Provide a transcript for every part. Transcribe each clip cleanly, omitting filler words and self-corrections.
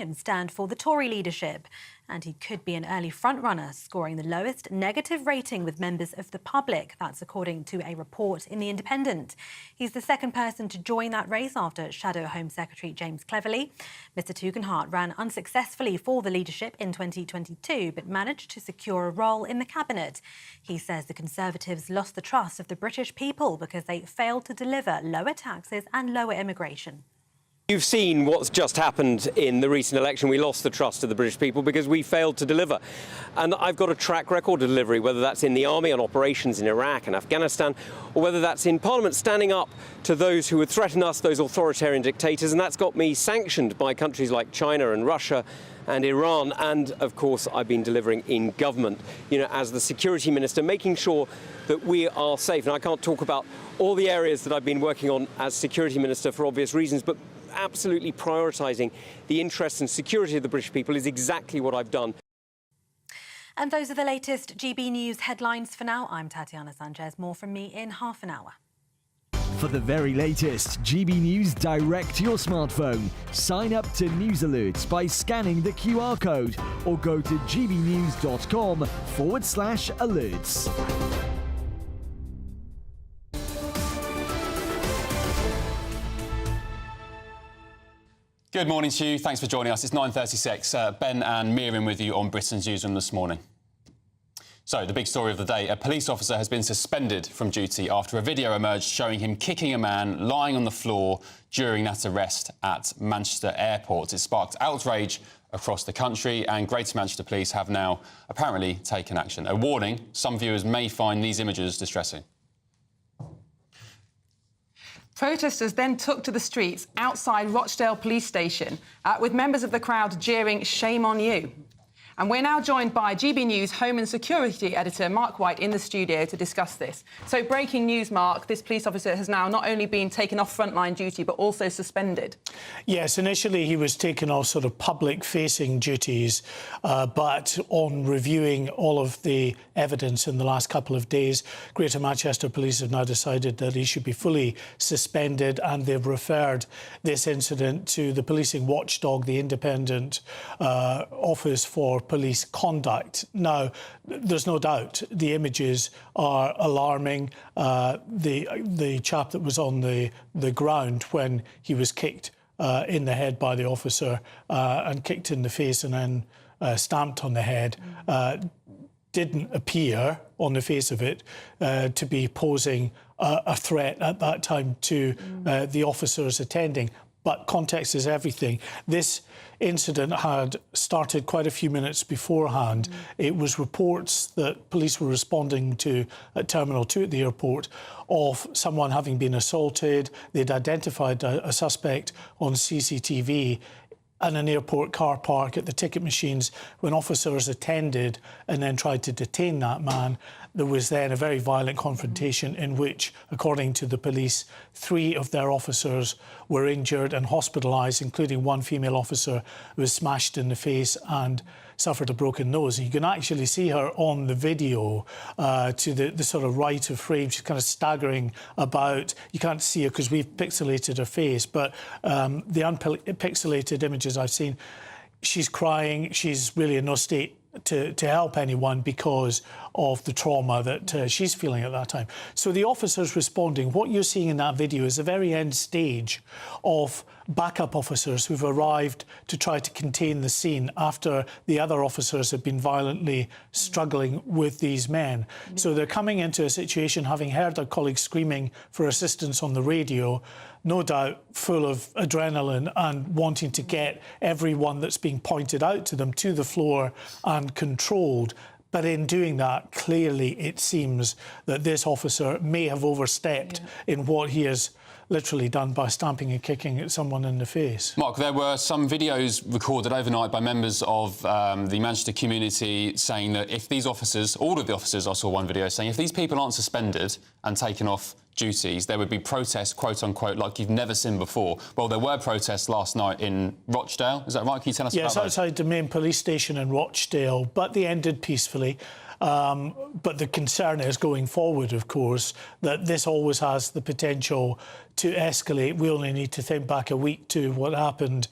him stand for the Tory leadership, and he could be an early frontrunner, scoring the lowest negative rating with members of the public. That's according to a report in The Independent. He's the second person to join that race after Shadow Home Secretary James Cleverly. Mr Tugendhat ran unsuccessfully for the leadership in 2022, but managed to secure a role in the cabinet. He says the Conservatives lost the trust of the British people because they failed to deliver lower taxes and lower immigration. You've seen what's just happened in the recent election. We lost the trust of the British people because we failed to deliver. And I've got a track record of delivery, whether that's in the army on operations in Iraq and Afghanistan, or whether that's in Parliament standing up to those who would threaten us, those authoritarian dictators. And that's got me sanctioned by countries like China and Russia and Iran. And of course, I've been delivering in government, as the security minister, making sure that we are safe. And I can't talk about all the areas that I've been working on as security minister for obvious reasons, but absolutely prioritising the interests and security of the British people is exactly what I've done. And those are the latest GB News headlines for now. I'm Tatiana Sanchez. More from me in half an hour. For the very latest GB News direct to your smartphone, sign up to News Alerts by scanning the QR code or go to gbnews.com/alerts. Good morning to you. Thanks for joining us. It's 9:36. Ben and Miriam with you on Britain's Newsroom this morning. So, the big story of the day. A police officer has been suspended from duty after a video emerged showing him kicking a man lying on the floor during that arrest at Manchester Airport. It sparked outrage across the country, and Greater Manchester Police have now apparently taken action. A warning: some viewers may find these images distressing. Protesters then took to the streets outside Rochdale Police Station with members of the crowd jeering, "Shame on you." And we're now joined by GB News Home and Security Editor Mark White in the studio to discuss this. So, breaking news, Mark, this police officer has now not only been taken off frontline duty but also suspended. Yes, initially he was taken off sort of public-facing duties, but on reviewing all of the evidence in the last couple of days, Greater Manchester Police have now decided that he should be fully suspended, and they've referred this incident to the policing watchdog, the Independent Office for Police Conduct. Now, there's no doubt the images are alarming. The chap that was on the ground when he was kicked in the head by the officer and kicked in the face and then stamped on the head didn't appear on the face of it to be posing a threat at that time to the officers attending. But context is everything. This incident had started quite a few minutes beforehand. It was reports that police were responding to at Terminal 2 at the airport of someone having been assaulted. They'd identified a suspect on CCTV in an airport car park at the ticket machines. When officers attended and then tried to detain that man, there was then a very violent confrontation in which, according to the police, 3 of their officers were injured and hospitalised, including one female officer who was smashed in the face and suffered a broken nose. You can actually see her on the video to the sort of right of frame. She's kind of staggering about. You can't see her because we've pixelated her face, but the unpixelated images I've seen, she's crying. She's really in no state to help anyone because of the trauma that she's feeling at that time. So the officers responding, what you're seeing in that video is the very end stage of backup officers who've arrived to try to contain the scene after the other officers have been violently struggling with these men. So they're coming into a situation having heard their colleagues screaming for assistance on the radio, no doubt full of adrenaline and wanting to get everyone that's being pointed out to them to the floor and controlled. But in doing that, clearly it seems that this officer may have overstepped in what he has literally done by stamping and kicking at someone in the face. Mark, there were some videos recorded overnight by members of the Manchester community saying that if these officers, all of the officers, I saw one video saying if these people aren't suspended and taken off duties, there would be protests, quote-unquote, like you've never seen before. Well, there were protests last night in Rochdale. Is that right? Can you tell us about that? Yes, outside the main police station in Rochdale, but they ended peacefully. But the concern is going forward, of course, that this always has the potential to escalate. We only need to think back a week to what happened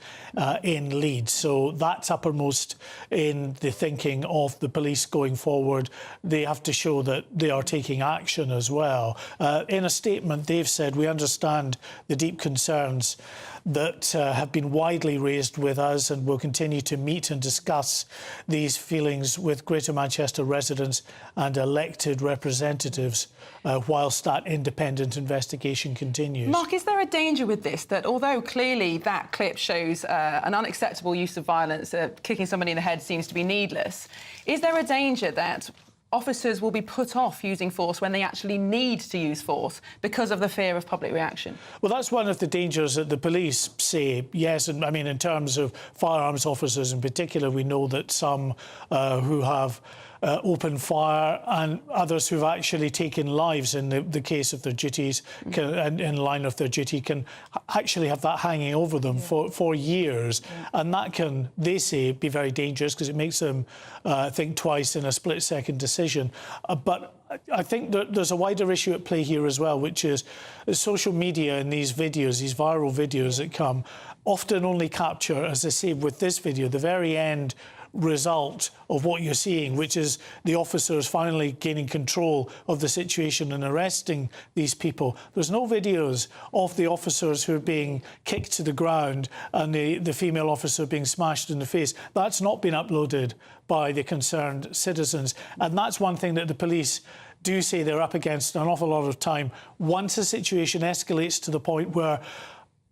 in Leeds. So that's uppermost in the thinking of the police going forward. They have to show that they are taking action as well. In a statement, they've said, we understand the deep concerns that have been widely raised with us, and will continue to meet and discuss these feelings with Greater Manchester residents and elected representatives whilst that independent investigation continues. Mark, is there a danger with this, that although clearly that clip shows an unacceptable use of violence, kicking somebody in the head seems to be needless, is there a danger that officers will be put off using force when they actually need to use force because of the fear of public reaction? Well, that's one of the dangers that the police say, yes. And I mean, in terms of firearms officers in particular, we know that some who have opened fire, and others who've actually taken lives in the case of their duties, in line of their duty, can actually have that hanging over them for years. And that can, they say, be very dangerous because it makes them think twice in a split-second decision. But I think that there's a wider issue at play here as well, which is social media and these videos, these viral videos that come, often only capture, as I say with this video, the very end result of what you're seeing, which is the officers finally gaining control of the situation and arresting these people. There's no videos of the officers who are being kicked to the ground and the female officer being smashed in the face. That's not been uploaded by the concerned citizens. And that's one thing that the police do say they're up against an awful lot of time. Once a situation escalates to the point where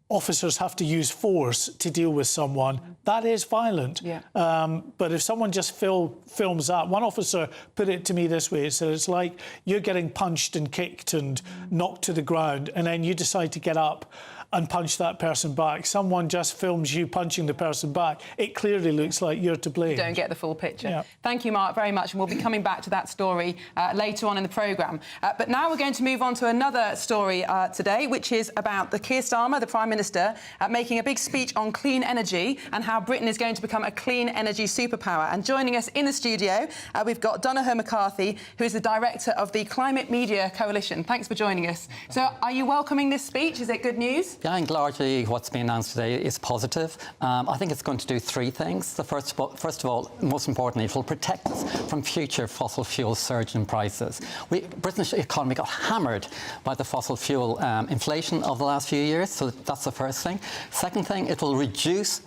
officers have to use force to deal with someone, that is violent. But if someone just films that, one officer put it to me this way, he said, it's like you're getting punched and kicked and knocked to the ground, and then you decide to get up and punch that person back. Someone just films you punching the person back. It clearly looks like you're to blame. You don't get the full picture. Thank you, Mark, very much. And we'll be coming back to that story later on in the programme. But now we're going to move on to another story today, which is about the Keir Starmer, the Prime Minister, making a big speech on clean energy and how Britain is going to become a clean energy superpower. And joining us in the studio, we've got Donoghue McCarthy, who is the Director of the Climate Media Coalition. Thanks for joining us. So are you welcoming this speech? Is it good news? Yeah, I think largely what's been announced today is positive. I think it's going to do three things. First of all, most importantly, it will protect us from future fossil fuel surge in prices. British economy got hammered by the fossil fuel inflation of the last few years, so that's the first thing. Second thing, it will reduce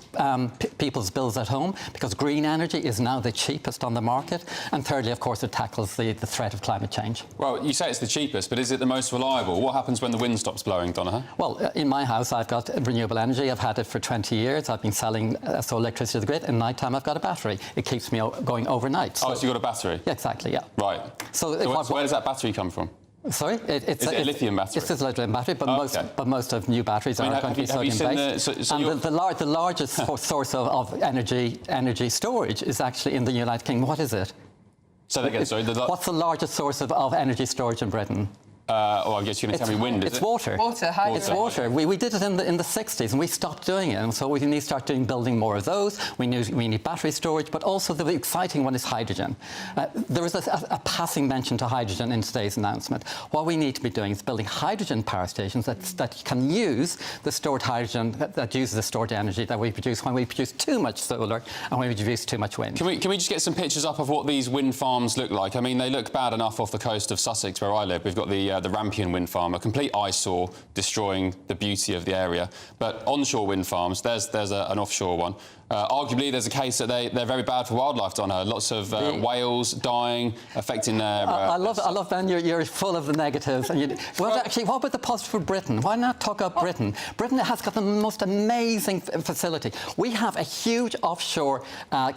people's bills at home because green energy is now the cheapest on the market. And thirdly, of course, it tackles the threat of climate change. Well, you say it's the cheapest, but is it the most reliable? What happens when the wind stops blowing, Donoghue? Well, in my house, I've got renewable energy. I've had it for 20 years. I've been selling solar electricity to the grid. In night time, I've got a battery. It keeps me going overnight. So you've got a battery? Yeah, exactly, yeah. Right. So where does that battery come from? Sorry? It's a lithium battery? It's a lithium battery, but most of new batteries are going to be sodium-based. And the largest source of energy storage is actually in the United Kingdom. What is it? Say that again, sorry. What's the largest source of energy storage in Britain? I guess you're going to tell me wind, is it? It's water. It's water. We did it in the 60s and we stopped doing it. And so we need to start building more of those. We need battery storage, but also the exciting one is hydrogen. There was a passing mention to hydrogen in today's announcement. What we need to be doing is building hydrogen power stations that can use the stored hydrogen, that uses the stored energy that we produce when we produce too much solar and when we produce too much wind. Can we just get some pictures up of what these wind farms look like? I mean, they look bad enough off the coast of Sussex, where I live. We've got the Rampion wind farm, a complete eyesore, destroying the beauty of the area. But onshore wind farms, there's an offshore one. Arguably, there's a case that they're very bad for wildlife, Donoghue. Lots of whales dying, affecting their... I love, Ben, you're full of the negatives. And actually, what about the positive for Britain? Why not talk about Britain? Britain has got the most amazing facility. We have a huge offshore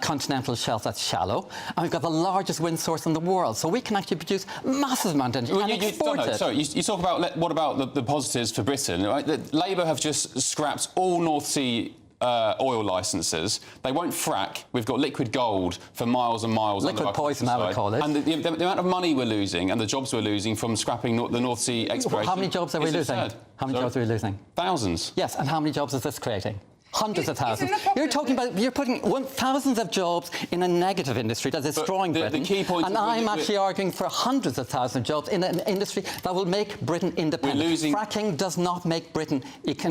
continental shelf that's shallow, and we've got the largest wind source in the world. So we can actually produce massive amount of energy and export it. Sorry, you talk about, what about the positives for Britain? Right? Labour have just scrapped all North Sea oil licences. They won't frack. We've got liquid gold for miles and miles. Liquid poison, I would call it. And the amount of money we're losing and the jobs we're losing from scrapping the North Sea exploration. How many jobs are we losing? How many jobs are we losing? Thousands. Yes, and how many jobs is this creating? Hundreds of thousands. You're talking about, you're putting thousands of jobs in a negative industry that's destroying Britain. The key point and I'm actually arguing for hundreds of thousands of jobs in an industry that will make Britain independent. Fracking does not make Britain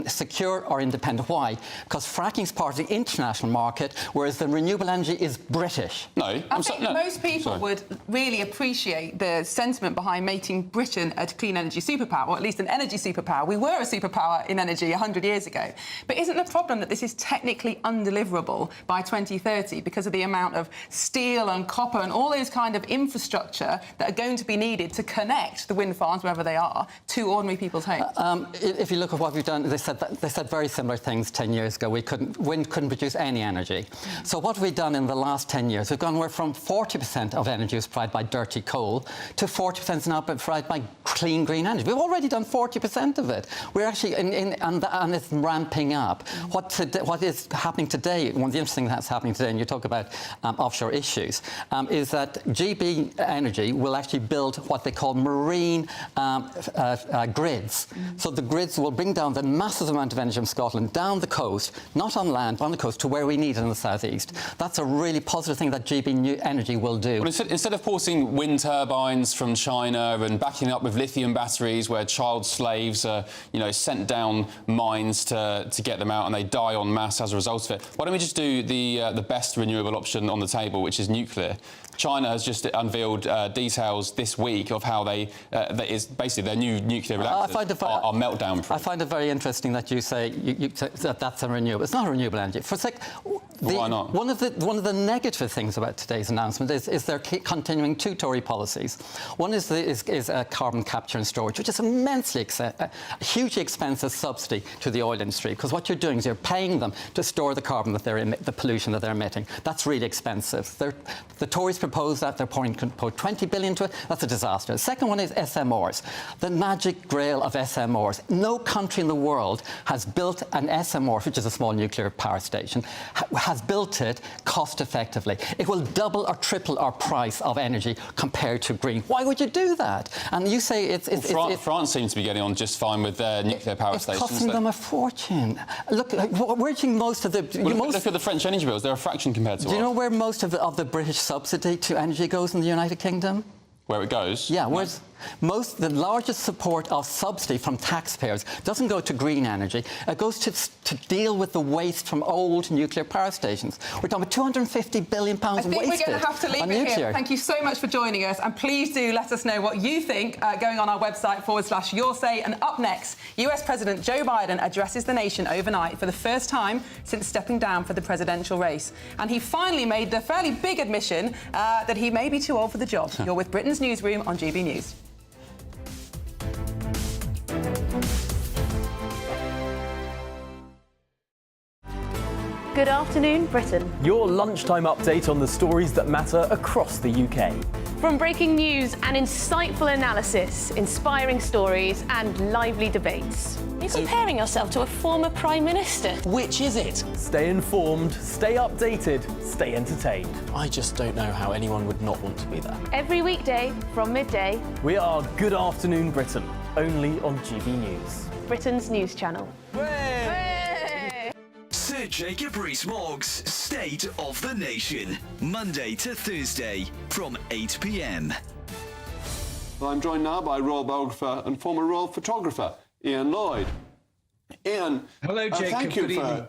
secure or independent. Why? Because fracking is part of the international market, whereas the renewable energy is British. I think most people would really appreciate the sentiment behind making Britain a clean energy superpower, or at least an energy superpower. We were a superpower in energy 100 years ago. But isn't the problem that this is technically undeliverable by 2030 because of the amount of steel and copper and all those kind of infrastructure that are going to be needed to connect the wind farms, wherever they are, to ordinary people's homes? If you look at what we've done, they said very similar things 10 years ago. Wind couldn't produce any energy. So what have we done in the last 10 years? We've gone from 40% of energy was provided by dirty coal to 40% now provided by clean green energy. We've already done 40% of it. We're actually and it's ramping up. What is happening today, one of the interesting things that's happening today, and you talk about offshore issues, is that GB Energy will actually build what they call marine grids. So the grids will bring down the massive amount of energy from Scotland down the coast, not on land, but on the coast, to where we need it in the southeast. That's a really positive thing that GB Energy will do. Well, instead of forcing wind turbines from China and backing up with lithium batteries where child slaves are, sent down mines to get them out and they die en masse as a result of it, why don't we just do the best renewable option on the table, which is nuclear? China has just unveiled details this week of how that is basically their new nuclear reactors are meltdown proof. I find it very interesting that you say that that's a renewable. It's not a renewable energy. Why not? One of the negative things about today's announcement is they're continuing two Tory policies. One is carbon capture and storage, which is immensely hugely expensive subsidy to the oil industry, because what you're doing is you're paying them to store the carbon that the pollution that they're emitting. That's really expensive. The Tories propose that they're pouring 20 billion to it. That's a disaster. The second one is SMRs, the magic grail of SMRs. No country in the world has built an SMR, which is a small nuclear power station, has built it cost effectively. It will double or triple our price of energy compared to green. Why would you do that? And you say France seems to be getting on just fine with their nuclear power stations. It's costing them a fortune. Look, we're seeing most of the... Look at the French energy bills. They're a fraction compared to ours. Do you know where most of the British subsidy to energy goes in the United Kingdom? Where it goes? Yeah, the largest support of subsidy from taxpayers doesn't go to green energy. It goes to deal with the waste from old nuclear power stations. We're talking about £250 billion wasted. I think we're going to have to leave it here. Thank you so much for joining us, and please do let us know what you think going on our website /Your Say. And up next, US President Joe Biden addresses the nation overnight for the first time since stepping down for the presidential race. And he finally made the fairly big admission that he may be too old for the job. You're with Britain's Newsroom on GB News. Good afternoon, Britain. Your lunchtime update on the stories that matter across the UK. From breaking news and insightful analysis, inspiring stories and lively debates. You're comparing yourself to a former Prime Minister. Which is it? Stay informed, stay updated, stay entertained. I just don't know how anyone would not want to be there. Every weekday from midday. We are Good Afternoon Britain, only on GB News. Britain's news channel. Sir Jacob Rees-Mogg's State of the Nation, Monday to Thursday from 8 p.m. Well, I'm joined now by royal biographer and former royal photographer, Ian Lloyd. Ian, hello, Jacob. Good evening.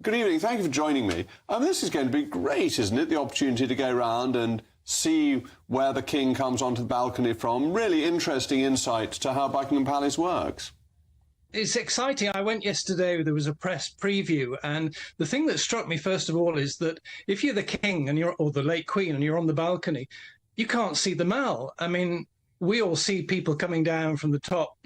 Good evening. Thank you for joining me. This is going to be great, isn't it? The opportunity to go around and see where the King comes onto the balcony from. Really interesting insight to how Buckingham Palace works. It's exciting. I went yesterday, there was a press preview, and the thing that struck me first of all is that if you're the King and or the late Queen and you're on the balcony, you can't see the Mall. I mean, we all see people coming down from the top,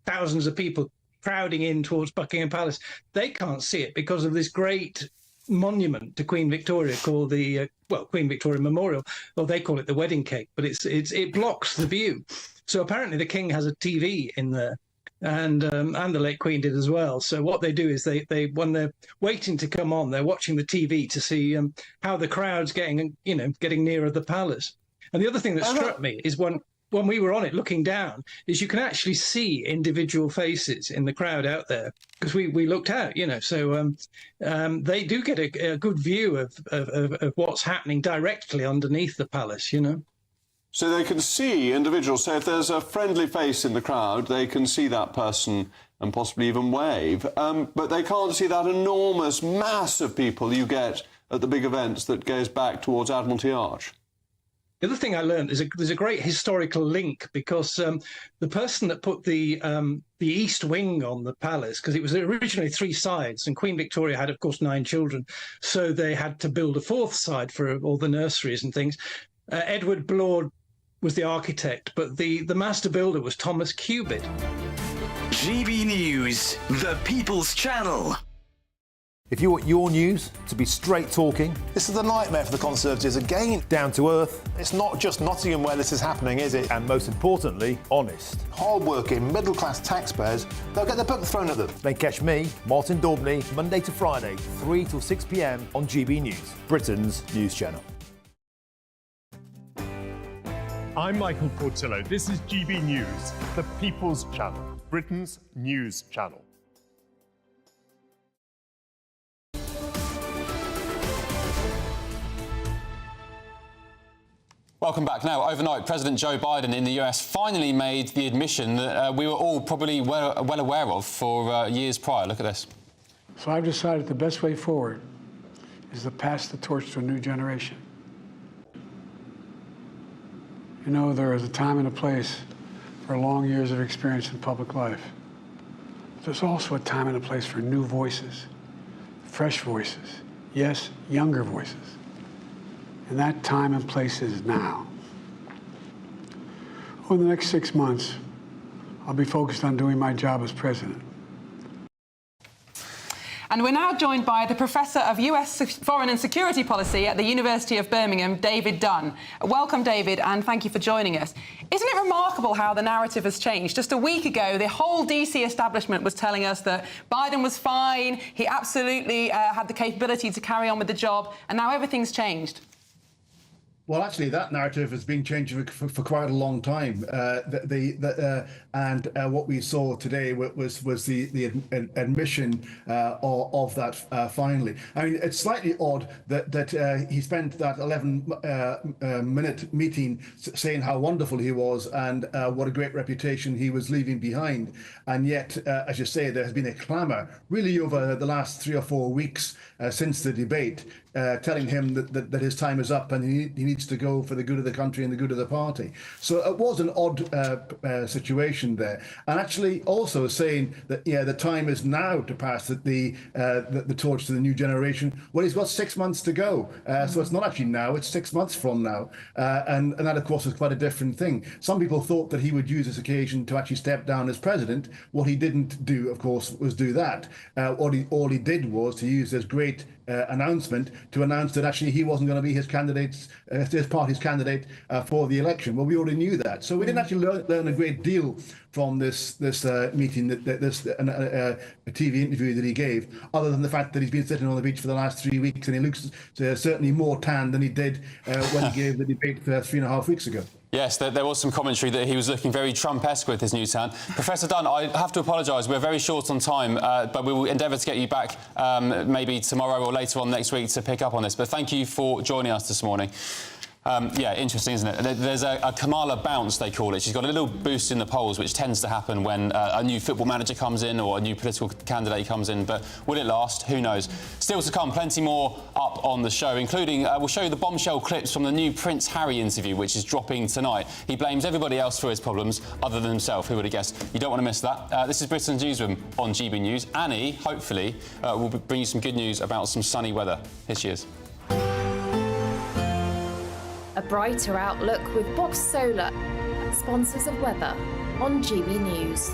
thousands of people crowding in towards Buckingham Palace. They can't see it because of this great monument to Queen Victoria called the Queen Victoria Memorial, or they call it the wedding cake, but it blocks the view. So apparently the King has a TV in there. And the late Queen did as well. So what they do is they when they're waiting to come on, they're watching the TV to see how the crowd's getting nearer the palace. And the other thing that struck me is when when we were on it looking down, is you can actually see individual faces in the crowd out there, because we looked out, you know. So they do get a good view of what's happening directly underneath the palace, you know. So they can see individuals. So if there's a friendly face in the crowd, they can see that person and possibly even wave. But they can't see that enormous mass of people you get at the big events that goes back towards Admiralty Arch. The other thing I learned is there's a great historical link, because the person that put the east wing on the palace, because it was originally 3 sides, and Queen Victoria had, of course, 9 children, so they had to build a 4th side for all the nurseries and things. Edward Blord was the architect, but the master builder was Thomas Cubitt. GB News, the People's Channel. If you want your news to be straight talking, this is a nightmare for the Conservatives again. Down to earth. It's not just Nottingham where this is happening, is it? And most importantly, honest. Hard-working, middle-class taxpayers, they'll get their book thrown at them. They catch me, Martin Daubney, Monday to Friday, 3 till 6 p.m. on GB News, Britain's news channel. I'm Michael Portillo. This is GB News, the People's Channel, Britain's news channel. Welcome back. Now, overnight, President Joe Biden in the US finally made the admission that we were all probably well aware of for years prior. Look at this. So I've decided the best way forward is to pass the torch to a new generation. You know, there is a time and a place for long years of experience in public life. There's also a time and a place for new voices, fresh voices, yes, younger voices. And that time and place is now. Over the next 6 months, I'll be focused on doing my job as president. And we're now joined by the Professor of US Foreign and Security Policy at the University of Birmingham, David Dunn. Welcome, David, and thank you for joining us. Isn't it remarkable how the narrative has changed? Just a week ago, the whole DC establishment was telling us that Biden was fine, he absolutely had the capability to carry on with the job, and now everything's changed. Well, actually, that narrative has been changing for quite a long time. And what we saw today was the admission of that finally. I mean, it's slightly odd that he spent that 11-minute meeting saying how wonderful he was and what a great reputation he was leaving behind. And yet, as you say, there has been a clamour really over the last 3 or 4 weeks since the debate, telling him that his time is up and he needs to go for the good of the country and the good of the party. So it was an odd situation there. And actually also saying that, the time is now to pass the torch to the new generation. Well, he's got 6 months to go. So it's not actually now, it's 6 months from now. And that, of course, is quite a different thing. Some people thought that he would use this occasion to actually step down as president. What he didn't do, of course, was do that. All he did was to use this great announcement to announce that actually he wasn't going to be his party's candidate for the election. Well, we already knew that, so we didn't actually learn a great deal from this meeting, this TV interview that he gave, other than the fact that he's been sitting on the beach for the last 3 weeks and he looks certainly more tan than he did when he gave the debate 3.5 weeks ago. Yes, there was some commentary that he was looking very Trump-esque with his new tan. Professor Dunn, I have to apologise. We're very short on time, but we will endeavour to get you back maybe tomorrow or later on next week to pick up on this. But thank you for joining us this morning. Yeah, interesting, isn't it? There's a Kamala bounce, they call it. She's got a little boost in the polls, which tends to happen when a new football manager comes in or a new political candidate comes in. But will it last? Who knows? Still to come, plenty more up on the show, including we'll show you the bombshell clips from the new Prince Harry interview, which is dropping tonight. He blames everybody else for his problems other than himself. Who would have guessed? You don't want to miss that. This is Britain's Newsroom on GB News. Annie, hopefully, will bring you some good news about some sunny weather. Here she is. A brighter outlook with Box Solar, sponsors of weather on GB News.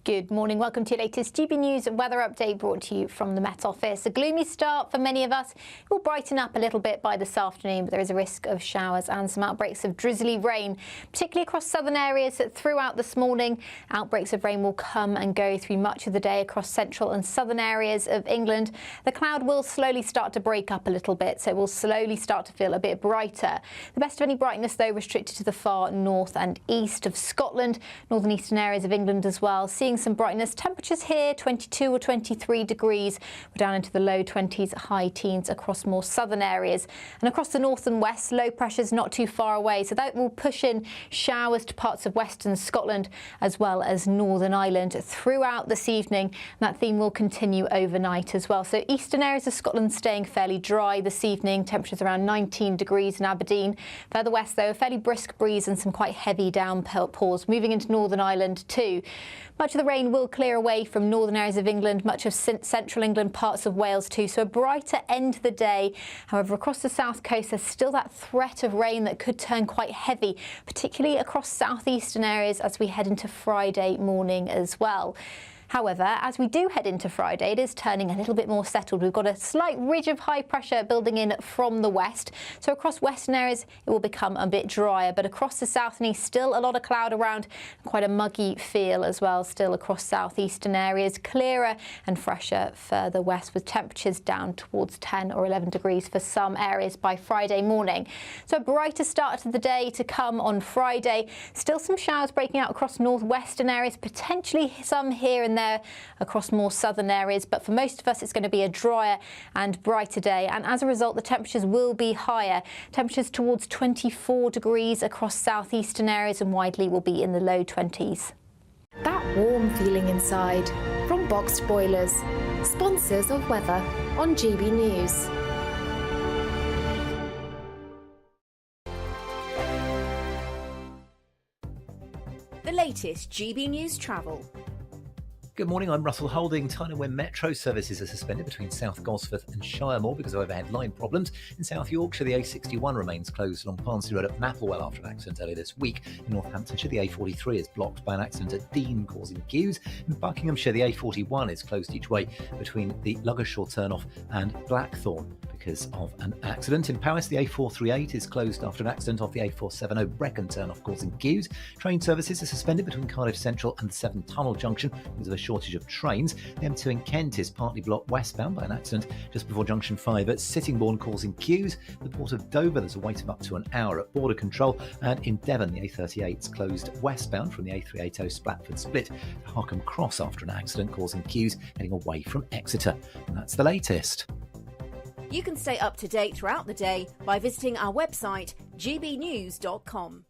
Good morning. Welcome to your latest GB News weather update brought to you from the Met Office. A gloomy start for many of us. It will brighten up a little bit by this afternoon, but there is a risk of showers and some outbreaks of drizzly rain, particularly across southern areas throughout this morning. Outbreaks of rain will come and go through much of the day across central and southern areas of England. The cloud will slowly start to break up a little bit, so it will slowly start to feel a bit brighter. The best of any brightness, though, restricted to the far north and east of Scotland, northern eastern areas of England as well. Seeing some brightness. Temperatures here 22 or 23 degrees. We're down into the low 20s, high teens across more southern areas. And across the north and west, low pressure's not too far away, so that will push in showers to parts of western Scotland as well as Northern Ireland throughout this evening. That theme will continue overnight as well. So eastern areas of Scotland staying fairly dry this evening. Temperatures around 19 degrees in Aberdeen. Further west, though, a fairly brisk breeze and some quite heavy downpours moving into Northern Ireland too. Much of the rain will clear away from northern areas of England, much of central England, parts of Wales too, so a brighter end to the day. However, across the south coast, there's still that threat of rain that could turn quite heavy, particularly across southeastern areas as we head into Friday morning as well. However, as we do head into Friday, it is turning a little bit more settled. We've got a slight ridge of high pressure building in from the west. So across western areas, it will become a bit drier. But across the south and east, still a lot of cloud around, quite a muggy feel as well, still across southeastern areas. Clearer and fresher further west, with temperatures down towards 10 or 11 degrees for some areas by Friday morning. So a brighter start to the day to come on Friday. Still some showers breaking out across northwestern areas, potentially some here and there across more southern areas, but for most of us it's going to be a drier and brighter day, and as a result the temperatures will be higher. Temperatures towards 24 degrees across southeastern areas and widely will be in the low 20s. That warm feeling inside from Boxed Boilers, sponsors of weather on GB News. The latest GB News travel. Good morning, I'm Russell Holding. Time when metro services are suspended between South Gosforth and Shiremore because of overhead line problems. In South Yorkshire, the A61 remains closed along Parnsley Road at Mapplewell after an accident earlier this week. In Northamptonshire, the A43 is blocked by an accident at Dean, causing queues. In Buckinghamshire, the A41 is closed each way between the Luggershaw turnoff and Blackthorn because of an accident. In Paris, the A438 is closed after an accident off the A470 Brecon turnoff, causing queues. Train services are suspended between Cardiff Central and the Severn Tunnel Junction because of a shortage of trains. The M2 in Kent is partly blocked westbound by an accident just before Junction 5 at Sittingbourne, causing queues. The Port of Dover, there's a wait of up to an hour at border control. And in Devon, the A38 is closed westbound from the A380 Splatford Split to Harkham Cross after an accident, causing queues heading away from Exeter. And that's the latest. You can stay up to date throughout the day by visiting our website, gbnews.com.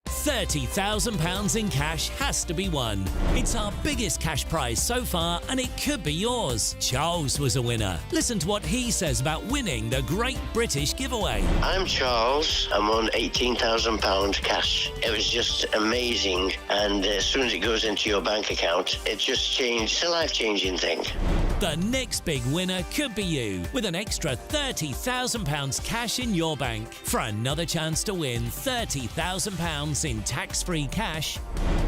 £30,000 in cash has to be won. It's our biggest cash prize so far, and it could be yours. Charles was a winner. Listen to what he says about winning the Great British Giveaway. I'm Charles. I'm on £18,000 cash. It was just amazing, and as soon as it goes into your bank account, it just changed. It's a life-changing thing. The next big winner could be you, with an extra £30,000 cash in your bank. For another chance to win £30,000 in tax-free cash,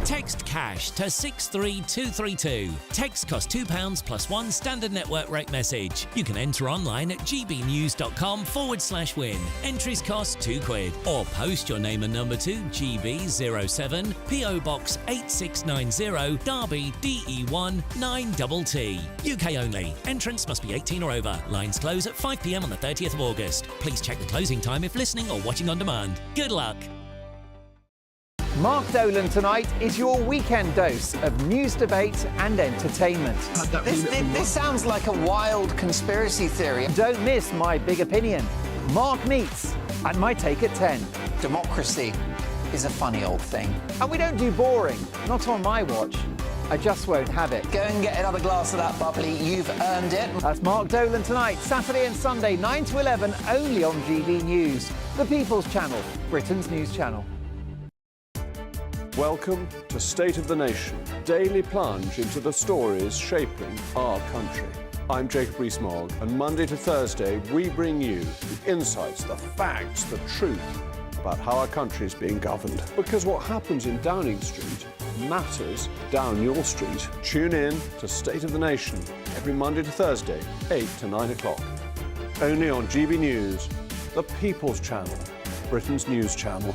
text cash to 63232. Text costs £2 plus one standard network rate message. You can enter online at gbnews.com/win. Entries cost £2, or post your name and number to GB07 PO Box 8690 Derby DE1 9TT. UK only. Entrance must be 18 or over. Lines close at 5 p.m. on the 30th of August. Please check the closing time if listening or watching on demand. Good luck. Mark Dolan tonight is your weekend dose of news, debate and entertainment. This sounds like a wild conspiracy theory. Don't miss My Big Opinion, Mark Meets, and My Take at 10. Democracy is a funny old thing. And we don't do boring, not on my watch. I just won't have it. Go and get another glass of that bubbly, you've earned it. That's Mark Dolan tonight, Saturday and Sunday, 9 to 11, only on GB News, the People's Channel, Britain's news channel. Welcome to State of the Nation, daily plunge into the stories shaping our country. I'm Jacob Rees-Mogg, and Monday to Thursday we bring you the insights, the facts, the truth about how our country is being governed. Because what happens in Downing Street matters down your street. Tune in to State of the Nation every Monday to Thursday, 8 to 9 o'clock. Only on GB News, the People's Channel, Britain's news channel.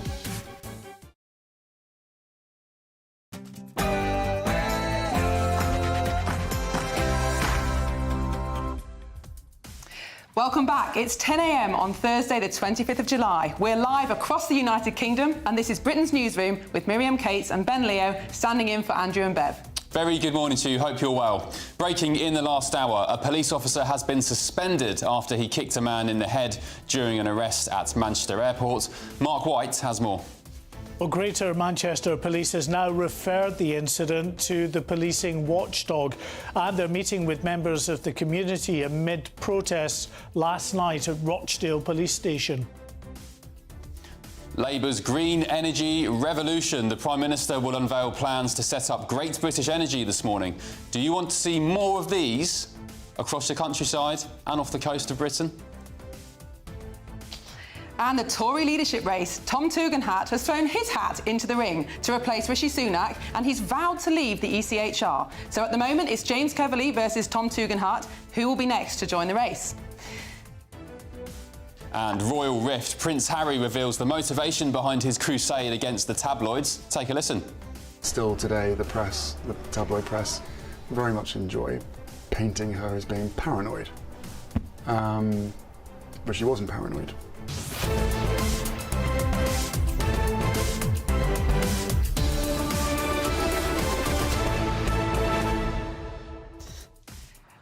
Welcome back. It's 10 a.m. on Thursday, the 25th of July. We're live across the United Kingdom, and this is Britain's Newsroom with Miriam Cates and Ben Leo standing in for Andrew and Bev. Very good morning to you. Hope you're well. Breaking in the last hour, a police officer has been suspended after he kicked a man in the head during an arrest at Manchester Airport. Mark White has more. Well, Greater Manchester Police has now referred the incident to the policing watchdog, and they're meeting with members of the community amid protests last night at Rochdale Police Station. Labour's green energy revolution. The Prime Minister will unveil plans to set up Great British Energy this morning. Do you want to see more of these across the countryside and off the coast of Britain? And the Tory leadership race. Tom Tugendhat has thrown his hat into the ring to replace Rishi Sunak, and he's vowed to leave the ECHR. So at the moment, it's James Cleverly versus Tom Tugendhat. Who will be next to join the race? And royal rift. Prince Harry reveals the motivation behind his crusade against the tabloids. Take a listen. Still today, the press, the tabloid press, very much enjoy painting her as being paranoid. But she wasn't paranoid.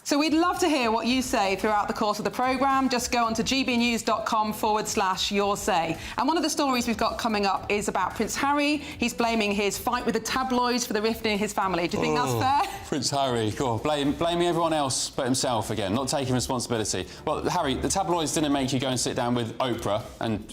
So we'd love to hear what you say throughout the course of the programme. Just go on to gbnews.com/your say. And one of the stories we've got coming up is about Prince Harry. He's blaming his fight with the tabloids for the rift in his family. Do you think that's fair? Prince Harry, God, blaming everyone else but himself again, not taking responsibility. Well, Harry, the tabloids didn't make you go and sit down with Oprah and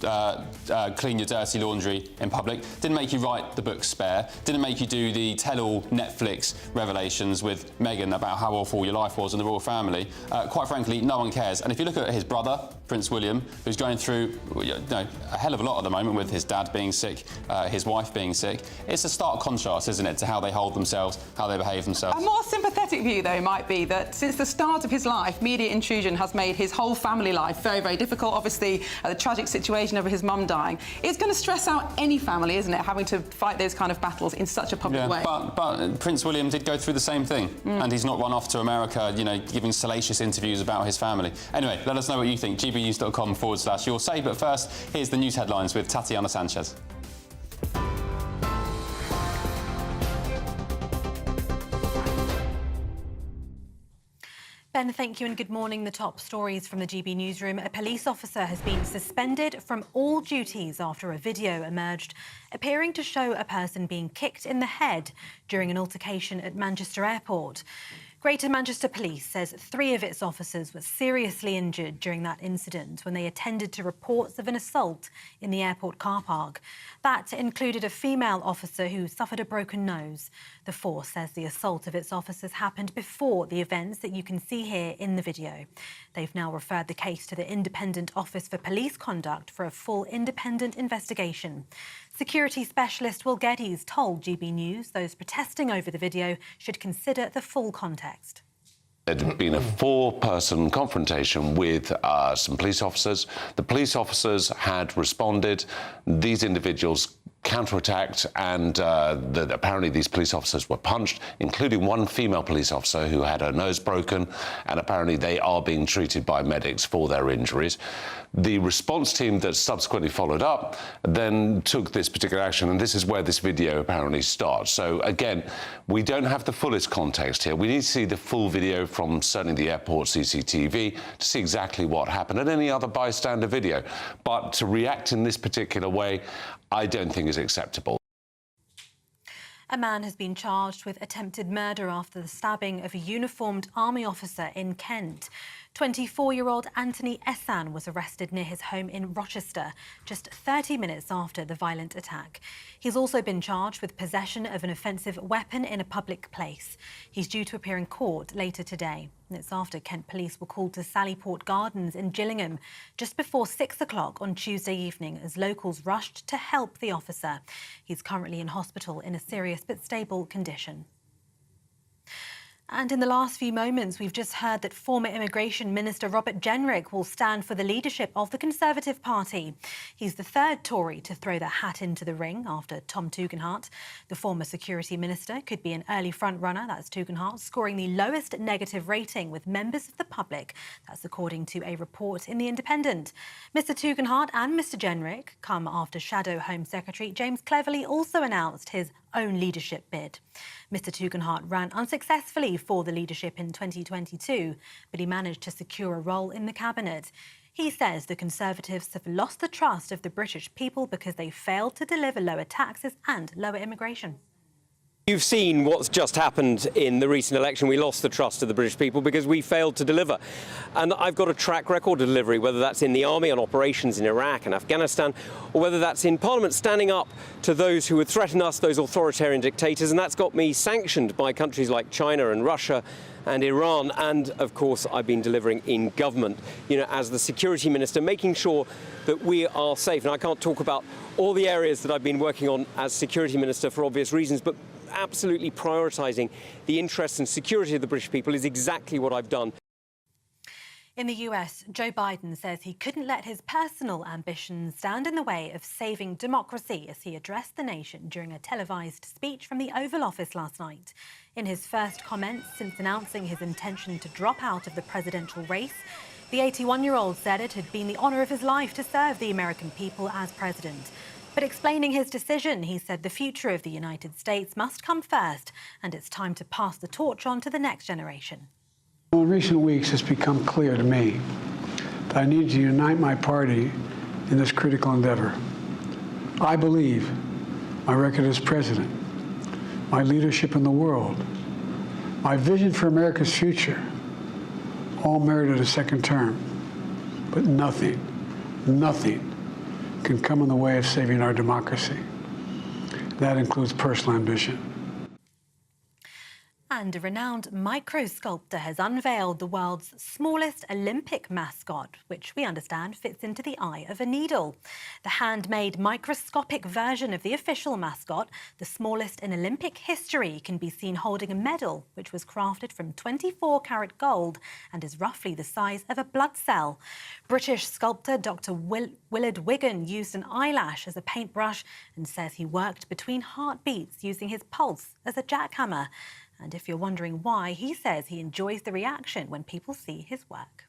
clean your dirty laundry in public. Didn't make you write the book Spare. Didn't make you do the tell-all Netflix revelations with Meghan about how awful your life was and the royal family. Quite frankly, no one cares. And if you look at his brother, Prince William, who's going through a hell of a lot at the moment with his dad being sick, his wife being sick, it's a stark contrast, isn't it, to how they hold themselves, how they behave themselves. A more sympathetic view, though, might be that since the start of his life, media intrusion has made his whole family life very, very difficult. Obviously, the tragic situation over his mum dying. It's going to stress out any family, isn't it, having to fight those kind of battles in such a public way. But Prince William did go through the same thing, and he's not run off to America, giving salacious interviews about his family. Anyway, let us know what you think. gbnews.com/your say. But first, here's the news headlines with Tatiana Sanchez. Ben, thank you and good morning. The top stories from the GB Newsroom. A police officer has been suspended from all duties after a video emerged appearing to show a person being kicked in the head during an altercation at Manchester Airport. Greater Manchester Police says 3 of its officers were seriously injured during that incident when they attended to reports of an assault in the airport car park. That included a female officer who suffered a broken nose. The force says the assault of its officers happened before the events that you can see here in the video. They've now referred the case to the Independent Office for Police Conduct for a full independent investigation. Security specialist Will Geddes told GB News those protesting over the video should consider the full context. There'd been a 4-person confrontation with some police officers. The police officers had responded. These individuals counterattacked, and apparently these police officers were punched, including one female police officer who had her nose broken, and apparently they are being treated by medics for their injuries. The response team that subsequently followed up then took this particular action, and this is where this video apparently starts. So again, we don't have the fullest context here. We need to see the full video from certainly the airport CCTV to see exactly what happened, and any other bystander video. But to react in this particular way, I don't think is acceptable. A man has been charged with attempted murder after the stabbing of a uniformed army officer in Kent. 24-year-old Anthony Essan was arrested near his home in Rochester just 30 minutes after the violent attack. He's also been charged with possession of an offensive weapon in a public place. He's due to appear in court later today. And it's after Kent police were called to Sallyport Gardens in Gillingham just before 6 o'clock on Tuesday evening as locals rushed to help the officer. He's currently in hospital in a serious but stable condition. And in the last few moments, we've just heard that former Immigration Minister Robert Jenrick will stand for the leadership of the Conservative Party. He's the third Tory to throw their hat into the ring after Tom Tugendhat. The former Security Minister could be an early front-runner, that's Tugendhat, scoring the lowest negative rating with members of the public. That's according to a report in The Independent. Mr Tugendhat and Mr Jenrick come after Shadow Home Secretary James Cleverly also announced his own leadership bid. Mr Tugendhat ran unsuccessfully for the leadership in 2022, but he managed to secure a role in the cabinet. He says the Conservatives have lost the trust of the British people because they failed to deliver lower taxes and lower immigration. You've seen what's just happened in the recent election. We lost the trust of the British people because we failed to deliver. And I've got a track record of delivery, whether that's in the army on operations in Iraq and Afghanistan, or whether that's in Parliament standing up to those who would threaten us, those authoritarian dictators. And that's got me sanctioned by countries like China and Russia and Iran. And of course, I've been delivering in government, as the security minister, making sure that we are safe. And I can't talk about all the areas that I've been working on as security minister for obvious reasons, but absolutely prioritising the interests and security of the British people is exactly what I've done. In the US, Joe Biden says he couldn't let his personal ambitions stand in the way of saving democracy as he addressed the nation during a televised speech from the Oval Office last night. In his first comments since announcing his intention to drop out of the presidential race, the 81-year-old said it had been the honour of his life to serve the American people as president. But explaining his decision, he said the future of the United States must come first, and it's time to pass the torch on to the next generation. In recent weeks, it's become clear to me that I need to unite my party in this critical endeavor. I believe my record as president, my leadership in the world, my vision for America's future, all merited a second term. But nothing can come in the way of saving our democracy. That includes personal ambition. And a renowned microsculptor has unveiled the world's smallest Olympic mascot, which we understand fits into the eye of a needle. The handmade microscopic version of the official mascot, the smallest in Olympic history, can be seen holding a medal which was crafted from 24-carat gold and is roughly the size of a blood cell. British sculptor Dr. Willard Wigan used an eyelash as a paintbrush and says he worked between heartbeats using his pulse as a jackhammer. And if you're wondering why, he says he enjoys the reaction when people see his work.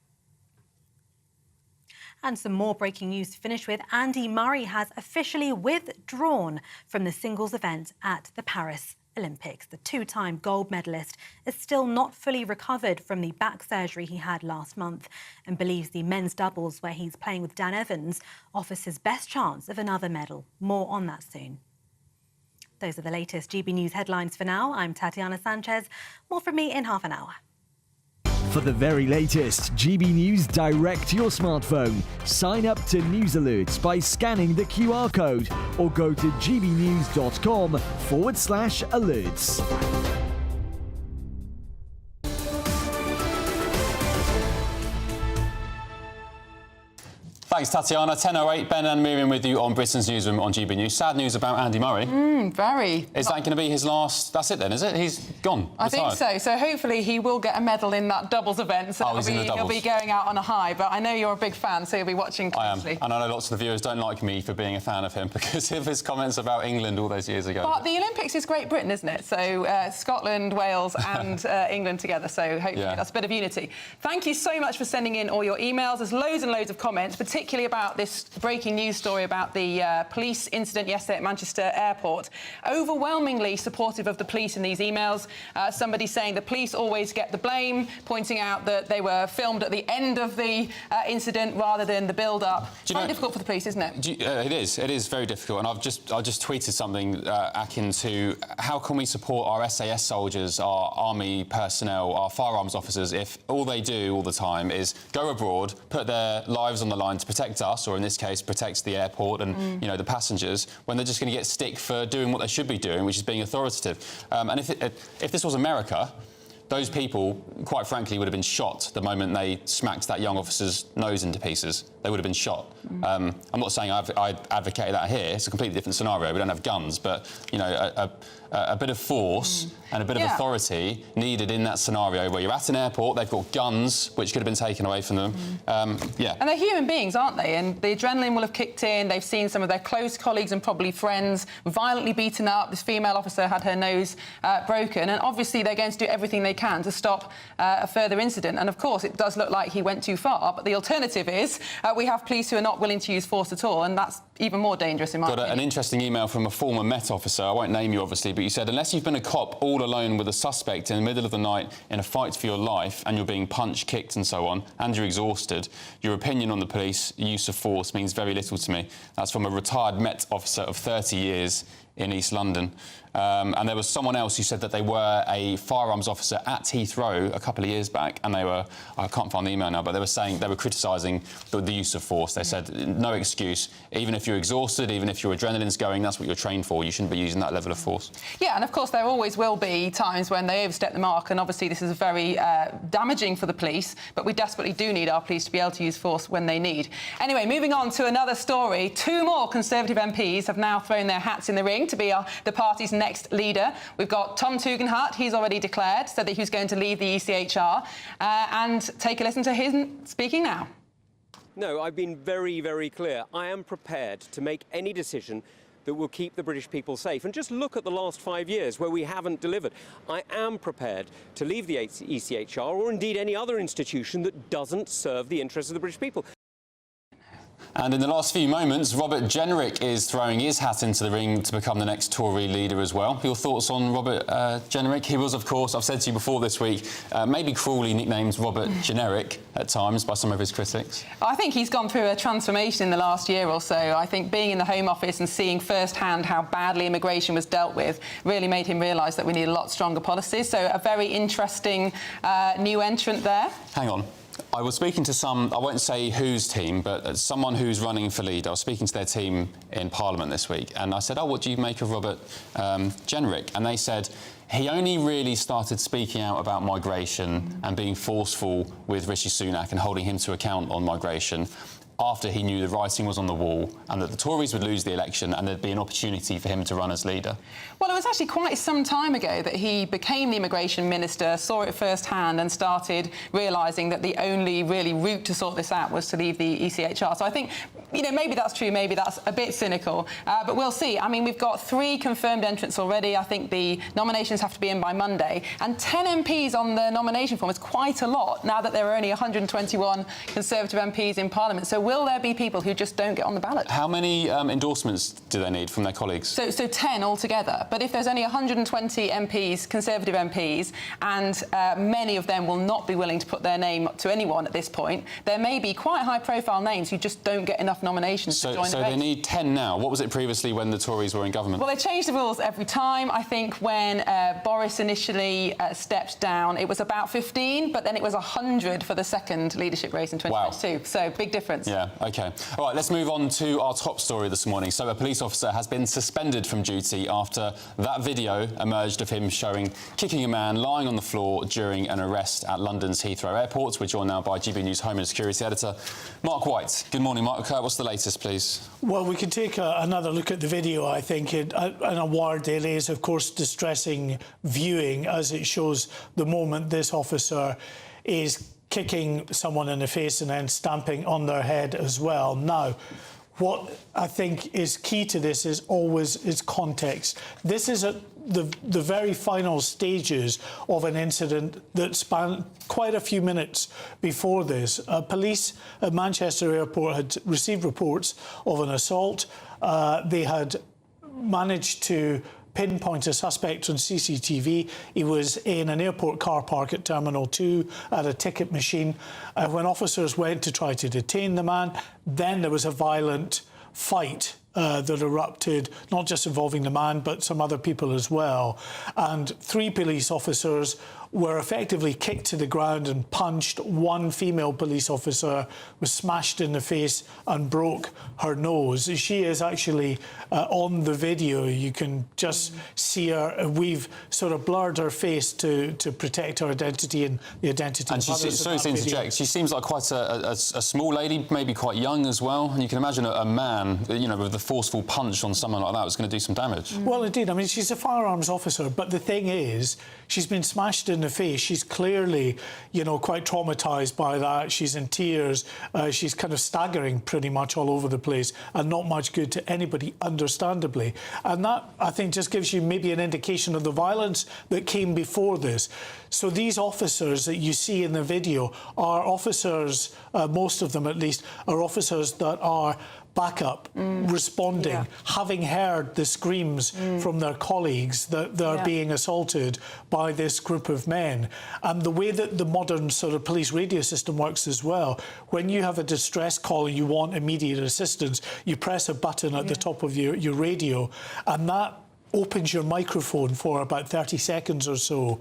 And some more breaking news to finish with. Andy Murray has officially withdrawn from the singles event at the Paris Olympics. The two-time gold medalist is still not fully recovered from the back surgery he had last month and believes the men's doubles, where he's playing with Dan Evans, offers his best chance of another medal. More on that soon. Those are the latest GB News headlines for now. I'm Tatiana Sanchez. More from me in half an hour. For the very latest GB News direct to your smartphone, sign up to News Alerts by scanning the QR code or go to gbnews.com/alerts. Thanks, Tatiana. 10:08, Ben and Miriam with you on Britain's Newsroom on GB News. Sad news about Andy Murray. Very. Is that going to be his last... That's it then, is it? He's gone, I think so. So hopefully he will get a medal in that doubles event. So he'll be going out on a high. But I know you're a big fan, so you'll be watching closely. I am. And I know lots of the viewers don't like me for being a fan of him because of his comments about England all those years ago. But the Olympics is Great Britain, isn't it? So Scotland, Wales and England together. So hopefully that's a bit of unity. Thank you so much for sending in all your emails. There's loads and loads of comments, particularly particularly about this breaking news story about the police incident yesterday at Manchester Airport. Overwhelmingly supportive of the police in these emails. Somebody saying the police always get the blame, pointing out that they were filmed at the end of the incident rather than the build-up. It's very difficult for the police, isn't it? It is. It is very difficult. And I just tweeted something akin to how can we support our SAS soldiers, our army personnel, our firearms officers if all they do all the time is go abroad, put their lives on the line to protect us, or in this case, protect the airport and you know the passengers, when they're just going to get stick for doing what they should be doing, which is being authoritative. And if this was America, those people, quite frankly, would have been shot the moment they smacked that young officer's nose into pieces. They would have been shot. I'm not saying I advocated that here. It's a completely different scenario. We don't have guns, but you know, a bit of force and a bit of authority needed in that scenario where you're at an airport, they've got guns which could have been taken away from them. And they're human beings, aren't they? And the adrenaline will have kicked in. They've seen some of their close colleagues and probably friends violently beaten up. This female officer had her nose broken, and obviously they're going to do everything they can to stop a further incident. And of course, it does look like he went too far. But the alternative is we have police who are not willing to use force at all, and that's even more dangerous in my opinion. Got an interesting email from a former Met officer. I won't name you, obviously, but you said, unless you've been a cop all alone with a suspect in the middle of the night in a fight for your life and you're being punched, kicked and so on, and you're exhausted, your opinion on the police use of force means very little to me. That's from a retired Met officer of 30 years in East London. And there was someone else who said that they were a firearms officer at Heathrow a couple of years back, and they were, I can't find the email now, but they were saying, they were criticising the use of force. They said, no excuse. Even if you're exhausted, even if your adrenaline's going, that's what you're trained for. You shouldn't be using that level of force. Yeah, and of course there always will be times when they overstep the mark, and obviously this is very damaging for the police, but we desperately do need our police to be able to use force when they need. Anyway, moving on to another story. 2 more Conservative MPs have now thrown their hats in the ring to be the party's next leader. We've got Tom Tugendhat. He's already declared, said that he was going to leave the ECHR. And take a listen to him speaking now. No, I've been very, very clear. I am prepared to make any decision that will keep the British people safe. And just look at the last 5 years where we haven't delivered. I am prepared to leave the ECHR or indeed any other institution that doesn't serve the interests of the British people. And in the last few moments, Robert Jenrick is throwing his hat into the ring to become the next Tory leader as well. Your thoughts on Robert Jenrick? He was, of course, I've said to you before this week, maybe cruelly nicknamed Robert Generic at times by some of his critics. I think he's gone through a transformation in the last year or so. I think being in the Home Office and seeing firsthand how badly immigration was dealt with really made him realise that we need a lot stronger policies. So a very interesting new entrant there. Hang on. I was speaking to some, I won't say whose team, but someone who's running for leader. I was speaking to their team in Parliament this week, and I said, oh, what do you make of Robert Jenrick? And they said he only really started speaking out about migration and being forceful with Rishi Sunak and holding him to account on migration after he knew the writing was on the wall and that the Tories would lose the election and there'd be an opportunity for him to run as leader. Well, it was actually quite some time ago that he became the immigration minister, saw it firsthand and started realising that the only really route to sort this out was to leave the ECHR. So I think, you know, maybe that's true, maybe that's a bit cynical, but we'll see. I mean, we've got 3 confirmed entrants already. I think the nominations have to be in by Monday, and 10 MPs on the nomination form is quite a lot now that there are only 121 Conservative MPs in Parliament. So will there be people who just don't get on the ballot? How many endorsements do they need from their colleagues? So 10 altogether. But if there's only 120 MPs, Conservative MPs, and many of them will not be willing to put their name to anyone at this point, there may be quite high-profile names who just don't get enough nominations to join the race. So they need 10 now. What was it previously when the Tories were in government? Well, they changed the rules every time. I think when Boris initially stepped down, it was about 15, but then it was 100 for the second leadership race in 2022. Wow. So big difference. Yeah, OK. All right, let's move on to our top story this morning. So a police officer has been suspended from duty after that video emerged of him kicking a man lying on the floor during an arrest at London's Heathrow Airport. We're joined now by GBNews Home and Security Editor Mark White. Good morning, Mark. What's the latest, please? Well, we can take another look at the video, I think. An award daily is, of course, distressing viewing as it shows the moment this officer is kicking someone in the face and then stamping on their head as well. Now, what I think is key to this is context. This is at the very final stages of an incident that spanned quite a few minutes before this. Police at Manchester Airport had received reports of an assault. They had managed to pinpoint a suspect on CCTV. He was in an airport car park at Terminal 2 at a ticket machine. When officers went to try to detain the man, then there was a violent fight that erupted, not just involving the man, but some other people as well. And 3 police officers were effectively kicked to the ground and punched. One female police officer was smashed in the face and broke her nose. She is actually on the video. You can just see her. We've sort of blurred her face to protect her identity and the identity of others. Sorry to interject. She seems like quite a small lady, maybe quite young as well. And you can imagine a man, you know, with a forceful punch on someone like that was going to do some damage. Well, indeed. I mean, she's a firearms officer, but the thing is, she's been smashed in the face. She's clearly, you know, quite traumatised by that. She's in tears. She's kind of staggering pretty much all over the place and not much good to anybody, understandably. And that, I think, just gives you maybe an indication of the violence that came before this. So these officers that you see in the video are officers, most of them at least, are officers that are backup, responding, having heard the screams from their colleagues that they're being assaulted by this group of men. And the way that the modern sort of police radio system works as well, when you have a distress call and you want immediate assistance, you press a button at the top of your radio, and that opens your microphone for about 30 seconds or so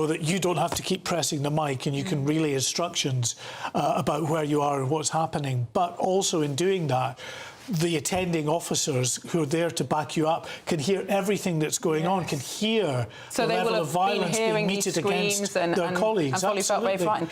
that you don't have to keep pressing the mic and you can relay instructions about where you are and what's happening. But also in doing that, the attending officers who are there to back you up can hear everything that's going on, can hear the level of violence being meted against their colleagues. And probably felt very frightened.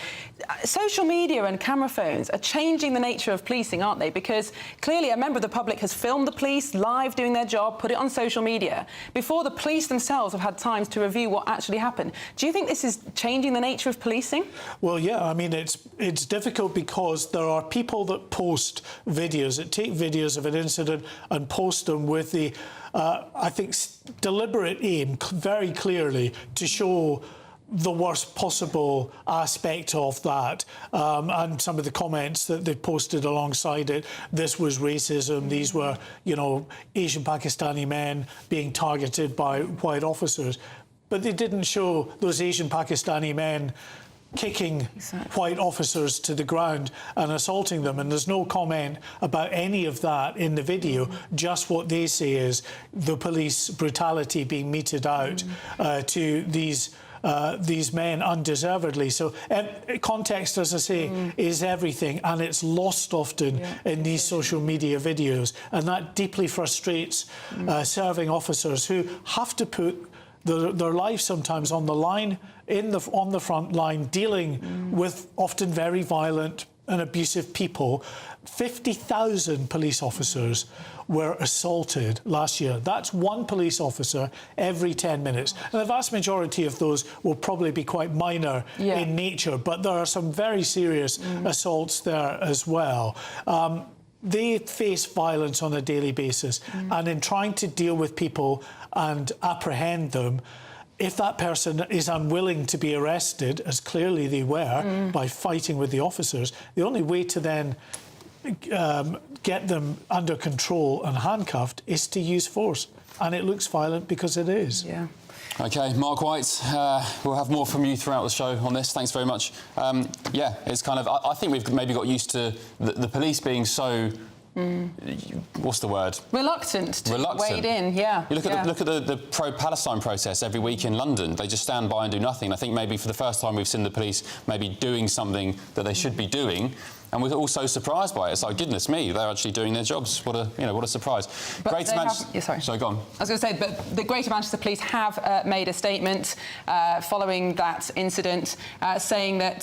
Social media and camera phones are changing the nature of policing, aren't they? Because clearly a member of the public has filmed the police live doing their job, put it on social media, before the police themselves have had time to review what actually happened. Do you think this is changing the nature of policing? Well, yeah, I mean, it's difficult because there are people that post videos, that take videos of an incident and post them with the, I think, deliberate aim, very clearly, to show the worst possible aspect of that. And some of the comments that they posted alongside it, this was racism, these were, you know, Asian Pakistani men being targeted by white officers. But they didn't show those Asian Pakistani men kicking white officers to the ground and assaulting them, and there's no comment about any of that in the video. Just what they say is the police brutality being meted out to these men undeservedly. So context, as I say, is everything, and it's lost often in these social media videos, and that deeply frustrates serving officers who have to put their lives sometimes on the line, on the front line, dealing with often very violent and abusive people. 50,000 police officers were assaulted last year. That's one police officer every 10 minutes. And the vast majority of those will probably be quite minor in nature, but there are some very serious assaults there as well. They face violence on a daily basis, and in trying to deal with people and apprehend them, if that person is unwilling to be arrested, as clearly they were, by fighting with the officers, the only way to then get them under control and handcuffed is to use force. And it looks violent because it is. Yeah. OK, Mark White, we'll have more from you throughout the show on this. Thanks very much. Yeah, it's kind of... I think we've maybe got used to the police being so... what's the word? Reluctant to wade in, yeah. You look at the pro-Palestine protests every week in London. They just stand by and do nothing. I think maybe for the first time we've seen the police maybe doing something that they should be doing. And we're also surprised by it. It's like, goodness me, they're actually doing their jobs. What a surprise. Greater Manchester... sorry, go on. I was going to say, but the Greater Manchester Police have made a statement following that incident, saying that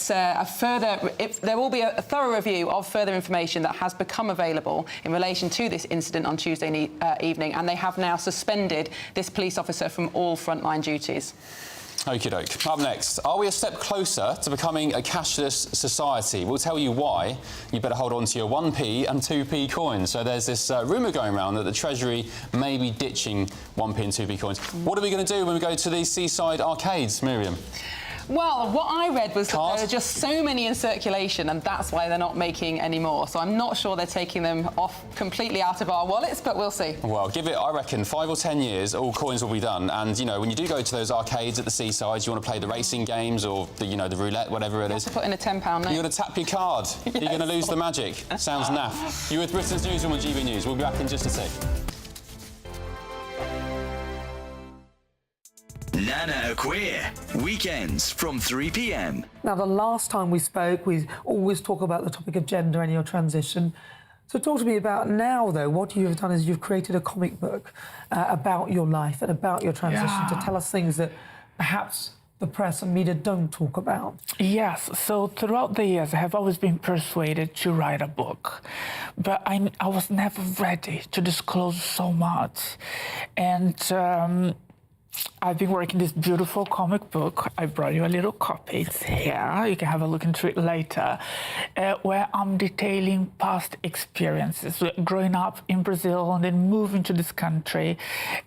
there will be a thorough review of further information that has become available in relation to this incident on Tuesday evening, and they have now suspended this police officer from all frontline duties. Okie doke. Up next, are we a step closer to becoming a cashless society? We'll tell you why. You better hold on to your 1p and 2p coins. So there's this rumour going around that the Treasury may be ditching 1p and 2p coins. What are we going to do when we go to these seaside arcades, Miriam? Well, what I read was that there are just so many in circulation, and that's why they're not making any more. So I'm not sure they're taking them off completely out of our wallets, but we'll see. Well, give it, I reckon, 5 or 10 years, all coins will be done. And, you know, when you do go to those arcades at the seaside, you want to play the racing games or, the, you know, the roulette, whatever it is. You have to put in a £10 note. You're going to tap your card. Yes. You're going to lose the magic. Sounds naff. You're with Britain's Newsroom on GB News. We'll be back in just a sec. Nana Queer, weekends from 3 p.m. Now, the last time we spoke, we always talk about the topic of gender and your transition. So talk to me about now, though. What you have done is you've created a comic book about your life and about your transition to tell us things that perhaps the press and media don't talk about. Yes, so throughout the years I have always been persuaded to write a book, but I was never ready to disclose so much. And I've been working this beautiful comic book. I brought you a little copy. It's here. You can have a look into it later, where I'm detailing past experiences, growing up in Brazil and then moving to this country,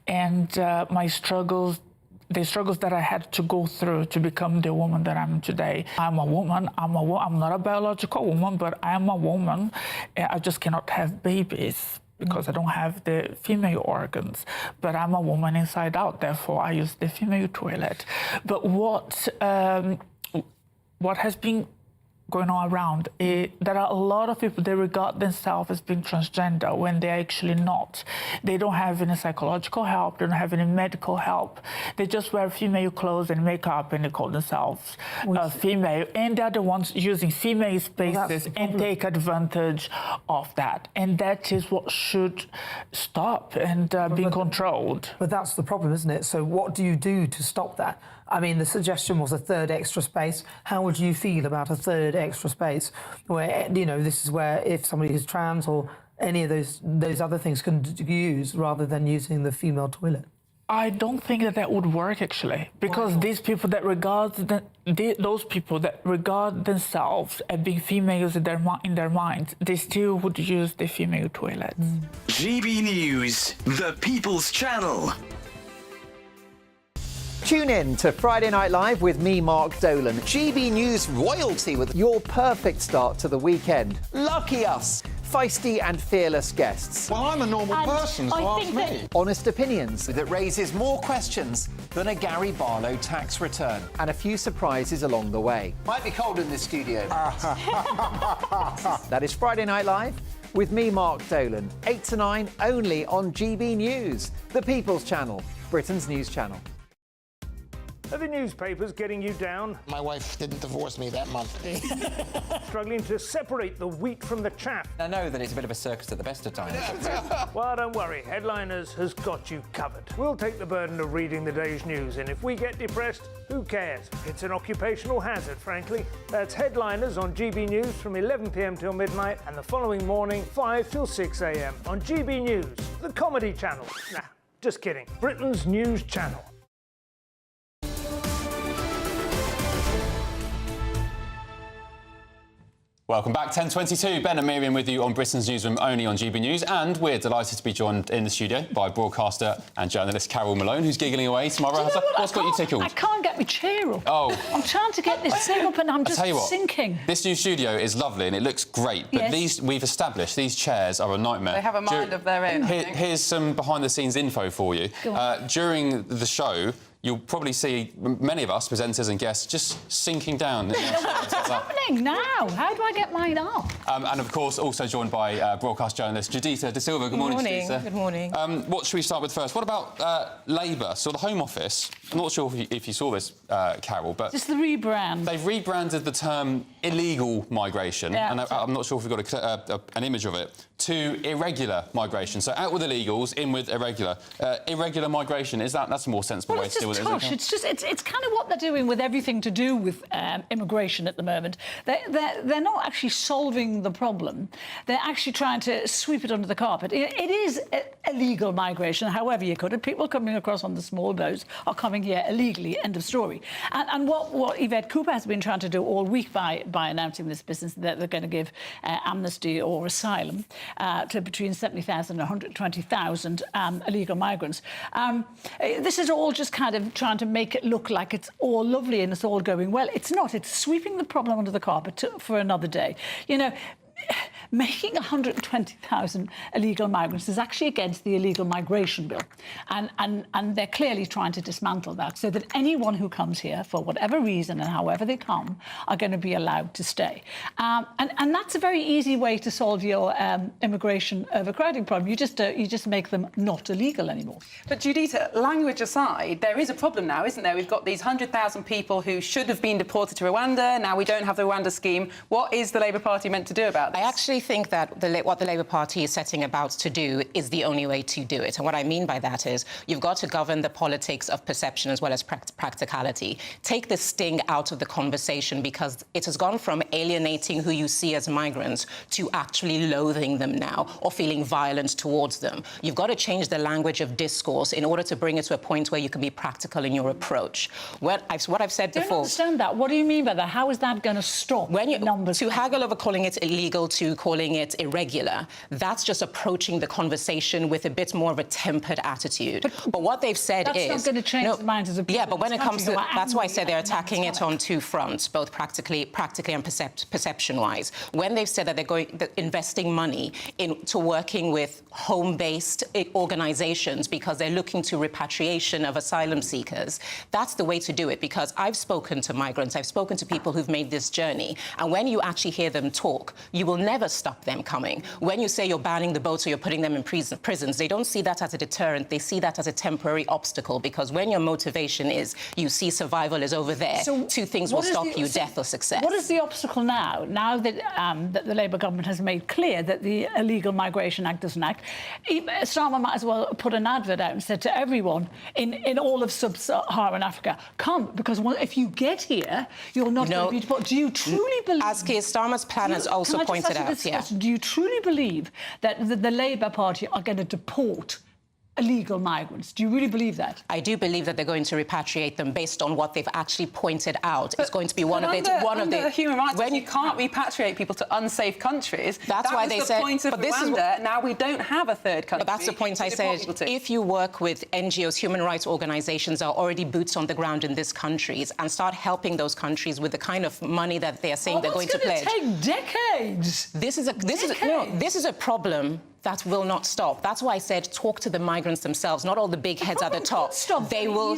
and my struggles, the struggles that I had to go through to become the woman that I'm today. I'm a woman. I'm not a biological woman, but I am a woman. I just cannot have babies because I don't have the female organs, but I'm a woman inside out, therefore I use the female toilet. But what has been going on around, there are a lot of people, they regard themselves as being transgender when they're actually not. They don't have any psychological help, they don't have any medical help. They just wear female clothes and makeup and they call themselves female. And they're the ones using female spaces and take advantage of that. And that is what should stop and be controlled. But that's the problem, isn't it? So what do you do to stop that? I mean, the suggestion was a third extra space. How would you feel about a third extra space where, you know, this is where if somebody is trans or any of those other things can use rather than using the female toilet? I don't think that would work, actually, because these people that those people that regard themselves as being females in their minds, they still would use the female toilet. GB News, the People's Channel. Tune in to Friday Night Live with me, Mark Dolan. GB News royalty with your perfect start to the weekend. Lucky us. Feisty and fearless guests. Well, I'm a normal person, so ask me. Honest opinions that raises more questions than a Gary Barlow tax return. And a few surprises along the way. Might be cold in this studio. That is Friday Night Live with me, Mark Dolan. 8 to 9 only on GB News, the People's Channel, Britain's news channel. Are the newspapers getting you down? My wife didn't divorce me that month. Struggling to separate the wheat from the chaff? I know that it's a bit of a circus at the best of times. Well, don't worry. Headliners has got you covered. We'll take the burden of reading the day's news, and if we get depressed, who cares? It's an occupational hazard, frankly. That's Headliners on GB News from 11 p.m. till midnight, and the following morning, 5 till 6 a.m. on GB News, the comedy channel. Nah, just kidding. Britain's news channel. Welcome back, 10:22. Ben and Miriam with you on Britain's Newsroom, only on GB News. And we're delighted to be joined in the studio by broadcaster and journalist Carol Malone, who's giggling away tomorrow. What's got you tickled? I can't get my chair up. Oh. I'm trying to get this thing up and I'm just sinking. This new studio is lovely and it looks great, but we've established these chairs are a nightmare. They have a mind of their own. Here's some behind-the-scenes info for you. During the show, you'll probably see many of us, presenters and guests, just sinking down. What's happening now? How do I get mine up? And, of course, also joined by broadcast journalist Juditha De Silva. Good morning, Juditha. Good morning. What should we start with first? What about Labour? So the Home Office, I'm not sure if you saw this, Carol, but... Just the rebrand. They've rebranded the term illegal migration, and I'm not sure if we've got an image of it, to irregular migration. So out with illegals, in with irregular. Irregular migration, that's a more sensible way to deal with it, isn't it? It's kind of what they're doing with everything to do with immigration at the moment. They're not actually solving solving the problem. They're actually trying to sweep it under the carpet. It is illegal migration, however you cut it. People coming across on the small boats are coming here illegally, end of story. And what Yvette Cooper has been trying to do all week by announcing this business, that they're going to give amnesty or asylum to between 70,000 and 120,000 illegal migrants. This is all just kind of trying to make it look like it's all lovely and it's all going well. It's not. It's sweeping the problem under the carpet for another day. You know, making 120,000 illegal migrants is actually against the illegal migration bill. And they're clearly trying to dismantle that so that anyone who comes here for whatever reason and however they come are going to be allowed to stay. And that's a very easy way to solve your immigration overcrowding problem. You just make them not illegal anymore. But Judita, language aside, there is a problem now, isn't there? We've got these 100,000 people who should have been deported to Rwanda. Now we don't have the Rwanda scheme. What is the Labour Party meant to do about this? I actually think that what the Labour Party is setting about to do is the only way to do it. And what I mean by that is you've got to govern the politics of perception as well as practicality. Take the sting out of the conversation, because it has gone from alienating who you see as migrants to actually loathing them now or feeling violent towards them. You've got to change the language of discourse in order to bring it to a point where you can be practical in your approach. What I've said before... I don't understand that. What do you mean by that? How is that going to stop numbers? To haggle over calling it illegal to calling it irregular, that's just approaching the conversation with a bit more of a tempered attitude. But what they've said that's is... That's not going to change the minds of the people. Yeah, but when it comes to... That's why I said they're attacking it on two fronts, both practically and perception-wise. When they've said that they're investing money into working with home-based organisations because they're looking to repatriation of asylum seekers, that's the way to do it, because I've spoken to migrants, I've spoken to people who've made this journey, and when you actually hear them talk, you will never stop them coming. When you say you're banning the boats or you're putting them in prisons, they don't see that as a deterrent, they see that as a temporary obstacle, because when your motivation is you see survival is over there, so two things will stop you, death or success. What is the obstacle now? Now that, that the Labour government has made clear that the Illegal Migration Act doesn't act, Starmer might as well put an advert out and said to everyone in all of sub-Saharan Africa, come, because if you get here, you're not going to be deported. Do you truly believe... As Keir Starmer's plan has also pointed out, yeah. Do you truly believe that the Labour Party are going to deport illegal migrants? Do you really believe that? I do believe that they're going to repatriate them based on what they've actually pointed out. It's going to be one of the human rights. When you can't repatriate people to unsafe countries, that's why they said. The point of Rwanda. Now we don't have a third country. But that's the point I said. If you work with NGOs, human rights organisations that are already boots on the ground in these countries, and start helping those countries with the kind of money that they are saying they're going to pledge. It's going to take decades. This is a problem that will not stop. That's why I said talk to the migrants themselves, not all the big heads at the top. They will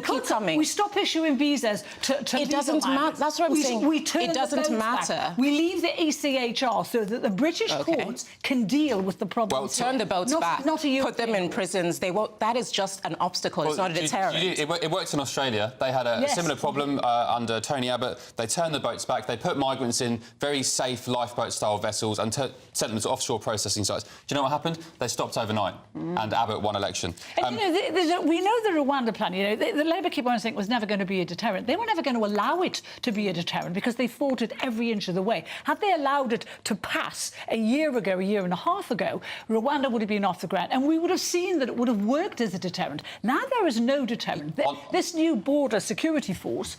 keep coming. We stop issuing visas to it doesn't matter. That's what I'm saying. It doesn't matter. Back. We leave the ECHR so that the British courts can deal with the problem. Well, turn the boats back. Put them in prisons. They won't. That is just an obstacle. It's not a deterrent. It worked in Australia. They had a similar problem under Tony Abbott. They turned the boats back. They put migrants in very safe lifeboat-style vessels and sent them to offshore processing sites. Do you know what happened? They stopped overnight, and Abbott won election. And, we know the Rwanda plan. The Labour keep on saying it was never going to be a deterrent. They were never going to allow it to be a deterrent because they fought it every inch of the way. Had they allowed it to pass a year and a half ago, Rwanda would have been off the ground, and we would have seen that it would have worked as a deterrent. Now there is no deterrent. This new border security force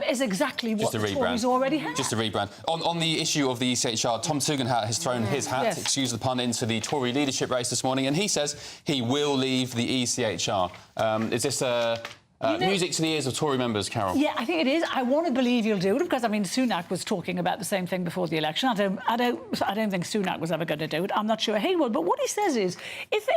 is exactly what the Tories already have. Just a rebrand. On the issue of the ECHR, Tom Tugendhat has thrown his hat, excuse the pun, into the Tory leadership race this morning, and he says he will leave the ECHR. Is this music to the ears of Tory members, Carol? Yeah, I think it is. I want to believe you'll do it because, I mean, Sunak was talking about the same thing before the election. I don't think Sunak was ever going to do it. I'm not sure he will. But what he says is, if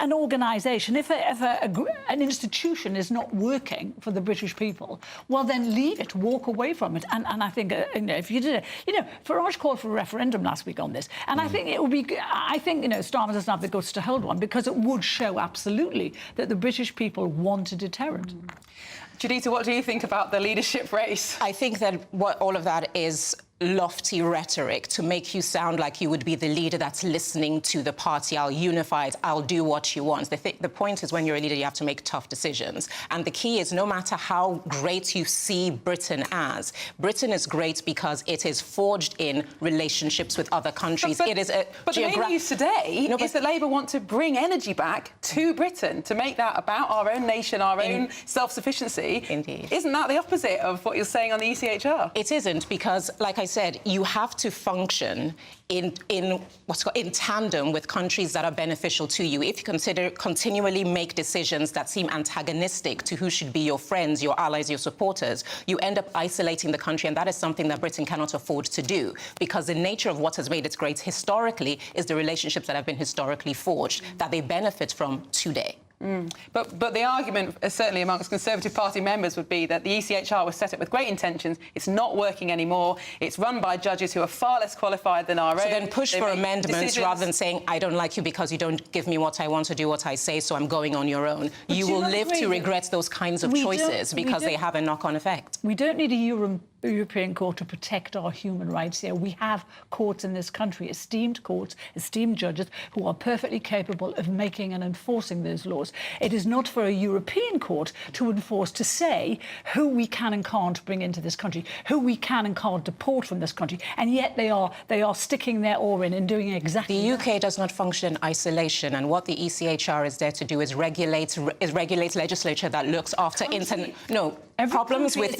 an organisation, if an institution is not working for the British people, well, then leave it, walk away from it. And I think, if you did it, Farage called for a referendum last week on this, and I think it would be. I think Starmer doesn't have the guts to hold one because it would show absolutely that the British people want a deterrent. Judita, what do you think about the leadership race? I think that what all of that is lofty rhetoric to make you sound like you would be the leader that's listening to the party. I'll unify it. I'll do what you want. The point is, when you're a leader, you have to make tough decisions. And the key is, no matter how great you see Britain as, Britain is great because it is forged in relationships with other countries. But the main news today is that Labour want to bring energy back to Britain to make that about our own nation, our own self-sufficiency. Indeed. Isn't that the opposite of what you're saying on the ECHR? It isn't, because, like I said, you have to function in tandem with countries that are beneficial to you. If you continually make decisions that seem antagonistic to who should be your friends, your allies, your supporters, you end up isolating the country, and that is something that Britain cannot afford to do, because the nature of what has made it great historically is the relationships that have been historically forged, that they benefit from today. But the argument, certainly amongst Conservative Party members, would be that the ECHR was set up with great intentions. It's not working anymore. It's run by judges who are far less qualified than our own. So then push for amendments rather than saying, I don't like you because you don't give me what I want to do, what I say, so I'm going on your own. But you will live to regret those kinds of choices because they have a knock-on effect. We don't need a European court to protect our human rights here. We have courts in this country, esteemed courts, esteemed judges who are perfectly capable of making and enforcing those laws. It is not for a European court to enforce, to say who we can and can't bring into this country, who we can and can't deport from this country, and yet they are sticking their oar in and doing exactly The UK does not function in isolation, and what the ECHR is there to do is regulate legislature that looks after problems with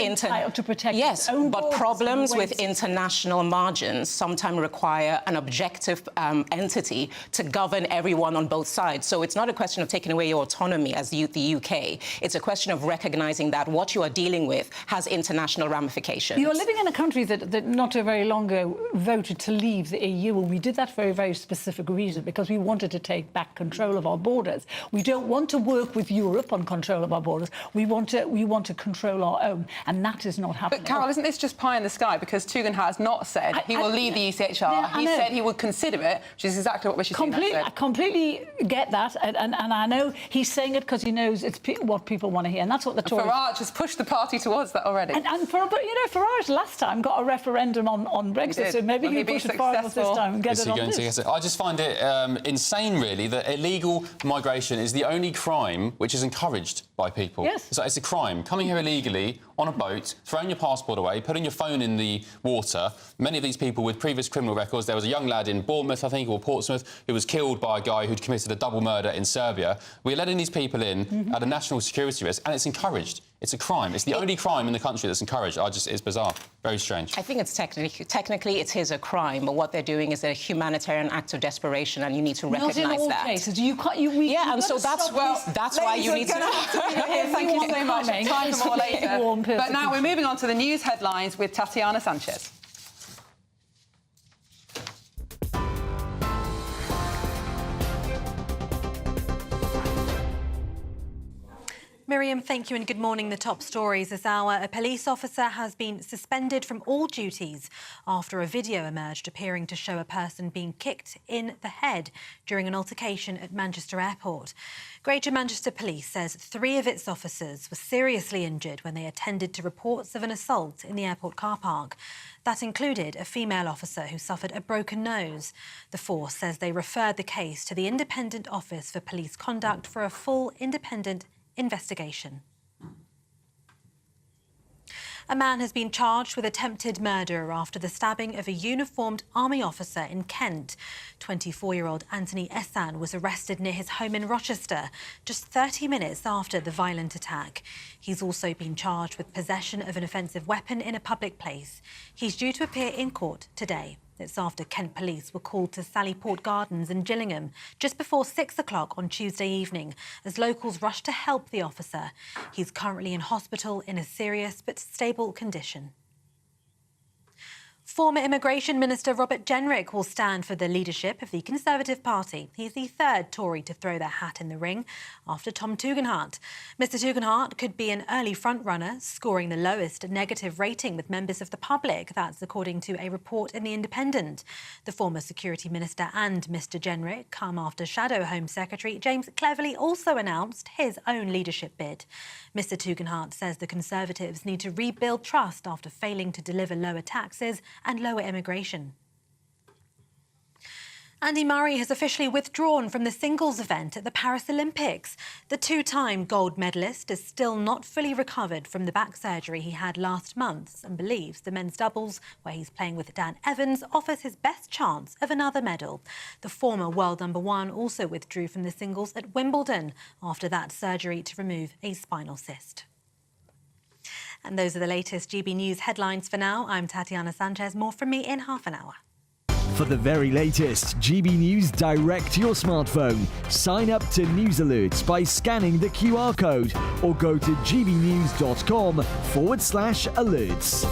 problems with international margins sometimes require an objective entity to govern everyone on both sides. So it's not a question of taking away your autonomy as the UK. It's a question of recognising that what you are dealing with has international ramifications. You're living in a country that not too very long ago voted to leave the EU, and we did that for a very specific reason, because we wanted to take back control of our borders. We don't want to work with Europe on control of our borders. We want to control our own, and that is not happening. But, Carol, isn't this just pie in the sky? Because Tugendhat has not said he will leave the ECHR. He said he would consider it, which is exactly what Rishi Sunak said. I completely get that, and I know he's saying it because he knows it's what people want to hear, and that's what the Tories... Farage has pushed the party towards that already. But Farage last time got a referendum on Brexit, so maybe he'll push it forward this time and get it on this. I just find it insane, really, that illegal migration is the only crime which is encouraged by people. Yes. It's a crime. Coming here illegally, on a boat, throwing your passport away, putting your phone in the water. Many of these people with previous criminal records. There was a young lad in Bournemouth, I think, or Portsmouth, who was killed by a guy who'd committed a double murder in Serbia. We're letting these people in at a national security risk, and it's encouraged. It's a crime. It's the only crime in the country that's encouraged. It's bizarre. Very strange. I think it's technically it is a crime, but what they're doing is a humanitarian act of desperation, and you need to recognise that. Not in all cases. And so that's why you need to... Thank you so much. Time for more later. But now we're moving on to the news headlines with Tatiana Sanchez. Miriam, thank you and good morning. The top stories this hour. A police officer has been suspended from all duties after a video emerged appearing to show a person being kicked in the head during an altercation at Manchester Airport. Greater Manchester Police says 3 of its officers were seriously injured when they attended to reports of an assault in the airport car park. That included a female officer who suffered a broken nose. The force says they referred the case to the Independent Office for Police Conduct for a full independent investigation. A man has been charged with attempted murder after the stabbing of a uniformed army officer in Kent. 24-year-old Anthony Essan was arrested near his home in Rochester just 30 minutes after the violent attack. He's also been charged with possession of an offensive weapon in a public place. He's due to appear in court today. It's after Kent police were called to Sallyport Gardens in Gillingham just before 6 o'clock on Tuesday evening as locals rushed to help the officer. He's currently in hospital in a serious but stable condition. Former Immigration Minister Robert Jenrick will stand for the leadership of the Conservative Party. He's the 3rd Tory to throw their hat in the ring after Tom Tugendhat. Mr Tugendhat could be an early front-runner, scoring the lowest negative rating with members of the public. That's according to a report in The Independent. The former Security Minister and Mr Jenrick come after Shadow Home Secretary James Cleverly also announced his own leadership bid. Mr Tugendhat says the Conservatives need to rebuild trust after failing to deliver lower taxes and lower immigration. Andy Murray has officially withdrawn from the singles event at the Paris Olympics. The two-time gold medalist is still not fully recovered from the back surgery he had last month and believes the men's doubles, where he's playing with Dan Evans, offers his best chance of another medal. The former world #1 also withdrew from the singles at Wimbledon after that surgery to remove a spinal cyst. And those are the latest GB News headlines for now. I'm Tatiana Sanchez. More from me in half an hour. For the very latest GB News direct to your smartphone, sign up to News Alerts by scanning the QR code or go to gbnews.com/alerts.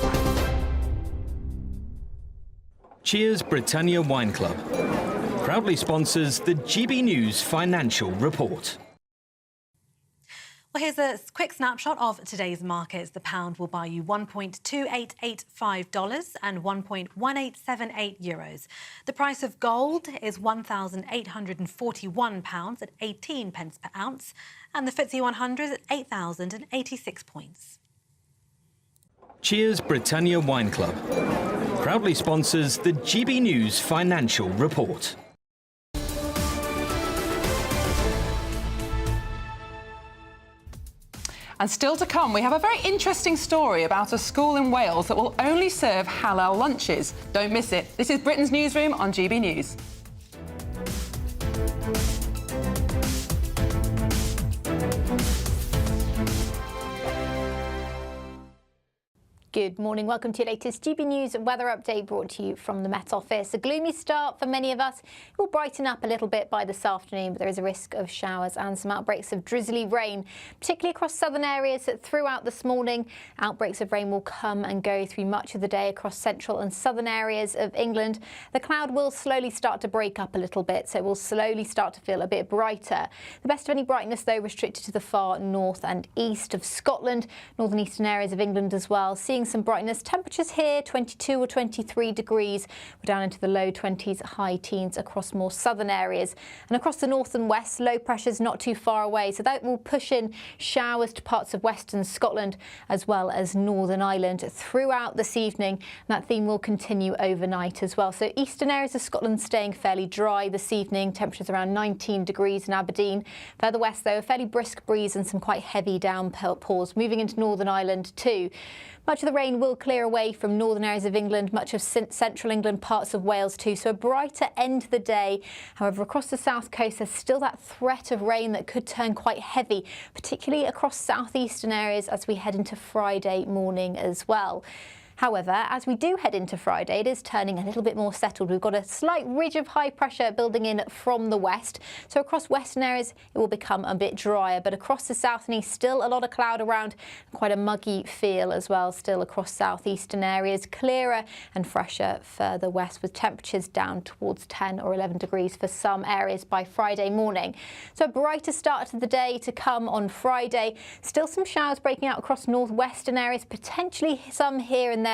Cheers Britannia Wine Club proudly sponsors the GB News Financial Report. Well, here's a quick snapshot of today's markets. The pound will buy you $1.2885 and €1.1878. The price of gold is £1,841 at 18 pence per ounce, and the FTSE 100 at 8,086 points. Cheers Britannia Wine Club proudly sponsors the GB News Financial Report. And still to come, we have a very interesting story about a school in Wales that will only serve halal lunches. Don't miss it. This is Britain's Newsroom on GB News. Good morning. Welcome to your latest GB News weather update brought to you from the Met Office. A gloomy start for many of us. It will brighten up a little bit by this afternoon, but there is a risk of showers and some outbreaks of drizzly rain, particularly across southern areas throughout this morning. Outbreaks of rain will come and go through much of the day across central and southern areas of England. The cloud will slowly start to break up a little bit, so it will slowly start to feel a bit brighter. The best of any brightness, though, restricted to the far north and east of Scotland, northern eastern areas of England as well. Seeing some brightness. Temperatures here 22 or 23 degrees. We're down into the low 20s, high teens across more southern areas. And across the north and west, low pressure's not too far away, so that will push in showers to parts of western Scotland as well as Northern Ireland throughout this evening. And that theme will continue overnight as well. So eastern areas of Scotland staying fairly dry this evening. Temperatures around 19 degrees in Aberdeen. Further west, though, a fairly brisk breeze and some quite heavy downpours moving into Northern Ireland too. Much of the rain will clear away from northern areas of England, much of central England, parts of Wales too, so a brighter end to the day. However, across the south coast, there's still that threat of rain that could turn quite heavy, particularly across southeastern areas as we head into Friday morning as well. However, as we do head into Friday, it is turning a little bit more settled. We've got a slight ridge of high pressure building in from the west. So across western areas, it will become a bit drier. But across the south and east, still a lot of cloud around. Quite a muggy feel as well, still across southeastern areas. Clearer and fresher further west, with temperatures down towards 10 or 11 degrees for some areas by Friday morning. So a brighter start to the day to come on Friday. Still some showers breaking out across northwestern areas, potentially some here and there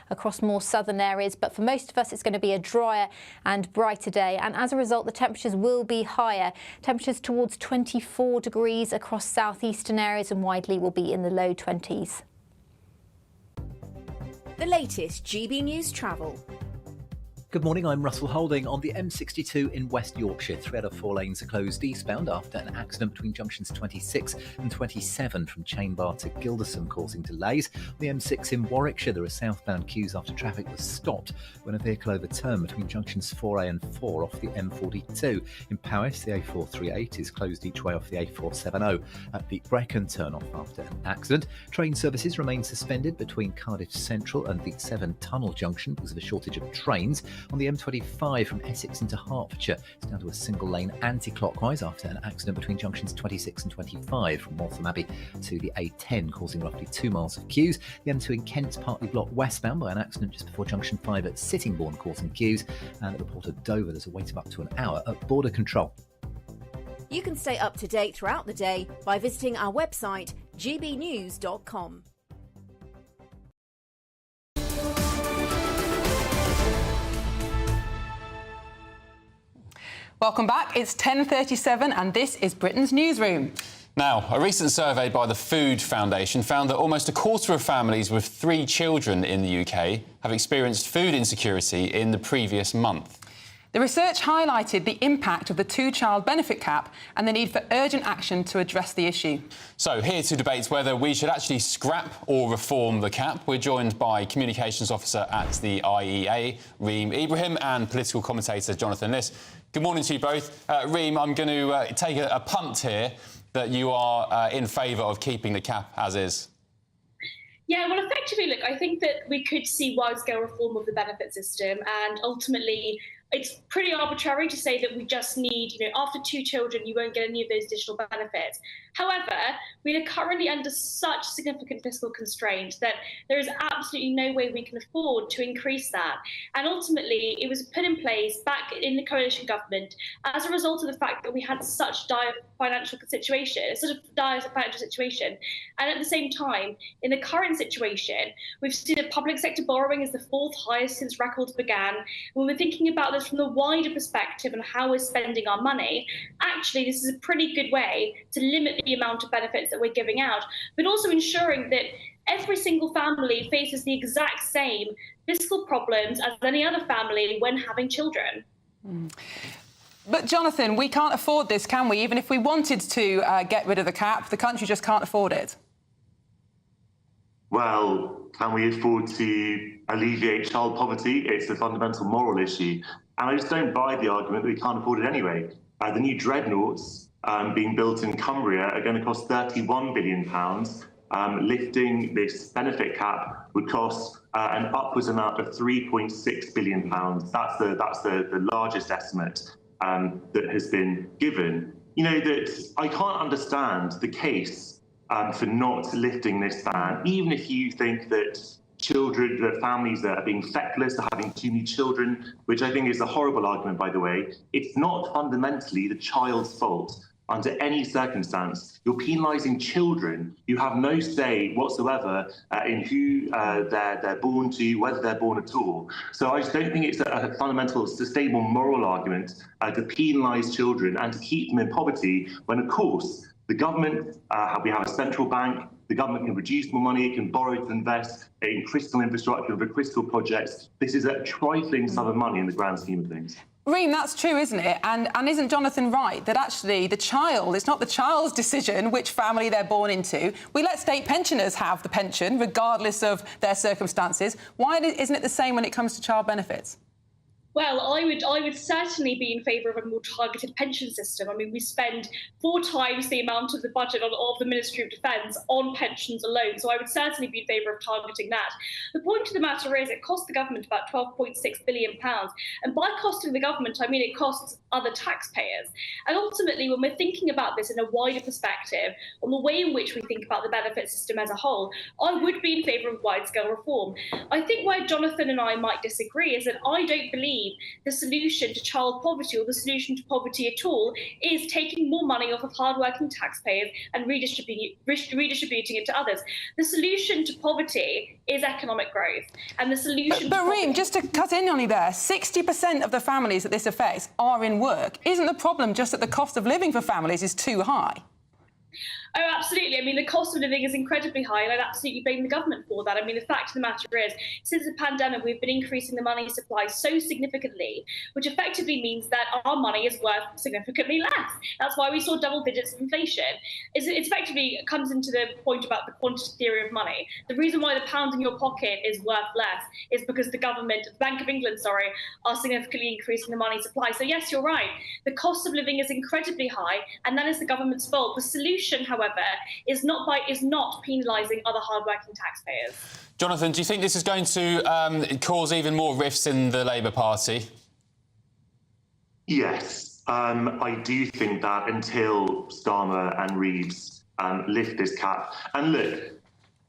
across more southern areas, but for most of us it's going to be a drier and brighter day, and as a result the temperatures will be higher. Temperatures towards 24 degrees across southeastern areas and widely will be in the low 20s. The latest GB News travel. Good morning, I'm Russell Holding. On the M62 in West Yorkshire, 3 out of 4 lanes are closed eastbound after an accident between junctions 26 and 27 from Chain Bar to Gilderson, causing delays. On the M6 in Warwickshire, there are southbound queues after traffic was stopped when a vehicle overturned between junctions 4A and 4 off the M42. In Powys, the A438 is closed each way off the A470 at the Brecon turn-off after an accident. Train services remain suspended between Cardiff Central and the 7 Tunnel junction because of a shortage of trains. On the M25 from Essex into Hertfordshire, it's down to a single lane anti-clockwise after an accident between junctions 26 and 25 from Waltham Abbey to the A10, causing roughly 2 miles of queues. The M2 in Kent's partly blocked westbound by an accident just before junction 5 at Sittingbourne, causing queues. And at the port of Dover, there's a wait of up to an hour at border control. You can stay up to date throughout the day by visiting our website, gbnews.com. Welcome back. It's 10:37 and this is Britain's Newsroom. Now, a recent survey by the Food Foundation found that almost a quarter of families with 3 children in the UK have experienced food insecurity in the previous month. The research highlighted the impact of the 2-child benefit cap and the need for urgent action to address the issue. So, here to debate whether we should actually scrap or reform the cap, we're joined by Communications Officer at the IEA, Reem Ibrahim, and political commentator Jonathan Liss. Good morning to you both. Reem, I'm going to take a punt here that you are in favour of keeping the cap as is. Yeah, well, effectively, look, I think that we could see wide-scale reform of the benefit system, and ultimately it's pretty arbitrary to say that we just need, after 2 children, you won't get any of those additional benefits. However, we are currently under such significant fiscal constraints that there is absolutely no way we can afford to increase that. And ultimately, it was put in place back in the coalition government as a result of the fact that we had such dire financial situation. And at the same time, in the current situation, we've seen that public sector borrowing is the 4th highest since records began. When we're thinking about this from the wider perspective and how we're spending our money, actually, this is a pretty good way to limit the amount of benefits that we're giving out, but also ensuring that every single family faces the exact same fiscal problems as any other family when having children. But, Jonathan, we can't afford this, can we? Even if we wanted to get rid of the cap, the country just can't afford it. Well, can we afford to alleviate child poverty? It's a fundamental moral issue. And I just don't buy the argument that we can't afford it anyway. The new dreadnoughts being built in Cumbria are going to cost £31 billion. Lifting this benefit cap would cost an upwards amount of £3.6 billion. That's the largest estimate that has been given. That I can't understand the case for not lifting this ban, even if you think that families that are being feckless, are having too many children, which I think is a horrible argument, by the way. It's not fundamentally the child's fault. Under any circumstance, you're penalising children who have no say whatsoever in who they're born to, whether they're born at all. So I just don't think it's a fundamental, sustainable moral argument to penalise children and to keep them in poverty when, of course, the government, we have a central bank, the government can produce more money, it can borrow to invest in critical infrastructure, for critical projects. This is a trifling sum of money in the grand scheme of things. Reem, that's true, isn't it? And isn't Jonathan right that actually it's not the child's decision which family they're born into? We let state pensioners have the pension regardless of their circumstances. Why isn't it the same when it comes to child benefits? Well, I would certainly be in favour of a more targeted pension system. I mean, we spend 4 times the amount of the budget of the Ministry of Defence on pensions alone, so I would certainly be in favour of targeting that. The point of the matter is it costs the government about £12.6 billion, and by costing the government, I mean it costs other taxpayers. And ultimately, when we're thinking about this in a wider perspective, on the way in which we think about the benefit system as a whole, I would be in favour of wide-scale reform. I think where Jonathan and I might disagree is that I don't believe the solution to child poverty or the solution to poverty at all is taking more money off of hard-working taxpayers and redistributing it to others. The solution to poverty is economic growth, and the solution... But Reem, just to cut in on you there, 60% of the families that this affects are in work. Isn't the problem just that the cost of living for families is too high? Oh, absolutely. I mean, the cost of living is incredibly high, and I'd absolutely blame the government for that. I mean, the fact of the matter is, since the pandemic, we've been increasing the money supply so significantly, which effectively means that our money is worth significantly less. That's why we saw double digits of inflation. It effectively comes into the point about the quantitative theory of money. The reason why the pound in your pocket is worth less is because the government, the Bank of England, are significantly increasing the money supply. So yes, you're right. The cost of living is incredibly high, and that is the government's fault. The solution, however, is not penalising other hard-working taxpayers. Jonathan, do you think this is going to cause even more rifts in the Labour Party? Yes, I do think that until Starmer and Reeves lift this cap. And look,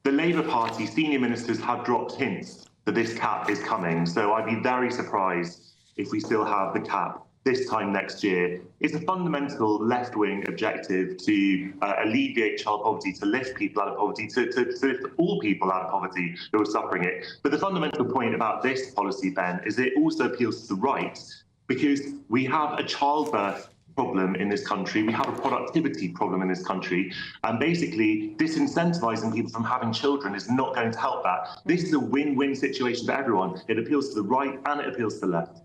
the Labour Party senior ministers have dropped hints that this cap is coming, so I'd be very surprised if we still have the cap this time next year. It's a fundamental left-wing objective to alleviate child poverty, to lift people out of poverty, to lift all people out of poverty who are suffering it. But the fundamental point about this policy, Ben, is it also appeals to the right, because we have a childbirth problem in this country. We have a productivity problem in this country. And basically, disincentivizing people from having children is not going to help that. This is a win-win situation for everyone. It appeals to the right and it appeals to the left.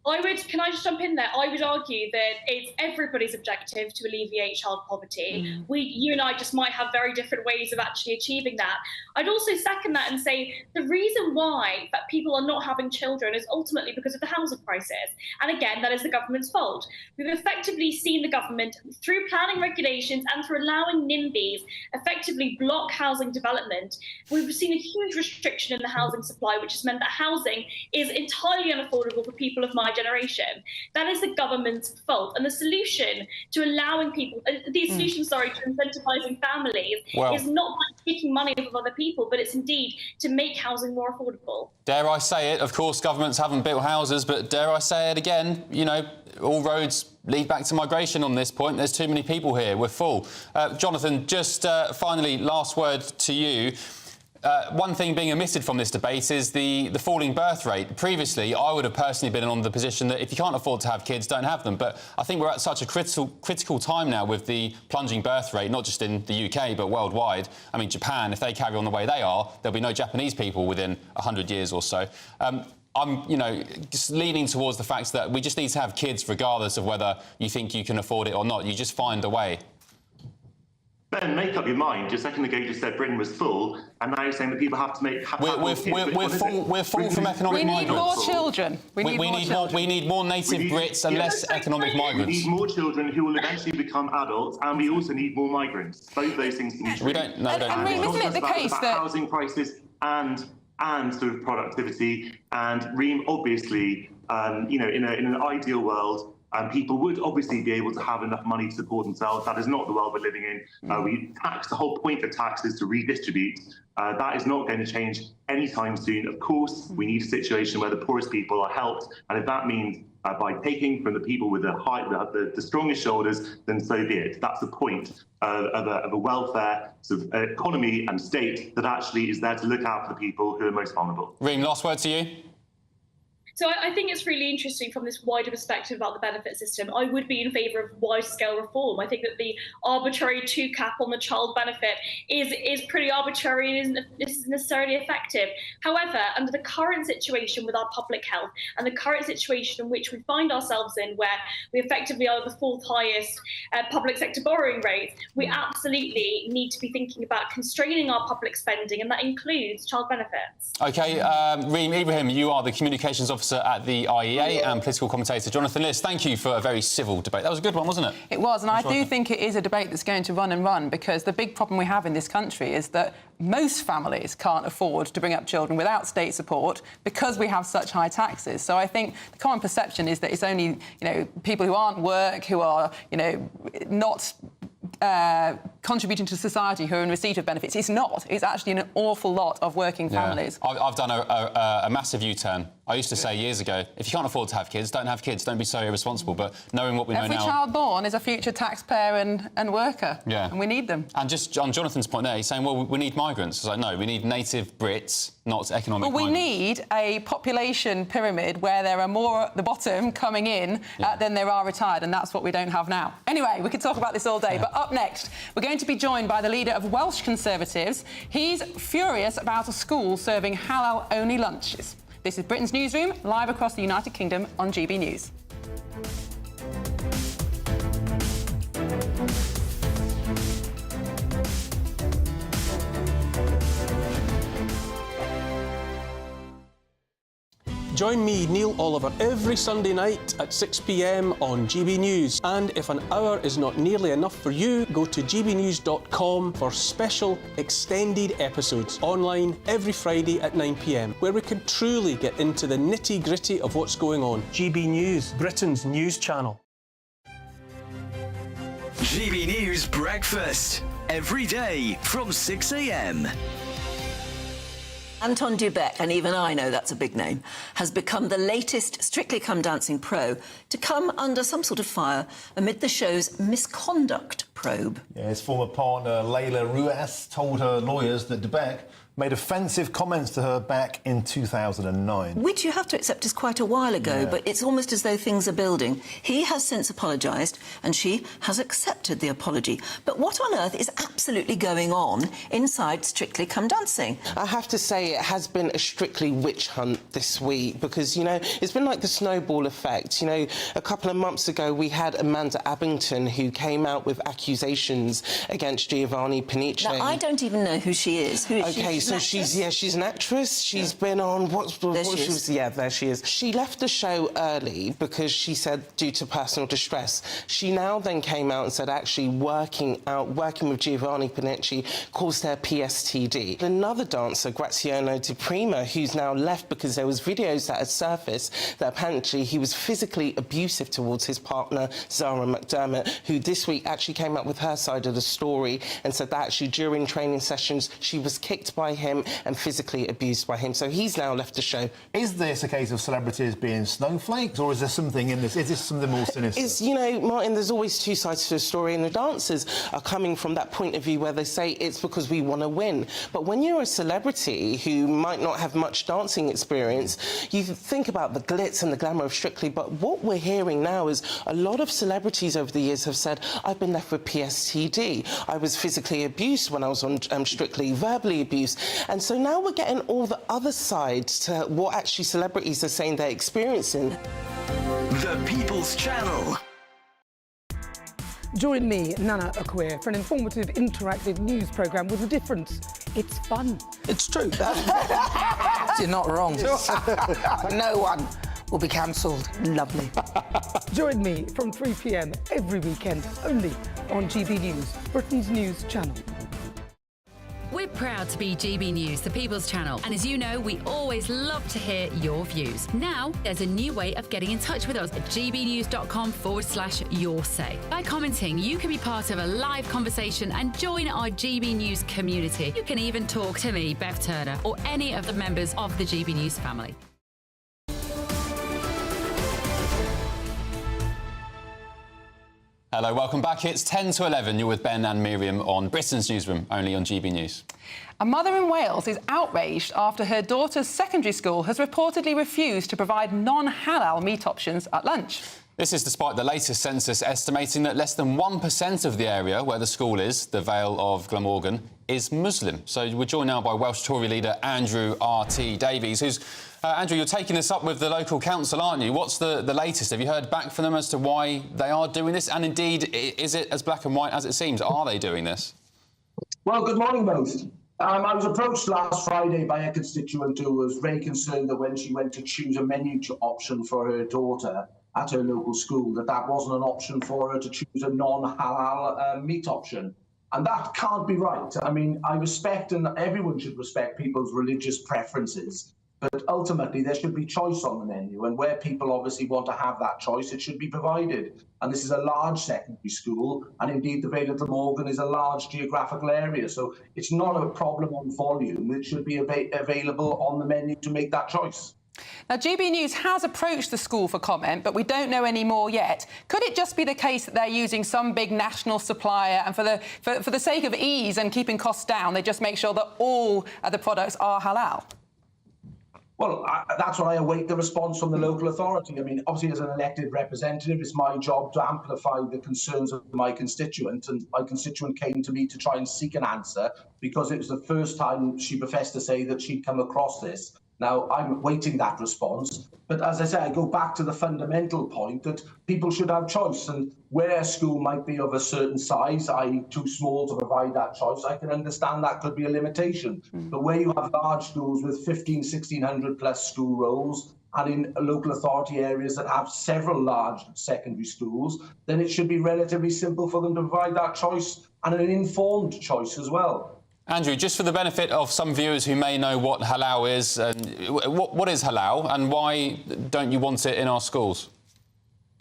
Can I just jump in there? I would argue that it's everybody's objective to alleviate child poverty. You and I just might have very different ways of actually achieving that. I'd also second that and say the reason why that people are not having children is ultimately because of the housing crisis. And again, that is the government's fault. We've effectively seen the government, through planning regulations and through allowing NIMBYs, effectively block housing development. We've seen a huge restriction in the housing supply, which has meant that housing is entirely unaffordable for people of my generation. That is the government's fault. And the solution to allowing people, to incentivizing families is not by taking money from other people, but it's indeed to make housing more affordable. Dare I say it, of course, governments haven't built houses, but dare I say it again, you know, all roads lead back to migration on this point. There's too many people here. We're full. Jonathan, just finally, last word to you. One thing being omitted from this debate is the falling birth rate. Previously, I would have personally been on the position that if you can't afford to have kids, don't have them. But I think we're at such a critical time now with the plunging birth rate, not just in the UK, but worldwide. I mean, Japan, if they carry on the way they are, there'll be no Japanese people within 100 years or so. I'm, you know, just leaning towards the fact that we just need to have kids regardless of whether you think you can afford it or not. You just find a way. Ben, make up your mind. Just a second ago, you just said Britain was full, and now you're saying that people have to make. We're full from economic migrants. We need more children. We need more native Brits and less economic migrants. We need more children who will eventually become adults, and we also need more migrants. Both those things can be true. We don't. No, don't. Isn't it the case that housing prices and sort of productivity and Reem, obviously, you know, in an ideal world. People would obviously be able to have enough money to support themselves. That is not the world we're living in. We tax, the whole point of tax is to redistribute. That is not going to change anytime soon. Of course, we need a situation where the poorest people are helped. And if that means by taking from the people with the strongest shoulders, then so be it. That's the point of a welfare sort of economy and state that actually is there to look out for the people who are most vulnerable. Reem, last word to you. So I think it's really interesting from this wider perspective about the benefit system. I would be in favour of wide-scale reform. I think that the arbitrary 2 cap on the child benefit is pretty arbitrary and isn't necessarily effective. However, under the current situation with our public health and the current situation in which we find ourselves in, where we effectively are the 4th highest public sector borrowing rate, we absolutely need to be thinking about constraining our public spending, and that includes child benefits. OK, Reem Ibrahim, you are the communications officer at the IEA and political commentator Jonathan Liss. Thank you for a very civil debate. That was a good one, wasn't it? It was, and I do think it is a debate that's going to run and run, because the big problem we have in this country is that most families can't afford to bring up children without state support because we have such high taxes. So I think the common perception is that it's only, you know, people who aren't work, who are, you know, not contributing to society, who are in receipt of benefits. It's not. It's actually an awful lot of working families. I've done a massive U-turn. I used to say years ago, if you can't afford to have kids, don't be so irresponsible. But knowing what we know now... Every child born is a future taxpayer and worker. Yeah. And we need them. And just on Jonathan's point there, he's saying, well, we need migrants. It's like, no, we need native Brits, not economic migrants. We need a population pyramid where there are more at the bottom coming in than there are retired, and that's what we don't have now. Anyway, we could talk about this all day, but up next, we're going to be joined by the leader of Welsh Conservatives. He's furious about a school serving halal-only lunches. This is Britain's Newsroom, live across the United Kingdom on GB News. Join me, Neil Oliver, every Sunday night at 6 p.m. on GB News. And if an hour is not nearly enough for you, go to gbnews.com for special extended episodes online every Friday at 9 p.m, where we can truly get into the nitty-gritty of what's going on. GB News, Britain's news channel. GB News Breakfast, every day from 6 a.m. Anton Dubek, and even I know that's a big name, has become the latest Strictly Come Dancing pro to come under some sort of fire amid the show's misconduct probe. Yeah, his former partner, Layla Ruiz, told her lawyers that Dubek made offensive comments to her back in 2009. Which you have to accept is quite a while ago, but it's almost as though things are building. He has since apologised, and she has accepted the apology. But what on earth is absolutely going on inside Strictly Come Dancing? I have to say it has been a strictly witch hunt this week because, you know, it's been like the snowball effect. You know, a couple of months ago we had Amanda Abbington who came out with accusations against Giovanni Panice. Now, I don't even know who she is. Who is she? Okay, so she's an actress. She's been on there she is. She left the show early because she said due to personal distress. She now then came out and said actually working with Giovanni Panice caused her PSTD. Another dancer, Graziano Di Prima, who's now left because there was videos that had surfaced that apparently he was physically abusive towards his partner Zara McDermott, who this week actually came up with her side of the story and said that actually during training sessions she was kicked by him and physically abused by him. So he's now left the show. Is this a case of celebrities being snowflakes, or is there something in this? Is this something more sinister? It's, you know, Martin, there's always two sides to the story, and the dancers are coming from that point of view where they say it's because we want to win. But when you're a celebrity who might not have much dancing experience, you think about the glitz and the glamour of Strictly, but what we're hearing now is a lot of celebrities over the years have said, I've been left with PSTD, I was physically abused when I was on Strictly, verbally abused. And so now we're getting all the other sides to what actually celebrities are saying they're experiencing. The People's Channel. Join me, Nana Okoye, for an informative, interactive news programme with a difference. It's fun. It's true. You're not wrong. No one will be cancelled. Lovely. Join me from 3 p.m. every weekend, only on GB News, Britain's news channel. We're proud to be GB News, the People's Channel. And as you know, we always love to hear your views. Now, there's a new way of getting in touch with us at gbnews.com/your-say. By commenting, you can be part of a live conversation and join our GB News community. You can even talk to me, Bev Turner, or any of the members of the GB News family. Hello, welcome back. It's 10 to 11. You're with Ben and Miriam on Britain's Newsroom, only on GB News. A mother in Wales is outraged after her daughter's secondary school has reportedly refused to provide non-halal meat options at lunch. This is despite the latest census estimating that less than 1% of the area where the school is, the Vale of Glamorgan, is Muslim. So we're joined now by Welsh Tory leader Andrew R.T. Davies, who's... Andrew, you're taking this up with the local council, aren't you? What's the latest? Have you heard back from them as to why they are doing this? And indeed, is it as black and white as it seems? Are they doing this? Well, good morning, both. I was approached last Friday by a constituent who was very concerned that when she went to choose a menu option for her daughter at her local school, that wasn't an option for her to choose a non-halal meat option. And that can't be right. I mean, I respect, and everyone should respect, people's religious preferences. But ultimately, there should be choice on the menu, and where people obviously want to have that choice, it should be provided. And this is a large secondary school, and indeed the Vale of Glamorgan is a large geographical area, so it's not a problem on volume. It should be available on the menu to make that choice. Now, GB News has approached the school for comment, but we don't know any more yet. Could it just be the case that they're using some big national supplier, and for the sake of ease and keeping costs down, they just make sure that all of the products are halal? Well, that's what I await the response from the local authority. I mean, obviously, as an elected representative, it's my job to amplify the concerns of my constituent, and my constituent came to me to try and seek an answer because it was the first time she professed to say that she'd come across this. Now, I'm waiting that response. But as I say, I go back to the fundamental point that people should have choice. And where a school might be of a certain size, i.e. too small to provide that choice, I can understand that could be a limitation. But where you have large schools with 1,600 plus school roles, and in local authority areas that have several large secondary schools, then it should be relatively simple for them to provide that choice, and an informed choice as well. Andrew, just for the benefit of some viewers who may know what halal is, what is halal and why don't you want it in our schools?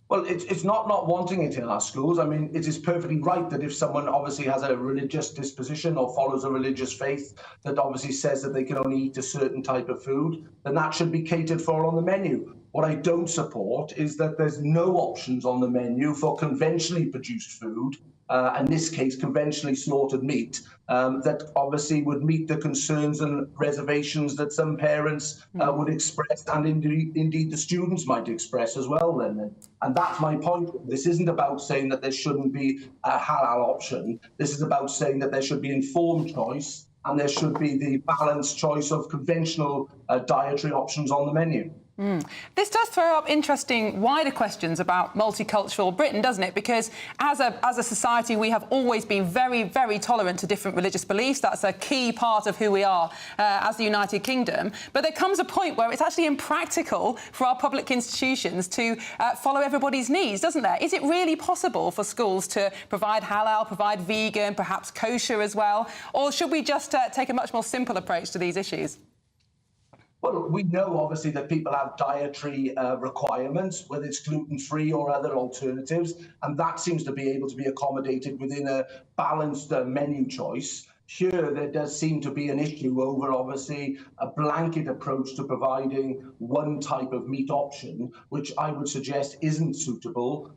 Well, it's not wanting it in our schools. I mean, it is perfectly right that if someone obviously has a religious disposition or follows a religious faith that obviously says that they can only eat a certain type of food, then that should be catered for on the menu. What I don't support is that there's no options on the menu for conventionally produced food, in this case, conventionally slaughtered meat, that obviously would meet the concerns and reservations that some parents would express, and indeed the students might express as well then. And that's my point. This isn't about saying that there shouldn't be a halal option. This is about saying that there should be informed choice, and there should be the balanced choice of conventional dietary options on the menu. This does throw up interesting wider questions about multicultural Britain, doesn't it? Because as a society, we have always been very, very tolerant to different religious beliefs. That's a key part of who we are as the United Kingdom. But there comes a point where it's actually impractical for our public institutions to follow everybody's needs, doesn't there? Is it really possible for schools to provide halal, provide vegan, perhaps kosher as well? Or should we just take a much more simple approach to these issues? Well, we know obviously that people have dietary requirements, whether it's gluten-free or other alternatives, and that seems to be able to be accommodated within a balanced menu choice. Here, there does seem to be an issue over, obviously, a blanket approach to providing one type of meat option, which I would suggest isn't suitable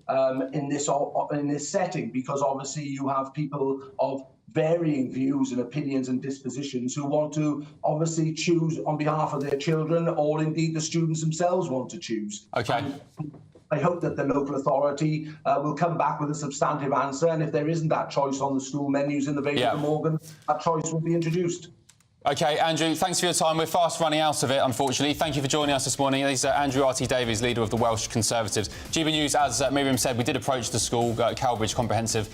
in this setting, because obviously you have people of varying views and opinions and dispositions who want to obviously choose on behalf of their children, or indeed the students themselves want to choose. Okay. And I hope that the local authority will come back with a substantive answer, and if there isn't that choice on the school menus in the Vale of Morgan, that choice will be introduced. OK, Andrew, thanks for your time. We're fast running out of it, unfortunately. Thank you for joining us this morning. This is Andrew R.T. Davies, leader of the Welsh Conservatives. GB News, as Miriam said, we did approach the school, Cowbridge Comprehensive,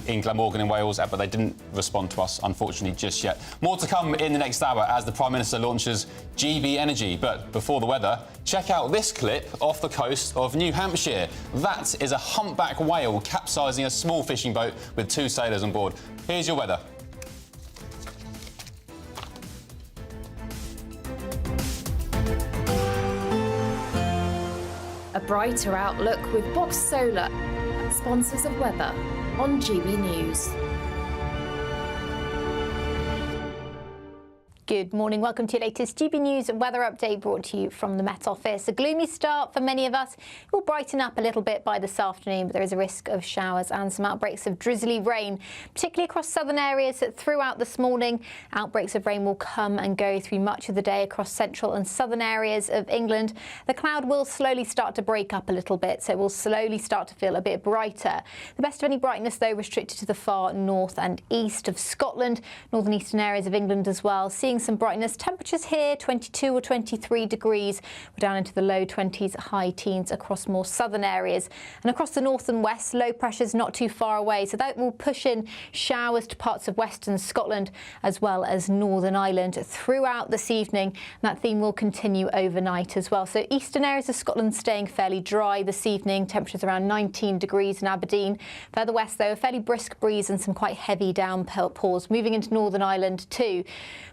in Glamorgan in Wales, but they didn't respond to us, unfortunately, just yet. More to come in the next hour as the Prime Minister launches GB Energy. But before the weather, check out this clip off the coast of New Hampshire. That is a humpback whale capsizing a small fishing boat with 2 sailors on board. Here's your weather. A brighter outlook with Box Solar, sponsors of weather on GB News. Good morning. Welcome to your latest GB News weather update brought to you from the Met Office. A gloomy start for many of us. It will brighten up a little bit by this afternoon, but there is a risk of showers and some outbreaks of drizzly rain, particularly across southern areas throughout this morning. Outbreaks of rain will come and go through much of the day across central and southern areas of England. The cloud will slowly start to break up a little bit, so it will slowly start to feel a bit brighter. The best of any brightness, though, restricted to the far north and east of Scotland, northern eastern areas of England as well. Seeing some brightness. Temperatures here 22 or 23 degrees. We're down into the low 20s, high teens across more southern areas. And across the north and west, low pressure's not too far away, so that will push in showers to parts of western Scotland as well as Northern Ireland throughout this evening. And that theme will continue overnight as well. So eastern areas of Scotland staying fairly dry this evening. Temperatures around 19 degrees in Aberdeen. Further west, though, a fairly brisk breeze and some quite heavy downpours moving into Northern Ireland too.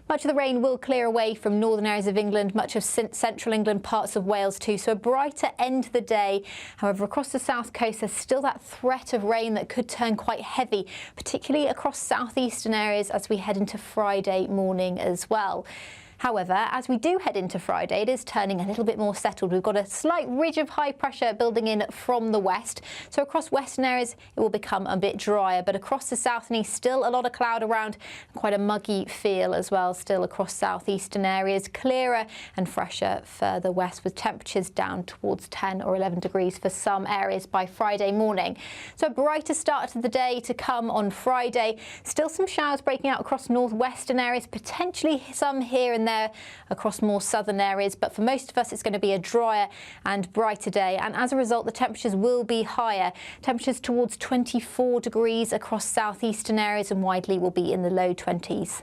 Much of the rain will clear away from northern areas of England, much of central England, parts of Wales too, so a brighter end to the day. However, across the south coast, there's still that threat of rain that could turn quite heavy, particularly across southeastern areas as we head into Friday morning as well. However, as we do head into Friday, it is turning a little bit more settled. We've got a slight ridge of high pressure building in from the west. So across western areas, it will become a bit drier. But across the south and east, still a lot of cloud around. Quite a muggy feel as well, still across southeastern areas. Clearer and fresher further west, with temperatures down towards 10 or 11 degrees for some areas by Friday morning. So a brighter start to the day to come on Friday. Still some showers breaking out across northwestern areas, potentially some here and there across more southern areas, but for most of us it's going to be a drier and brighter day, and as a result the temperatures will be higher. Temperatures towards 24 degrees across southeastern areas and widely will be in the low 20s.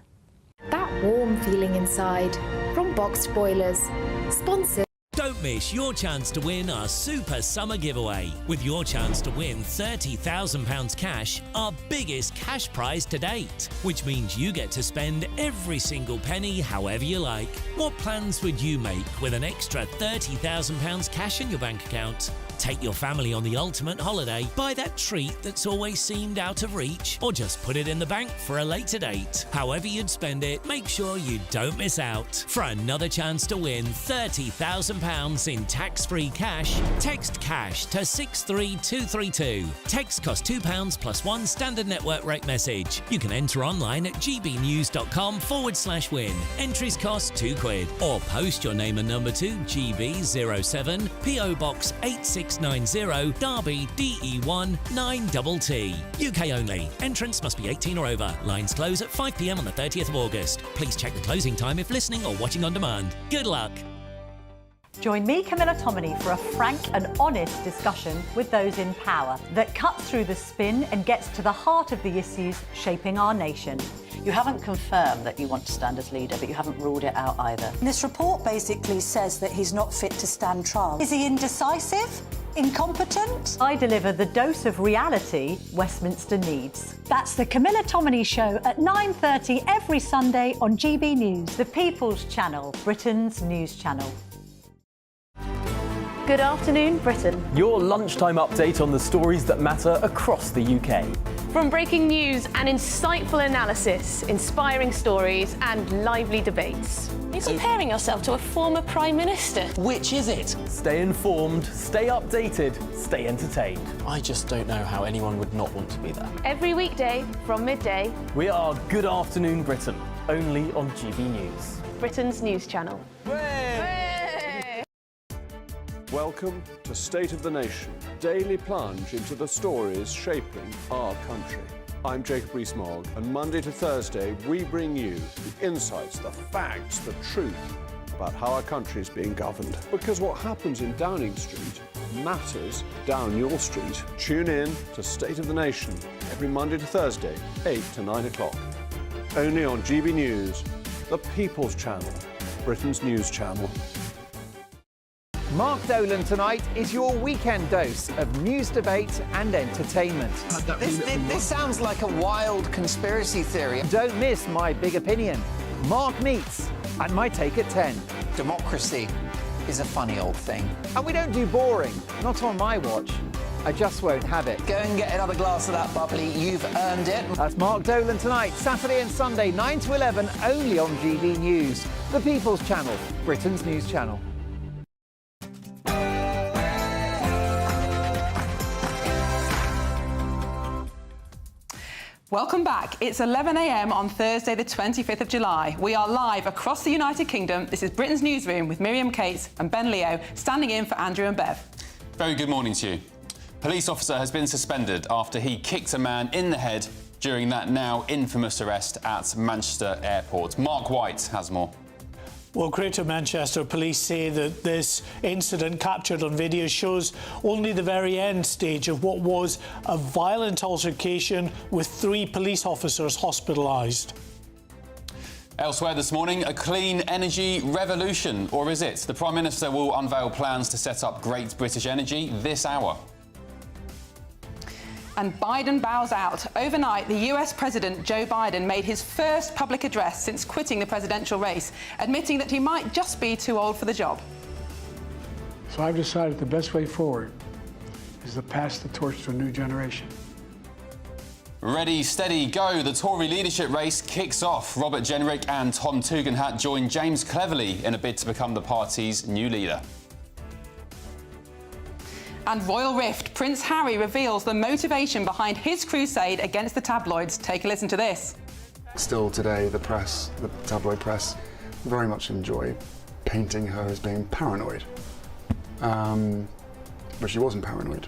That warm feeling inside from Boxed Boilers, sponsor. Don't miss your chance to win our Super Summer Giveaway. With your chance to win £30,000 cash, our biggest cash prize to date. Which means you get to spend every single penny however you like. What plans would you make with an extra £30,000 cash in your bank account? Take your family on the ultimate holiday, buy that treat that's always seemed out of reach, or just put it in the bank for a later date. However you'd spend it, make sure you don't miss out. For another chance to win £30,000. £2 in tax-free cash, text cash to 63232. Text costs £2 plus one standard network rate message. You can enter online at gbnews.com/win. Entries cost £2 or post your name and number to GB07 PO Box 8690 Derby DE1 9TT. UK only. Entrance must be 18 or over. Lines close at 5 p.m. on the 30th of August. Please check the closing time if listening or watching on demand. Good luck. Join me, Camilla Tominey, for a frank and honest discussion with those in power that cuts through the spin and gets to the heart of the issues shaping our nation. You haven't confirmed that you want to stand as leader, but you haven't ruled it out either. This report basically says that he's not fit to stand trial. Is he indecisive? Incompetent? I deliver the dose of reality Westminster needs. That's the Camilla Tominey Show at 9:30 every Sunday on GB News, the People's Channel, Britain's news channel. Good afternoon, Britain. Your lunchtime update on the stories that matter across the UK. From breaking news and insightful analysis, inspiring stories and lively debates. You're comparing yourself to a former Prime Minister. Which is it? Stay informed, stay updated, stay entertained. I just don't know how anyone would not want to be there. Every weekday from midday. We are Good Afternoon Britain, only on GB News. Britain's news channel. Welcome to State of the Nation, daily plunge into the stories shaping our country. I'm Jacob Rees-Mogg, and Monday to Thursday we bring you the insights, the facts, the truth about how our country is being governed. Because what happens in Downing Street matters down your street. Tune in to State of the Nation every Monday to Thursday, 8 to 9 o'clock. Only on GB News, the People's Channel, Britain's news channel. Mark Dolan tonight is your weekend dose of news, debate and entertainment. This sounds like a wild conspiracy theory. Don't miss my big opinion. Mark Meets and my take at 10. Democracy is a funny old thing. And we don't do boring, not on my watch. I just won't have it. Go and get another glass of that bubbly, you've earned it. That's Mark Dolan tonight, Saturday and Sunday, 9 to 11, only on GB News, the People's Channel, Britain's news channel. Welcome back. It's 11 a.m. on Thursday, the 25th of July. We are live across the United Kingdom. This is Britain's Newsroom with Miriam Cates and Ben Leo, standing in for Andrew and Bev. Very good morning to you. Police officer has been suspended after he kicked a man in the head during that now infamous arrest at Manchester Airport. Mark White has more. Well, Greater Manchester Police say that this incident captured on video shows only the very end stage of what was a violent altercation with 3 police officers hospitalised. Elsewhere this morning, a clean energy revolution, or is it? The Prime Minister will unveil plans to set up Great British Energy this hour. And Biden bows out. Overnight, the US President Joe Biden made his first public address since quitting the presidential race, admitting that he might just be too old for the job. So I've decided the best way forward is to pass the torch to a new generation. Ready, steady, go. The Tory leadership race kicks off. Robert Jenrick and Tom Tugendhat join James Cleverly in a bid to become the party's new leader. And Royal Rift, Prince Harry reveals the motivation behind his crusade against the tabloids. Take a listen to this. Still today, the press, the tabloid press, very much enjoy painting her as being paranoid. But she wasn't paranoid.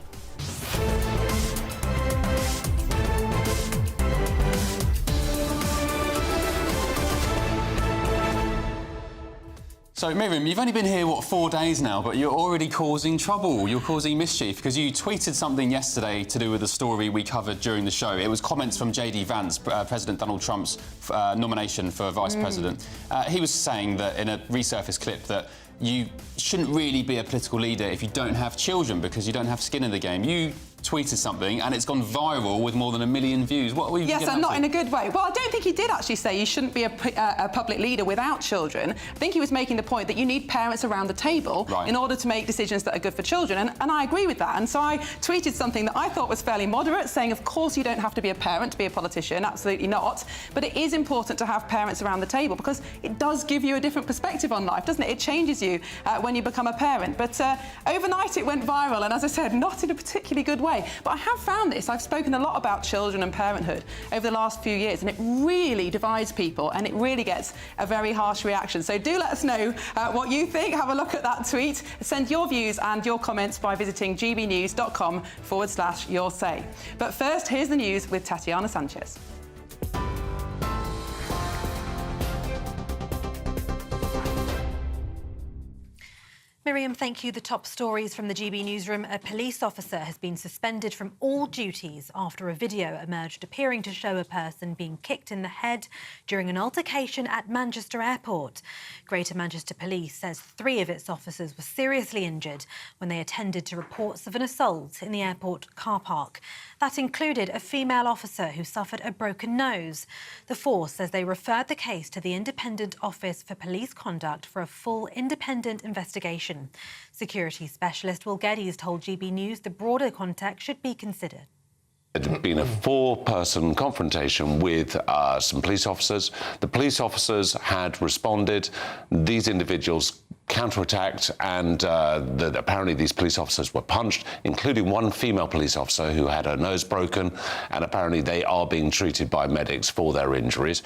So, Miriam, you've only been here, 4 days now, but you're already causing trouble. You're causing mischief because you tweeted something yesterday to do with the story we covered during the show. It was comments from J.D. Vance, President Donald Trump's nomination for Vice President. He was saying that in a resurfaced clip that you shouldn't really be a political leader if you don't have children because you don't have skin in the game. You tweeted something and it's gone viral with more than 1 million views. What were you Yes, and not in a good way. Well, I don't think he did actually say you shouldn't be a public leader without children. I think he was making the point that you need parents around the table in order to make decisions that are good for children, and I agree with that. And so I tweeted something that I thought was fairly moderate, saying, of course, you don't have to be a parent to be a politician, absolutely not. But it is important to have parents around the table because it does give you a different perspective on life, doesn't it? It changes you when you become a parent. But overnight it went viral, and as I said, not in a particularly good way. But I have found this. I've spoken a lot about children and parenthood over the last few years, and it really divides people, and it really gets a very harsh reaction. So do let us know what you think. Have a look at that tweet. Send your views and your comments by visiting gbnews.com/yoursay. But first, here's the news with Tatiana Sanchez. Miriam, thank you. The top stories from the GB Newsroom. A police officer has been suspended from all duties after a video emerged appearing to show a person being kicked in the head during an altercation at Manchester Airport. Greater Manchester Police says 3 of its officers were seriously injured when they attended to reports of an assault in the airport car park. That included a female officer who suffered a broken nose. The force says they referred the case to the Independent Office for Police Conduct for a full independent investigation. Security specialist Will Geddes told GB News the broader context should be considered. There had been a 4-person confrontation with some police officers. The police officers had responded. These individuals counterattacked, and apparently these police officers were punched, including one female police officer who had her nose broken, and apparently they are being treated by medics for their injuries.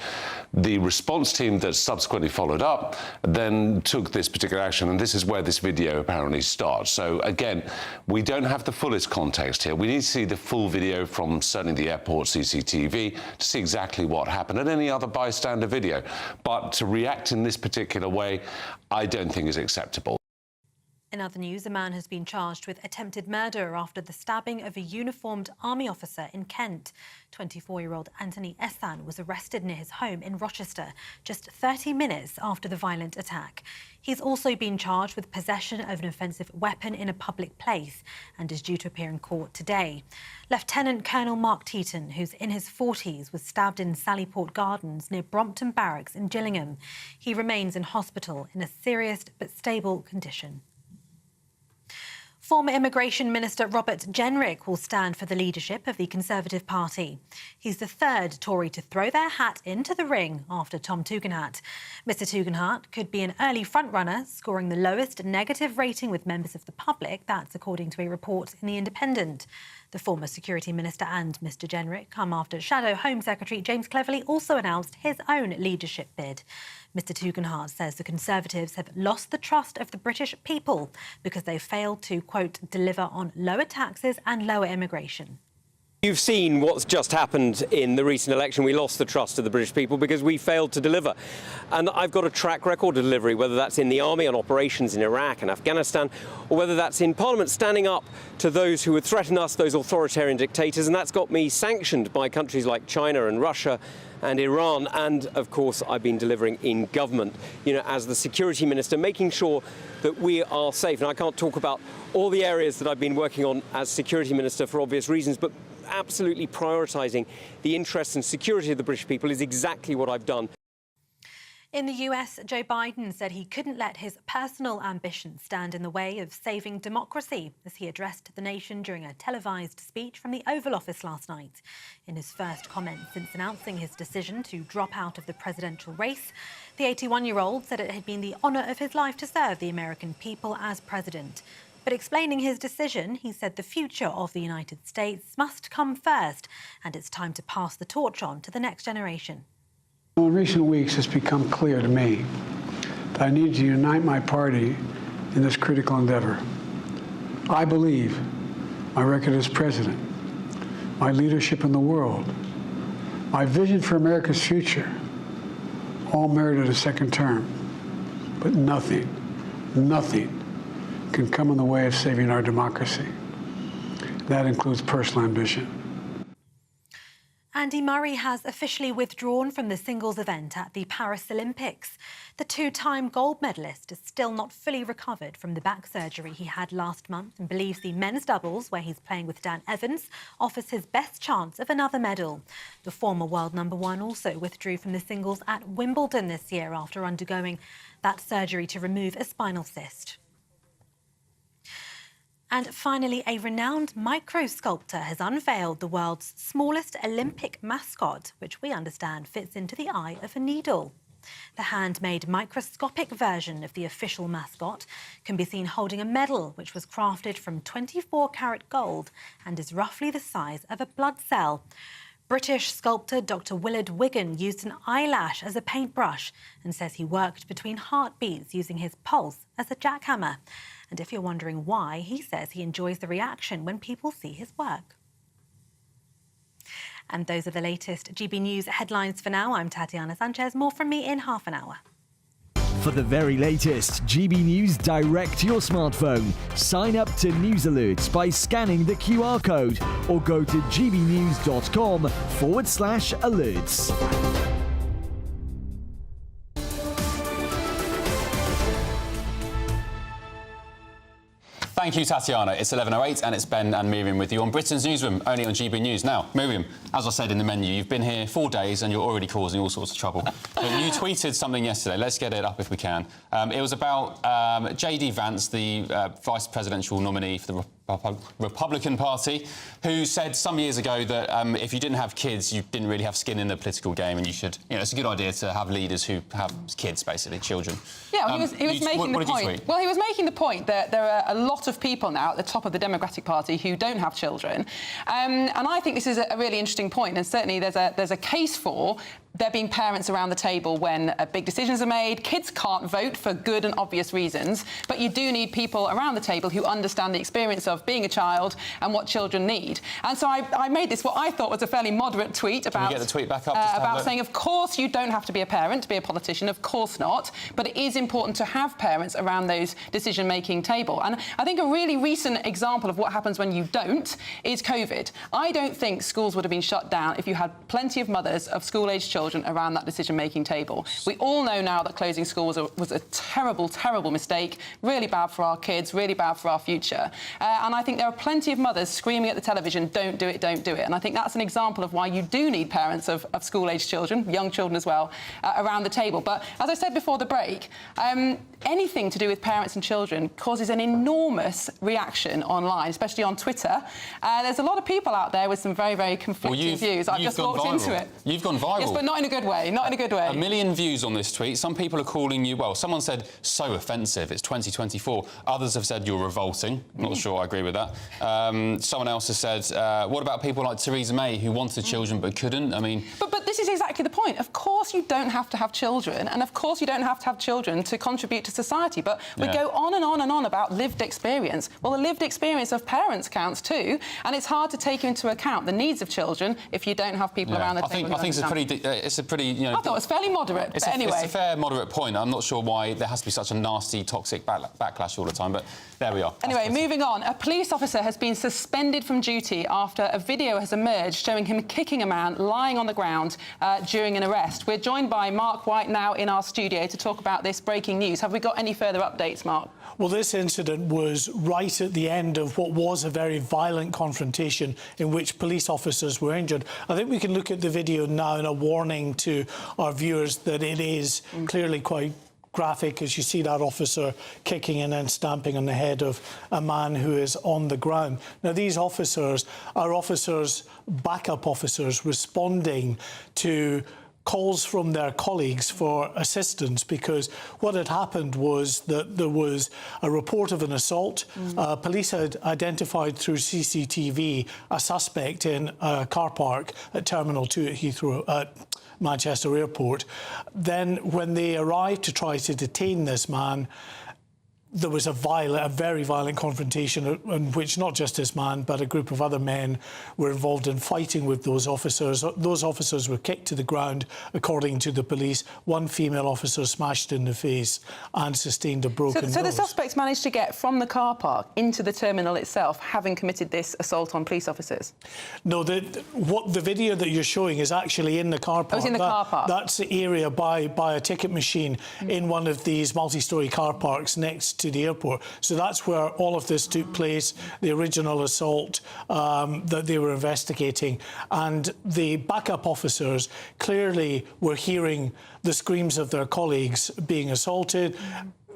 The response team that subsequently followed up then took this particular action, and this is where this video apparently starts. So again, we don't have the fullest context here. We need to see the full video from certainly the airport CCTV to see exactly what happened, and any other bystander video. But to react in this particular way, I don't think is acceptable. In other news, a man has been charged with attempted murder after the stabbing of a uniformed army officer in Kent. 24-year-old Anthony Essan was arrested near his home in Rochester just 30 minutes after the violent attack. He's also been charged with possession of an offensive weapon in a public place and is due to appear in court today. Lieutenant Colonel Mark Teaton, who's in his 40s, was stabbed in Sallyport Gardens near Brompton Barracks in Gillingham. He remains in hospital in a serious but stable condition. Former Immigration Minister Robert Jenrick will stand for the leadership of the Conservative Party. He's the 3rd Tory to throw their hat into the ring after Tom Tugendhat. Mr Tugendhat could be an early frontrunner, scoring the lowest negative rating with members of the public. That's according to a report in The Independent. The former Security Minister and Mr Jenrick come after Shadow Home Secretary James Cleverly also announced his own leadership bid. Mr Tugendhat says the Conservatives have lost the trust of the British people because they failed to, quote, deliver on lower taxes and lower immigration. You've seen what's just happened in the recent election. We lost the trust of the British people because we failed to deliver. And I've got a track record of delivery, whether that's in the army on operations in Iraq and Afghanistan, or whether that's in Parliament standing up to those who would threaten us, those authoritarian dictators. And that's got me sanctioned by countries like China and Russia and Iran. And, of course, I've been delivering in government, as the security minister, making sure that we are safe. And I can't talk about all the areas that I've been working on as security minister for obvious reasons, but absolutely prioritising the interests and security of the British people is exactly what I've done. In the US, Joe Biden said he couldn't let his personal ambitions stand in the way of saving democracy as he addressed the nation during a televised speech from the Oval Office last night. In his first comment since announcing his decision to drop out of the presidential race, the 81-year-old said it had been the honour of his life to serve the American people as president. But explaining his decision, he said the future of the United States must come first, and it's time to pass the torch on to the next generation. In recent weeks, it's become clear to me that I need to unite my party in this critical endeavor. I believe my record as president, my leadership in the world, my vision for America's future, all merited a second term. But nothing can come in the way of saving our democracy. That includes personal ambition. Andy Murray has officially withdrawn from the singles event at the Paris Olympics. The two-time gold medalist is still not fully recovered from the back surgery he had last month and believes the men's doubles, where he's playing with Dan Evans, offers his best chance of another medal. The former world #1 also withdrew from the singles at Wimbledon this year after undergoing that surgery to remove a spinal cyst. And finally, a renowned micro-sculptor has unveiled the world's smallest Olympic mascot, which we understand fits into the eye of a needle. The handmade microscopic version of the official mascot can be seen holding a medal which was crafted from 24-carat gold and is roughly the size of a blood cell. British sculptor Dr. Willard Wigan used an eyelash as a paintbrush and says he worked between heartbeats using his pulse as a jackhammer. And if you're wondering why, he says he enjoys the reaction when people see his work. And those are the latest GB News headlines for now. I'm Tatiana Sanchez. More from me in half an hour. For the very latest GB News direct to your smartphone, sign up to News Alerts by scanning the QR code or go to gbnews.com/alerts. Thank you, Tatiana. It's 11:08 and it's Ben and Miriam with you on Britain's Newsroom, only on GB News. Now, Miriam, as I said in the menu, you've been here 4 days and you're already causing all sorts of trouble. But you tweeted something yesterday. Let's get it up if we can. It was about J.D. Vance, the vice presidential nominee for the Republican Party, who said some years ago that if you didn't have kids, you didn't really have skin in the political game, and you should, it's a good idea to have leaders who have kids, basically, children. Yeah, well, he was making the point. Well, he was making the point that there are a lot of people now at the top of the Democratic Party who don't have children, and I think this is a really interesting point. And certainly, there's a case for there being parents around the table when big decisions are made. Kids can't vote for good and obvious reasons, but you do need people around the table who understand the experience of being a child and what children need. And so I made this, what I thought was a fairly moderate tweet about... Can we get the tweet back up? About saying, of course, you don't have to be a parent to be a politician, of course not, but it is important to have parents around those decision-making table. And I think a really recent example of what happens when you don't is COVID. I don't think schools would have been shut down if you had plenty of mothers of school-aged children around that decision-making table. We all know now that closing schools was a terrible, terrible mistake, really bad for our kids, really bad for our future. And I think there are plenty of mothers screaming at the television, don't do it, don't do it. And I think that's an example of why you do need parents of school-aged children, young children as well, around the table. But as I said before the break, anything to do with parents and children causes an enormous reaction online, especially on Twitter. There's a lot of people out there with some very, very conflicting views. I've just walked into it. You've gone viral. Yes, but not in a good way, not in a good way. 1 million views on this tweet. Some people are calling you, well, someone said, so offensive, it's 2024. Others have said you're revolting. Not sure I agree with that. Someone else has said, what about people like Theresa May, who wanted children but couldn't? I mean... But this is exactly the point. Of course you don't have to have children, and of course you don't have to have children to contribute to society, but we go on and on and on about lived experience. Well, the lived experience of parents counts too, and it's hard to take into account the needs of children if you don't have people around the table. I think it's a pretty, I thought it was fairly moderate, but anyway. It's a fair, moderate point. I'm not sure why there has to be such a nasty, toxic backlash all the time, but there we are. Anyway, moving on. A police officer has been suspended from duty after a video has emerged showing him kicking a man lying on the ground during an arrest. We're joined by Mark White now in our studio to talk about this breaking news. Have we got any further updates, Mark? Well, this incident was right at the end of what was a very violent confrontation in which police officers were injured. I think we can look at the video now and a warning to our viewers that it is clearly quite graphic as you see that officer kicking and then stamping on the head of a man who is on the ground. Now, these officers are backup officers responding to calls from their colleagues for assistance, because what had happened was that there was a report of an assault. Police had identified through CCTV a suspect in a car park at Terminal 2 at Heathrow, at Manchester Airport. Then when they arrived to try to detain this man, there was a very violent confrontation in which not just this man, but a group of other men were involved in fighting with those officers. Those officers were kicked to the ground, according to the police. One female officer smashed in the face and sustained a broken nose. So the suspects managed to get from the car park into the terminal itself, having committed this assault on police officers? No, the video that you're showing is actually in the car park. Oh, it's in the car park? That's the area by a ticket machine in one of these multi-storey car parks next to the airport. So that's where all of this took place, the original assault that they were investigating. And the backup officers clearly were hearing the screams of their colleagues being assaulted.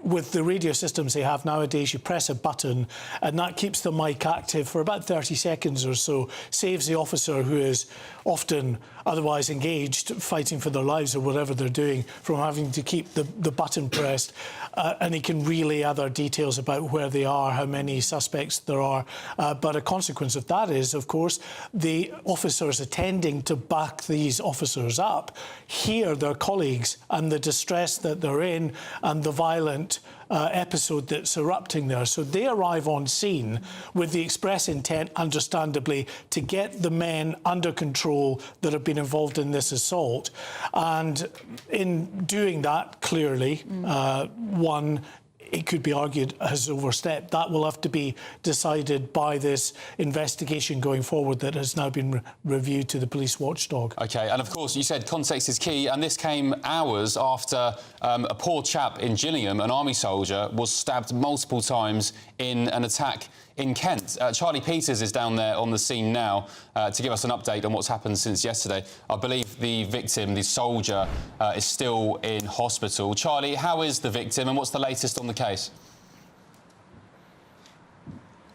With the radio systems they have nowadays, you press a button and that keeps the mic active for about 30 seconds or so, saves the officer, who is often otherwise engaged, fighting for their lives or whatever they're doing, from having to keep the button pressed. And he can relay other details about where they are, how many suspects there are. But a consequence of that is, of course, the officers attending to back these officers up hear their colleagues and the distress that they're in and the violent episode that's erupting there. So they arrive on scene with the express intent, understandably, to get the men under control that have been involved in this assault. And in doing that, clearly, one, it could be argued, has overstepped. That will have to be decided by this investigation going forward that has now been reviewed to the police watchdog. OK, and of course, you said context is key, and this came hours after a poor chap in Gillingham, an army soldier, was stabbed multiple times in an attack in Kent. Charlie Peters is down there on the scene now to give us an update on what's happened since yesterday. I believe the victim, the soldier, is still in hospital. Charlie, how is the victim and what's the latest on the case?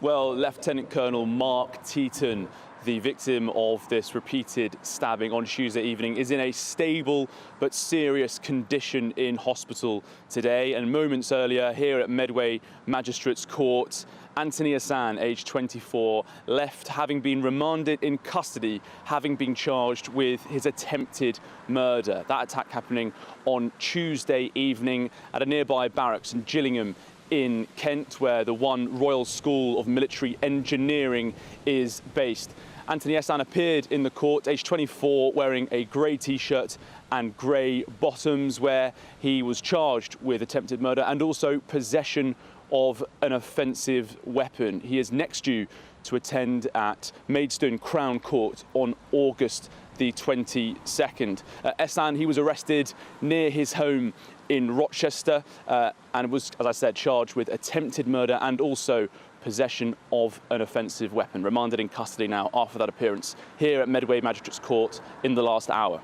Well, Lieutenant Colonel Mark Teaton, the victim of this repeated stabbing on Tuesday evening, is in a stable but serious condition in hospital today. And moments earlier, here at Medway Magistrates Court, Anthony Hassan, aged 24, left having been remanded in custody, having been charged with his attempted murder. That attack happening on Tuesday evening at a nearby barracks in Gillingham in Kent, where the One Royal School of Military Engineering is based. Anthony Hassan appeared in the court, aged 24, wearing a grey T-shirt and grey bottoms, where he was charged with attempted murder and also possession of an offensive weapon. He is next due to attend at Maidstone Crown Court on August the 22nd. Hassan, he was arrested near his home in Rochester and was, as I said, charged with attempted murder and also possession of an offensive weapon. Remanded in custody now after that appearance here at Medway Magistrates Court in the last hour.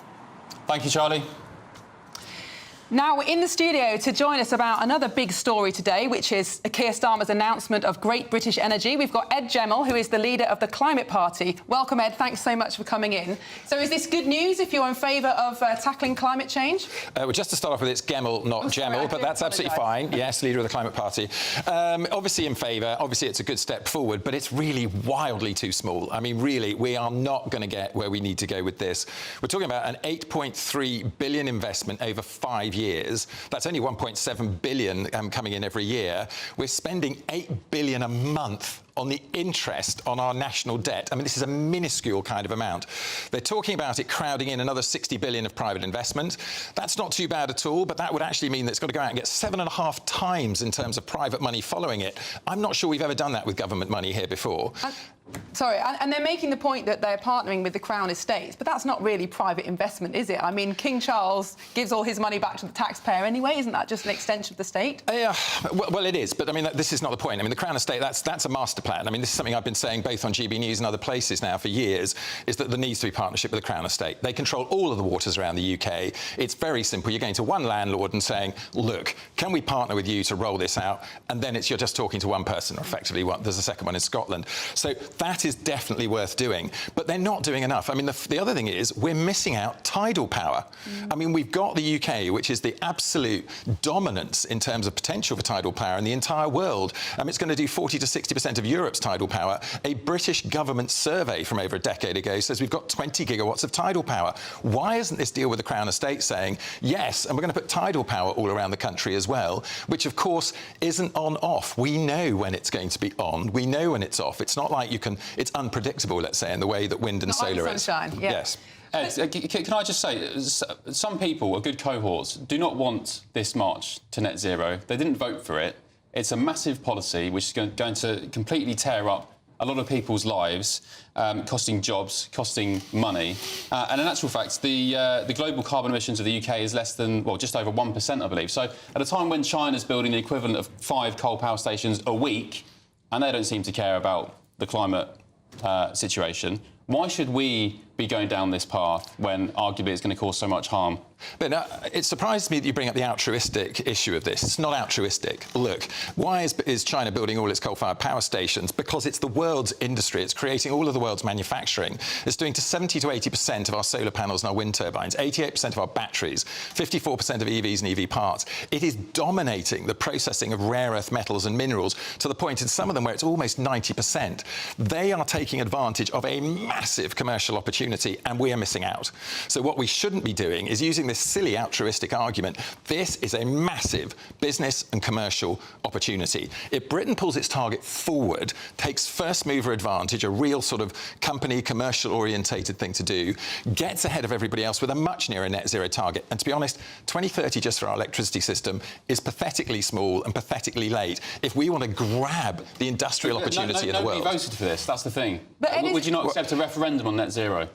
Thank you, Charlie. Now we're in the studio to join us about another big story today, which is Keir Starmer's announcement of Great British Energy. We've got Ed Gemmell, who is the leader of the Climate Party. Welcome, Ed. Thanks so much for coming in. So is this good news if you're in favour of tackling climate change? Well, just to start off with, it's Gemmell, not Gemmell, but that's absolutely fine. Yes, leader of the Climate Party. Obviously in favour. Obviously it's a good step forward, but it's really wildly too small. I mean, really, we are not going to get where we need to go with this. We're talking about an £8.3 billion investment over 5 years. That's only 1.7 billion coming in every year. We're spending £8 billion a month on the interest on our national debt. I mean, this is a minuscule kind of amount. They're talking about it crowding in another 60 billion of private investment. That's not too bad at all, but that would actually mean that it's got to go out and get 7.5 times in terms of private money following it. I'm not sure we've ever done that with government money here before. Sorry, and they're making the point that they're partnering with the Crown Estates, but that's not really private investment, is it? I mean, King Charles gives all his money back to the taxpayer anyway. Isn't that just an extension of the state? Yeah, well, it is, but I mean, this is not the point. I mean, the Crown Estate, that's a master plan. I mean, this is something I've been saying both on GB News and other places now for years, is that there needs to be partnership with the Crown Estate. They control all of the waters around the UK. It's very simple. You're going to one landlord and saying, look, can we partner with you to roll this out? And then you're just talking to one person, or effectively there's a second one in Scotland. So that is definitely worth doing, but they're not doing enough. I mean, the other thing is we're missing out tidal power. I mean, we've got the UK, which is the absolute dominance in terms of potential for tidal power in the entire world. It's going to do 40 to 60% of Europe's tidal power, a British government survey from over a decade ago says we've got 20 gigawatts of tidal power. Why isn't this deal with the Crown Estate saying, yes, and we're going to put tidal power all around the country as well, which, of course, isn't on-off. We know when it's going to be on. We know when it's off. It's not like it's unpredictable, let's say, in the way that wind and solar is. Sunshine, yeah. Yes. Ed, can I just say, some people, a good cohorts, do not want this march to net zero. They didn't vote for it. It's a massive policy which is going to completely tear up a lot of people's lives, costing jobs, costing money. And in actual fact, the global carbon emissions of the UK is less than, well, just over 1%, I believe. So at a time when China's building the equivalent of 5 coal power stations a week, and they don't seem to care about the climate situation, why should we be going down this path when arguably it's going to cause so much harm? But it surprises me that you bring up the altruistic issue of this. It's not altruistic. Look, why is China building all its coal-fired power stations? Because it's the world's industry. It's creating all of the world's manufacturing. It's doing to 70 to 80% of our solar panels and our wind turbines, 88% of our batteries, 54% of EVs and EV parts. It is dominating the processing of rare earth metals and minerals to the point in some of them where it's almost 90%. They are taking advantage of a massive commercial opportunity, and we are missing out. So what we shouldn't be doing is using this silly altruistic argument. This is a massive business and commercial opportunity. If Britain pulls its target forward, takes first mover advantage, a real sort of company commercial orientated thing to do, gets ahead of everybody else with a much nearer net zero target. And to be honest, 2030 just for our electricity system is pathetically small and pathetically late. If we want to grab the industrial opportunity in the world. Nobody voted for this, that's the thing. Would you not accept a referendum on net zero?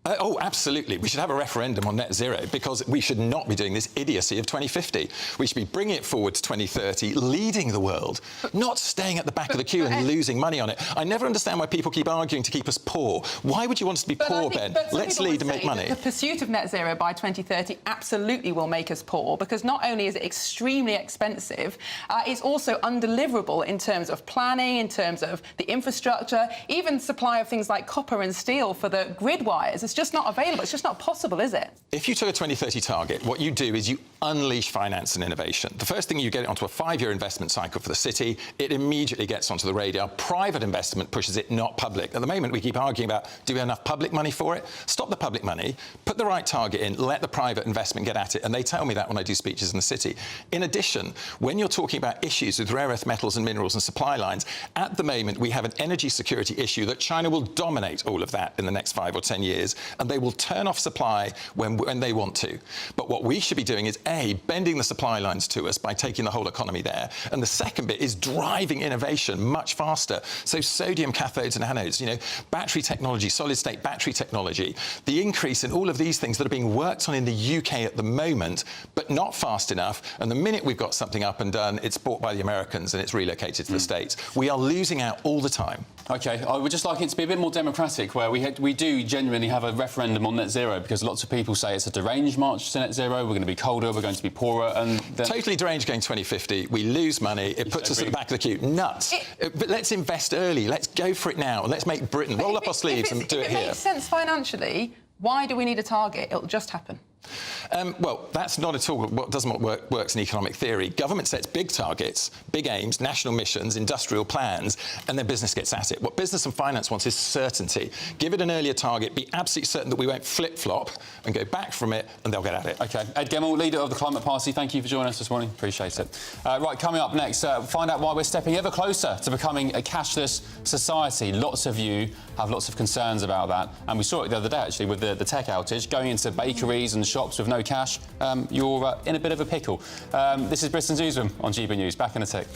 Oh, absolutely. We should have a referendum on net zero because we should not be doing this idiocy of 2050. We should be bringing it forward to 2030, leading the world, not staying at the back of the queue and losing money on it. I never understand why people keep arguing to keep us poor. Why would you want us to be poor, Ben? Let's lead and make money. The pursuit of net zero by 2030 absolutely will make us poor because not only is it extremely expensive, it's also undeliverable in terms of planning, in terms of the infrastructure, even supply of things like copper and steel for the grid wires. It's just not available. It's just not possible, is it? If you took a 2030 target, what you do is you unleash finance and innovation. The first thing, you get it onto a 5-year investment cycle for the city. It immediately gets onto the radar. Private investment pushes it, not public. At the moment, we keep arguing about, do we have enough public money for it? Stop the public money, put the right target in, let the private investment get at it. And they tell me that when I do speeches in the city. In addition, when you're talking about issues with rare earth metals and minerals and supply lines, at the moment, we have an energy security issue that China will dominate all of that in the next 5 or 10 years. And they will turn off supply when they want to. But what we should be doing is, A, bending the supply lines to us by taking the whole economy there. And the second bit is driving innovation much faster. So sodium cathodes and anodes, you know, battery technology, solid-state battery technology, the increase in all of these things that are being worked on in the UK at the moment, but not fast enough. And the minute we've got something up and done, it's bought by the Americans and it's relocated to the States. We are losing out all the time. OK, I would just like it to be a bit more democratic, where we do genuinely have a referendum on net zero, because lots of people say it's a deranged march to net zero, we're going to be colder, we're going to be poorer, and then... Totally deranged going 2050, we lose money, it puts us at the back of the queue. Nuts. But let's invest early, let's go for it now, and let's make Britain roll up our sleeves and do it here. If it makes sense financially, why do we need a target? It'll just happen. Well, that's not at all what works in economic theory. Government sets big targets, big aims, national missions, industrial plans, and then business gets at it. What business and finance wants is certainty. Give it an earlier target, be absolutely certain that we won't flip-flop and go back from it, and they'll get at it. OK. Ed Gemmell, leader of the Climate Party, thank you for joining us this morning. Appreciate it. Right, coming up next, find out why we're stepping ever closer to becoming a cashless society. Lots of you have lots of concerns about that, and we saw it the other day, actually, with the tech outage. Going into bakeries and shops with no cash, you're in a bit of a pickle. This is Britain's Newsroom on GB News. Back in a tick.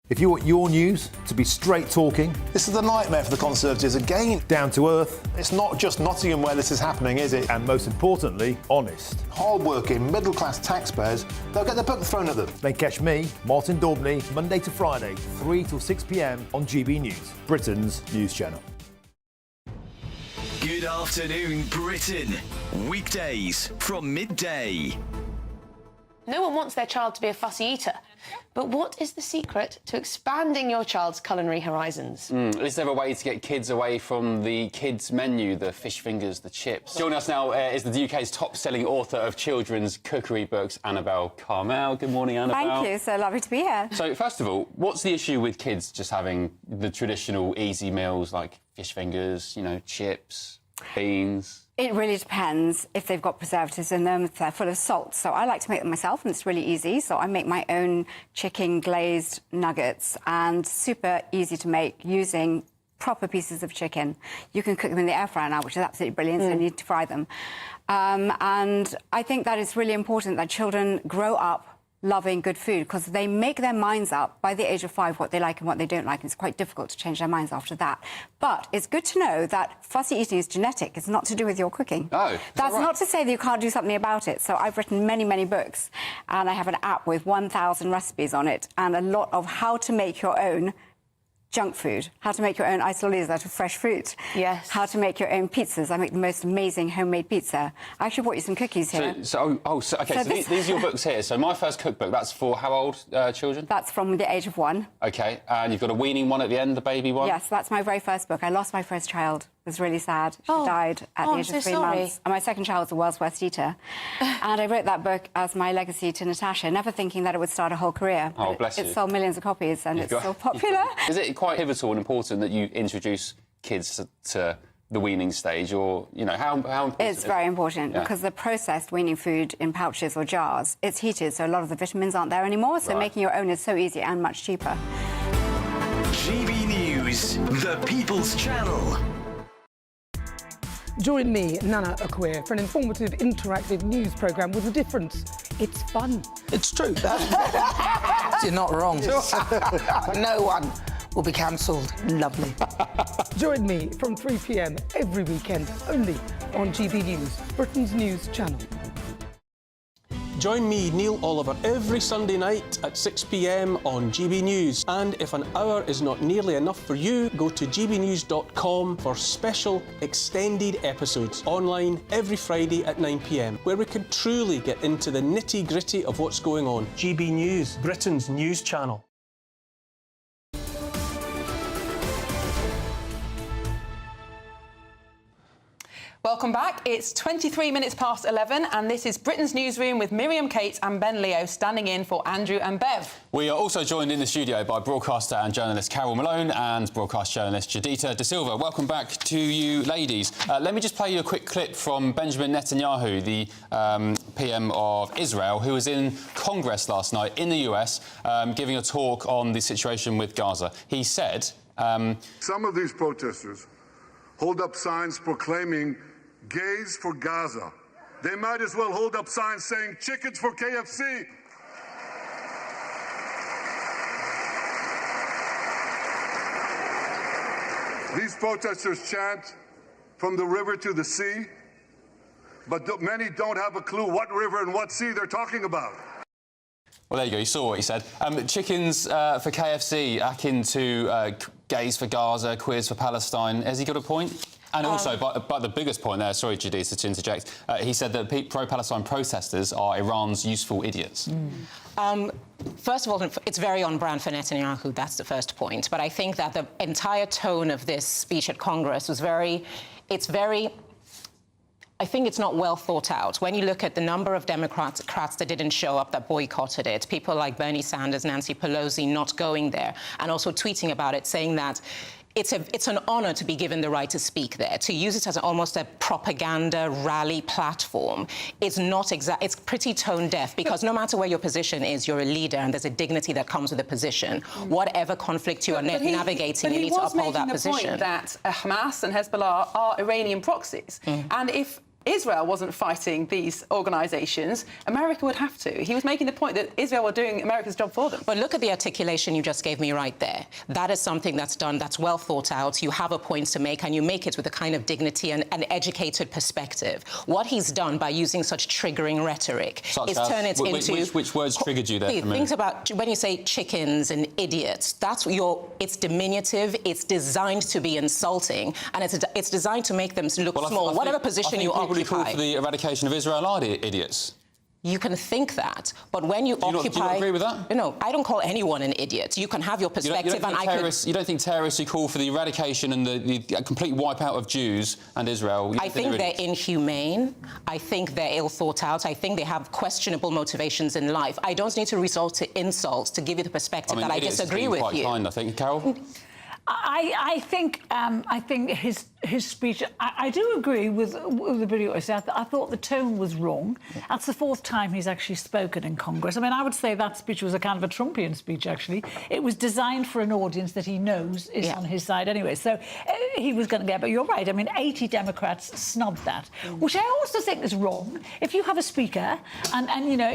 If you want your news to be straight talking... This is a nightmare for the Conservatives again. Down to earth. It's not just Nottingham where this is happening, is it? And most importantly, honest. Hard-working, middle-class taxpayers, they'll get their book thrown at them. Then catch me, Martin Daubney, Monday to Friday, 3 till 6 p.m. on GB News, Britain's news channel. Good afternoon, Britain. Weekdays from midday. No one wants their child to be a fussy eater. But what is the secret to expanding your child's culinary horizons? Is there a way to get kids away from the kids' menu, the fish fingers, the chips? Joining us now is the UK's top-selling author of children's cookery books, Annabelle Carmel. Good morning, Annabelle. Thank you. So lovely to be here. So, first of all, what's the issue with kids just having the traditional easy meals like fish fingers, you know, chips, beans? It really depends if they've got preservatives in them, if they're full of salt. So I like to make them myself, and it's really easy. So I make my own chicken glazed nuggets, and super easy to make using proper pieces of chicken. You can cook them in the air fryer now, which is absolutely brilliant, so you need to fry them. And I think that it's really important that children grow up loving good food, because they make their minds up by the age of 5 what they like and what they don't like, and it's quite difficult to change their minds after that. But it's good to know that fussy eating is genetic. It's not to do with your cooking. Oh, that's right? not to say that you can't do something about it. So I've written many, many books, and I have an app with 1,000 recipes on it, and a lot of how to make your own junk food, how to make your own isoles out of fresh fruit. Yes. How to make your own pizzas. I make the most amazing homemade pizza. I actually brought you some cookies here. So these are your books here. So my first cookbook, that's for how old children? That's from the age of 1. OK, and you've got a weaning one at the end, the baby one? Yes, that's my very first book. I lost my first child. It was really sad. She died at the age of 3 months. And my second child was the world's worst eater. And I wrote that book as my legacy to Natasha, never thinking that it would start a whole career. Oh, bless you. It sold millions of copies, and it's still popular. Is it quite pivotal and important that you introduce kids to the weaning stage, or, you know, how important? It's very important, because the processed weaning food in pouches or jars, it's heated, so a lot of the vitamins aren't there anymore, so making your own is so easy and much cheaper. GB News, the People's Channel. Join me, Nana Akwe, for an informative, interactive news programme with a difference. It's fun. It's true. You're not wrong. No one will be cancelled. Lovely. Join me from 3 p.m. every weekend, only on GB News, Britain's news channel. Join me, Neil Oliver, every Sunday night at 6 p.m. on GB News. And if an hour is not nearly enough for you, go to gbnews.com for special extended episodes online every Friday at 9 p.m, where we can truly get into the nitty-gritty of what's going on. GB News, Britain's news channel. Welcome back. It's 23 minutes past 11, and this is Britain's Newsroom with Miriam Cates and Ben Leo standing in for Andrew and Bev. We are also joined in the studio by broadcaster and journalist Carol Malone and broadcast journalist Judita De Silva. Welcome back to you, ladies. Let me just play you a quick clip from Benjamin Netanyahu, the PM of Israel, who was in Congress last night in the US, giving a talk on the situation with Gaza. He said... Some of these protesters hold up signs proclaiming gays for Gaza. They might as well hold up signs saying chickens for KFC. These protesters chant from the river to the sea, but many don't have a clue what river and what sea they're talking about. Well, there you go. You saw what he said. Chickens for KFC, akin to gays for Gaza, queers for Palestine. Has he got a point? And also, but the biggest point there, sorry, Judith, to interject, he said that pro-Palestine protesters are Iran's useful idiots. First of all, it's very on brand for Netanyahu. That's the first point. But I think that the entire tone of this speech at Congress was I think it's not well thought out. When you look at the number of Democrats that didn't show up, that boycotted it, people like Bernie Sanders, Nancy Pelosi not going there, and also tweeting about it, saying that it's an honour to be given the right to speak there. To use it as almost a propaganda rally platform, it's pretty tone deaf, because no matter where your position is, you're a leader and there's a dignity that comes with a position. Whatever conflict you are navigating, you need to uphold that position. But he was making the point that Hamas and Hezbollah are Iranian proxies. And if Israel wasn't fighting these organisations, America would have to. He was making the point that Israel were doing America's job for them. But look at the articulation you just gave me right there. That is something that's done, that's well thought out. You have a point to make, and you make it with a kind of dignity and an educated perspective. What he's done by using such triggering rhetoric is turn it into... Which words triggered you there for a minute? Think about when you say chickens and idiots. It's diminutive, it's designed to be insulting, and it's designed to make them look small. Whatever position you occupy. Call for the eradication of Israel are idiots. You can think that, but when you occupy... Do you not agree with that? No, I don't call anyone an idiot. You can have your perspective, you don't think terrorists who call for the eradication and the complete wipeout of Jews and Israel... I think they're inhumane. I think they're ill thought out. I think they have questionable motivations in life. I don't need to resort to insults to give you the perspective that I disagree with you. Quite kind, I think. Carol? I think his speech. I do agree with the video. I thought the tone was wrong. That's the fourth time he's actually spoken in Congress. I mean, I would say that speech was a kind of a Trumpian speech. Actually, it was designed for an audience that he knows is on his side anyway. So he was going to get. But you're right. I mean, 80 Democrats snubbed that, which I also think is wrong. If you have a speaker, and you know,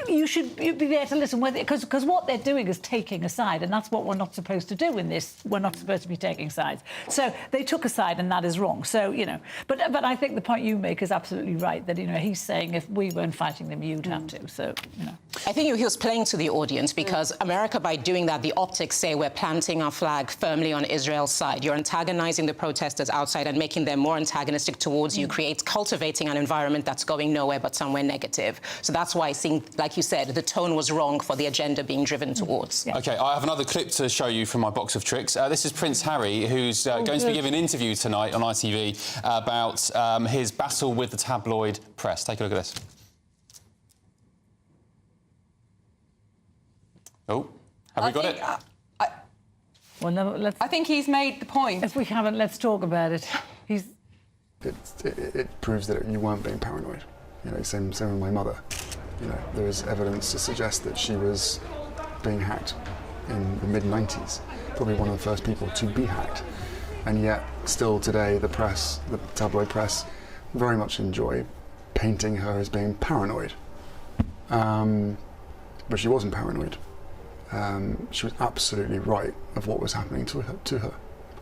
you should be there to listen, because what they're doing is taking a side, and that's what we're not supposed to do in this. We're not supposed to be taking sides. So they took a side, and that is wrong. So, you know, but I think the point you make is absolutely right, that, you know, he's saying if we weren't fighting them, you'd have to. So, you know. I think he was playing to the audience because America, by doing that, the optics say we're planting our flag firmly on Israel's side. You're antagonizing the protesters outside and making them more antagonistic towards you, cultivating an environment that's going nowhere but somewhere negative. So that's why I think, like you said, the tone was wrong for the agenda being driven towards. OK, I have another clip to show you from my box of tricks. This is Prince Harry, who's going to be giving an interview tonight on ITV about his battle with the tabloid press. Take a look at this. Oh, have we got it? Well, no, I think he's made the point. If we haven't, let's talk about it. It proves that you weren't being paranoid. You know, same with my mother. You know, there is evidence to suggest that she was being hacked in the mid-90s. Probably one of the first people to be hacked. And yet, still today, the press, the tabloid press, very much enjoy painting her as being paranoid. But she wasn't paranoid. She was absolutely right of what was happening to her.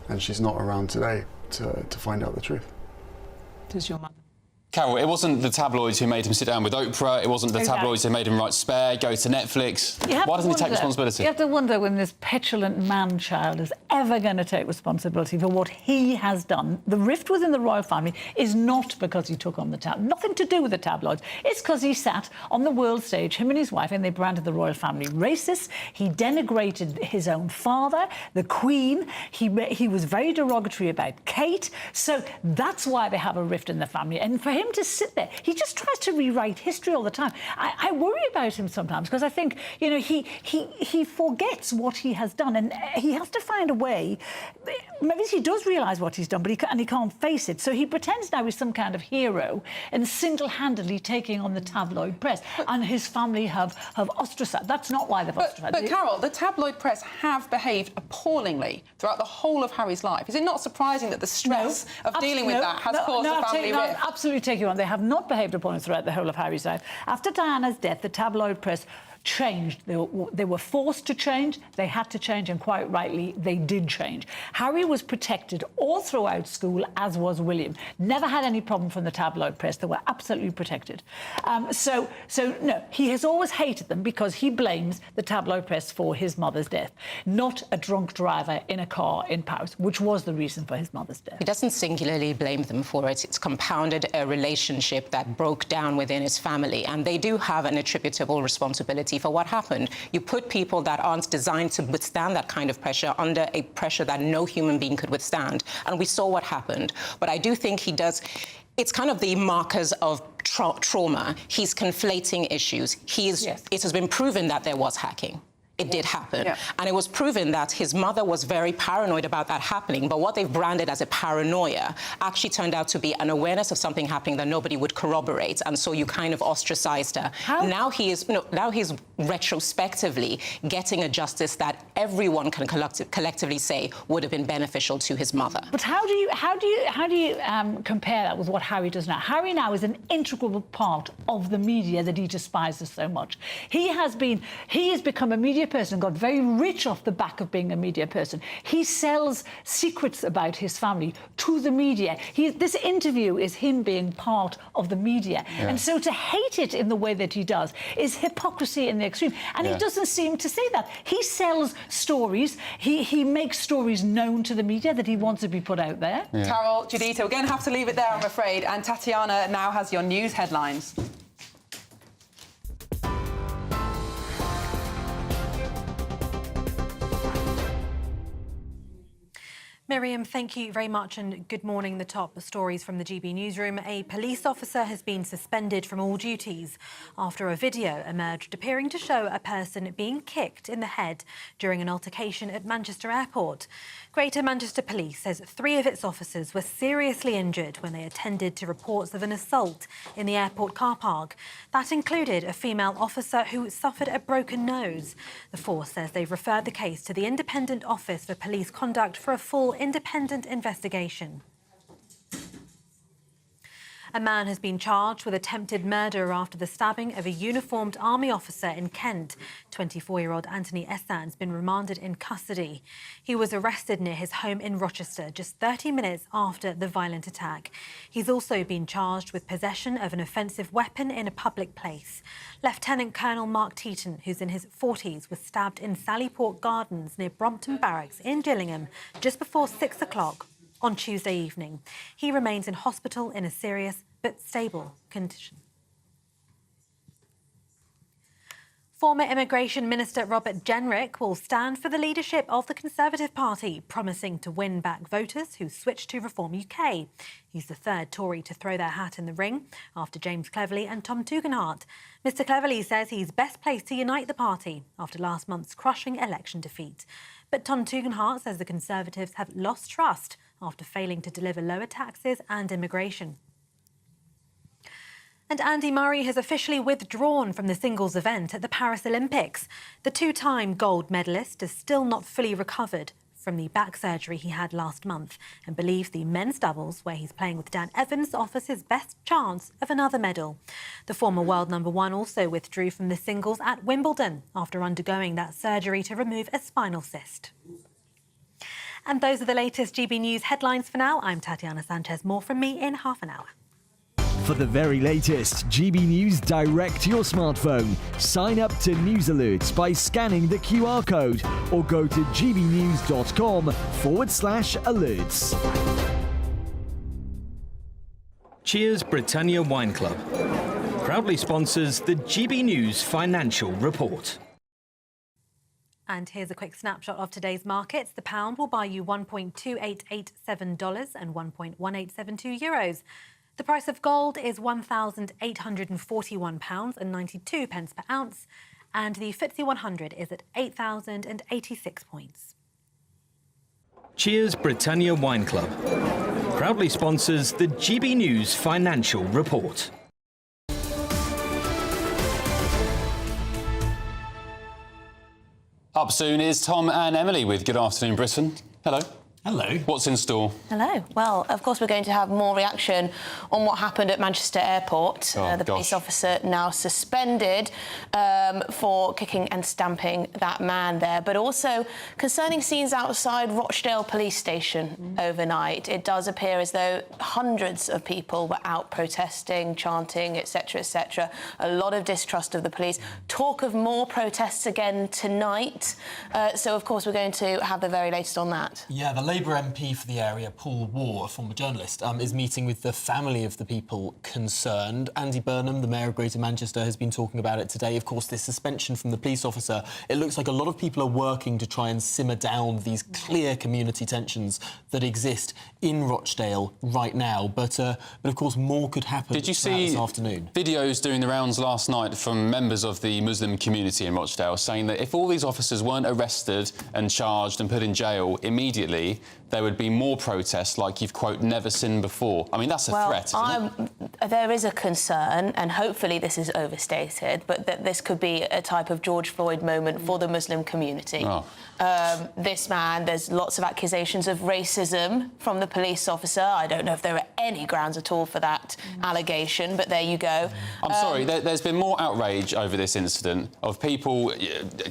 And she's not around today to find out the truth. Does your mother? Carol, it wasn't the tabloids who made him sit down with Oprah. It wasn't the tabloids who made him write Spare, go to Netflix. Why doesn't he take responsibility? You have to wonder when this petulant man-child is ever going to take responsibility for what he has done. The rift within the royal family is not because he took on the tabloids. Nothing to do with the tabloids. It's because he sat on the world stage, him and his wife, and they branded the royal family racist. He denigrated his own father, the Queen. He was very derogatory about Kate. So that's why they have a rift in the family. And for him to sit there, he just tries to rewrite history all the time. I worry about him sometimes because I think, you know, he forgets what he has done, and he has to find a way. Maybe he does realise what he's done, but he can't face it. So he pretends now he's some kind of hero and single-handedly taking on the tabloid press, and his family have ostracised. That's not why they've ostracised. But Carol, the tabloid press have behaved appallingly throughout the whole of Harry's life. Is it not surprising that the stress of dealing with that has caused a family rift? Absolutely take you on. They have not behaved appallingly throughout the whole of Harry's life. After Diana's death, the tabloid press changed. They were forced to change. They had to change, and quite rightly, they did change. Harry was protected all throughout school, as was William. Never had any problem from the tabloid press. They were absolutely protected. So no, he has always hated them because he blames the tabloid press for his mother's death, not a drunk driver in a car in Paris, which was the reason for his mother's death. He doesn't singularly blame them for it. It's compounded a relationship that broke down within his family, and they do have an attributable responsibility for what happened. You put people that aren't designed to withstand that kind of pressure under a pressure that no human being could withstand. And we saw what happened. But I do think he does... It's kind of the markers of trauma. He's conflating issues. It has been proven that there was hacking. It did happen. Yeah. And it was proven that his mother was very paranoid about that happening, but what they've branded as a paranoia actually turned out to be an awareness of something happening that nobody would corroborate, and so you kind of ostracized her. Now he's retrospectively getting a justice that everyone can collectively say would have been beneficial to his mother. But how do you compare that with what Harry does now? Harry now is an integral part of the media that he despises so much. He has become a media person and got very rich off the back of being a media person. He sells secrets about his family to the media. This interview is him being part of the media. Yeah. And so to hate it in the way that he does is hypocrisy in the extreme. And he doesn't seem to see that. He sells stories. He makes stories known to the media that he wants to be put out there. Yeah. Carol, Judita, we're going to have to leave it there, I'm afraid. And Tatiana now has your news headlines. Miriam, thank you very much and good morning. The top stories from the GB Newsroom. A police officer has been suspended from all duties after a video emerged appearing to show a person being kicked in the head during an altercation at Manchester Airport. Greater Manchester Police says 3 of its officers were seriously injured when they attended to reports of an assault in the airport car park. That included a female officer who suffered a broken nose. The force says they've referred the case to the Independent Office for Police Conduct for a full independent investigation. A man has been charged with attempted murder after the stabbing of a uniformed army officer in Kent. 24-year-old Anthony Essan's been remanded in custody. He was arrested near his home in Rochester just 30 minutes after the violent attack. He's also been charged with possession of an offensive weapon in a public place. Lieutenant Colonel Mark Teaton, who's in his 40s, was stabbed in Sallyport Gardens near Brompton Barracks in Gillingham just before 6 o'clock on Tuesday evening. He remains in hospital in a serious but stable condition. Former Immigration Minister Robert Jenrick will stand for the leadership of the Conservative Party, promising to win back voters who switched to Reform UK. He's the 3rd Tory to throw their hat in the ring after James Cleverly and Tom Tugendhat. Mr Cleverly says he's best placed to unite the party after last month's crushing election defeat. But Tom Tugendhat says the Conservatives have lost trust after failing to deliver lower taxes and immigration. And Andy Murray has officially withdrawn from the singles event at the Paris Olympics. The 2-time gold medalist is still not fully recovered from the back surgery he had last month and believes the men's doubles, where he's playing with Dan Evans, offers his best chance of another medal. The former world #1 also withdrew from the singles at Wimbledon after undergoing that surgery to remove a spinal cyst. And those are the latest GB News headlines for now. I'm Tatiana Sanchez. More from me in half an hour. For the very latest GB News direct to your smartphone, sign up to News Alerts by scanning the QR code or go to gbnews.com/alerts. Cheers Britannia Wine Club proudly sponsors the GB News Financial Report. And here's a quick snapshot of today's markets. The pound will buy you $1.2887 and €1.1872. The price of gold is £1,841.92 per ounce, and the FTSE 100 is at 8,086 points. Cheers Britannia Wine Club proudly sponsors the GB News Financial Report. Up soon is Tom and Emily with Good Afternoon Britain. Hello. Hello. What's in store? Hello. Well, of course, we're going to have more reaction on what happened at Manchester Airport. The police officer now suspended for kicking and stamping that man there. But also concerning scenes outside Rochdale Police Station overnight. It does appear as though hundreds of people were out protesting, chanting, etc., etc. A lot of distrust of the police. Talk of more protests again tonight. So, of course, we're going to have the very latest on that. Yeah, the Labour MP for the area, Paul Waugh, a former journalist, is meeting with the family of the people concerned. Andy Burnham, the Mayor of Greater Manchester, has been talking about it today. Of course, this suspension from the police officer, it looks like a lot of people are working to try and simmer down these clear community tensions that exist in Rochdale right now. But of course, more could happen. Did you see this afternoon? Videos doing the rounds last night from members of the Muslim community in Rochdale saying that if all these officers weren't arrested and charged and put in jail immediately, there would be more protests like you've, quote, never seen before. I mean, that's a threat, isn't it? There is a concern, and hopefully this is overstated, but that this could be a type of George Floyd moment for the Muslim community. Oh. This man, there's lots of accusations of racism from the police officer. I don't know if there are any grounds at all for that allegation, but there you go. I'm sorry, there's been more outrage over this incident of people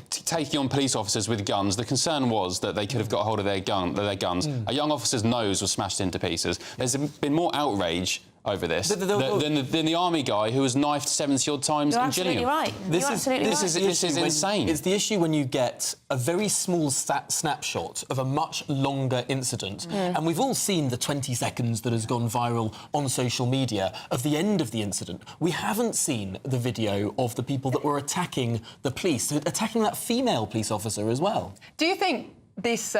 taking on police officers with guns. The concern was that they could have got hold of their guns. A young officer's nose was smashed into pieces. There's been more outrage over this than the army guy who was knifed 70-odd times in Gillingham. Right. This is insane. It's the issue when you get a very small snapshot of a much longer incident. And we've all seen the 20 seconds that has gone viral on social media of the end of the incident. We haven't seen the video of the people that were attacking the police, attacking that female police officer as well. Do you think this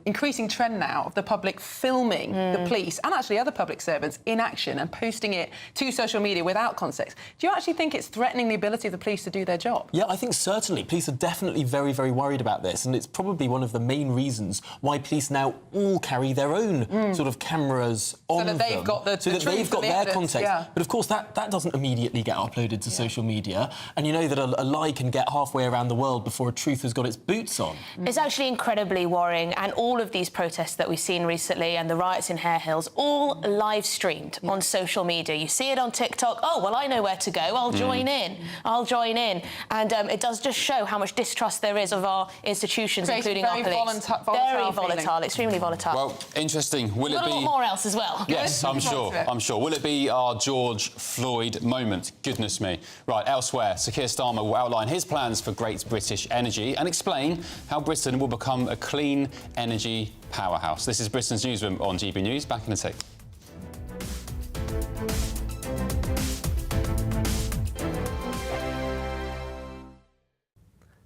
increasing trend now of the public filming the police and actually other public servants in action and posting it to social media without context. Do you actually think it's threatening the ability of the police to do their job? Yeah, I think certainly. Police are definitely very, very worried about this, and it's probably one of the main reasons why police now all carry their own sort of cameras on them. So that they've got they've got their context. Yeah. But of course, that doesn't immediately get uploaded to social media, and you know that a lie can get halfway around the world before a truth has got its boots on. It's actually incredibly worrying, and all of these protests that we've seen recently and the riots in Hare Hills, all live streamed on social media. You see it on TikTok. Oh, well, I know where to go. I'll join in. I'll join in. And it does just show how much distrust there is of our institutions, including our police. Very volatile, extremely volatile. Well, interesting. Will it be... a lot more else as well. Yes, I'm sure. I'm sure. Will it be our George Floyd moment? Goodness me. Right, elsewhere, Sir Keir Starmer will outline his plans for Great British Energy and explain how Britain will become a clean energy powerhouse. This is Britain's Newsroom on GB News. Back in a tick.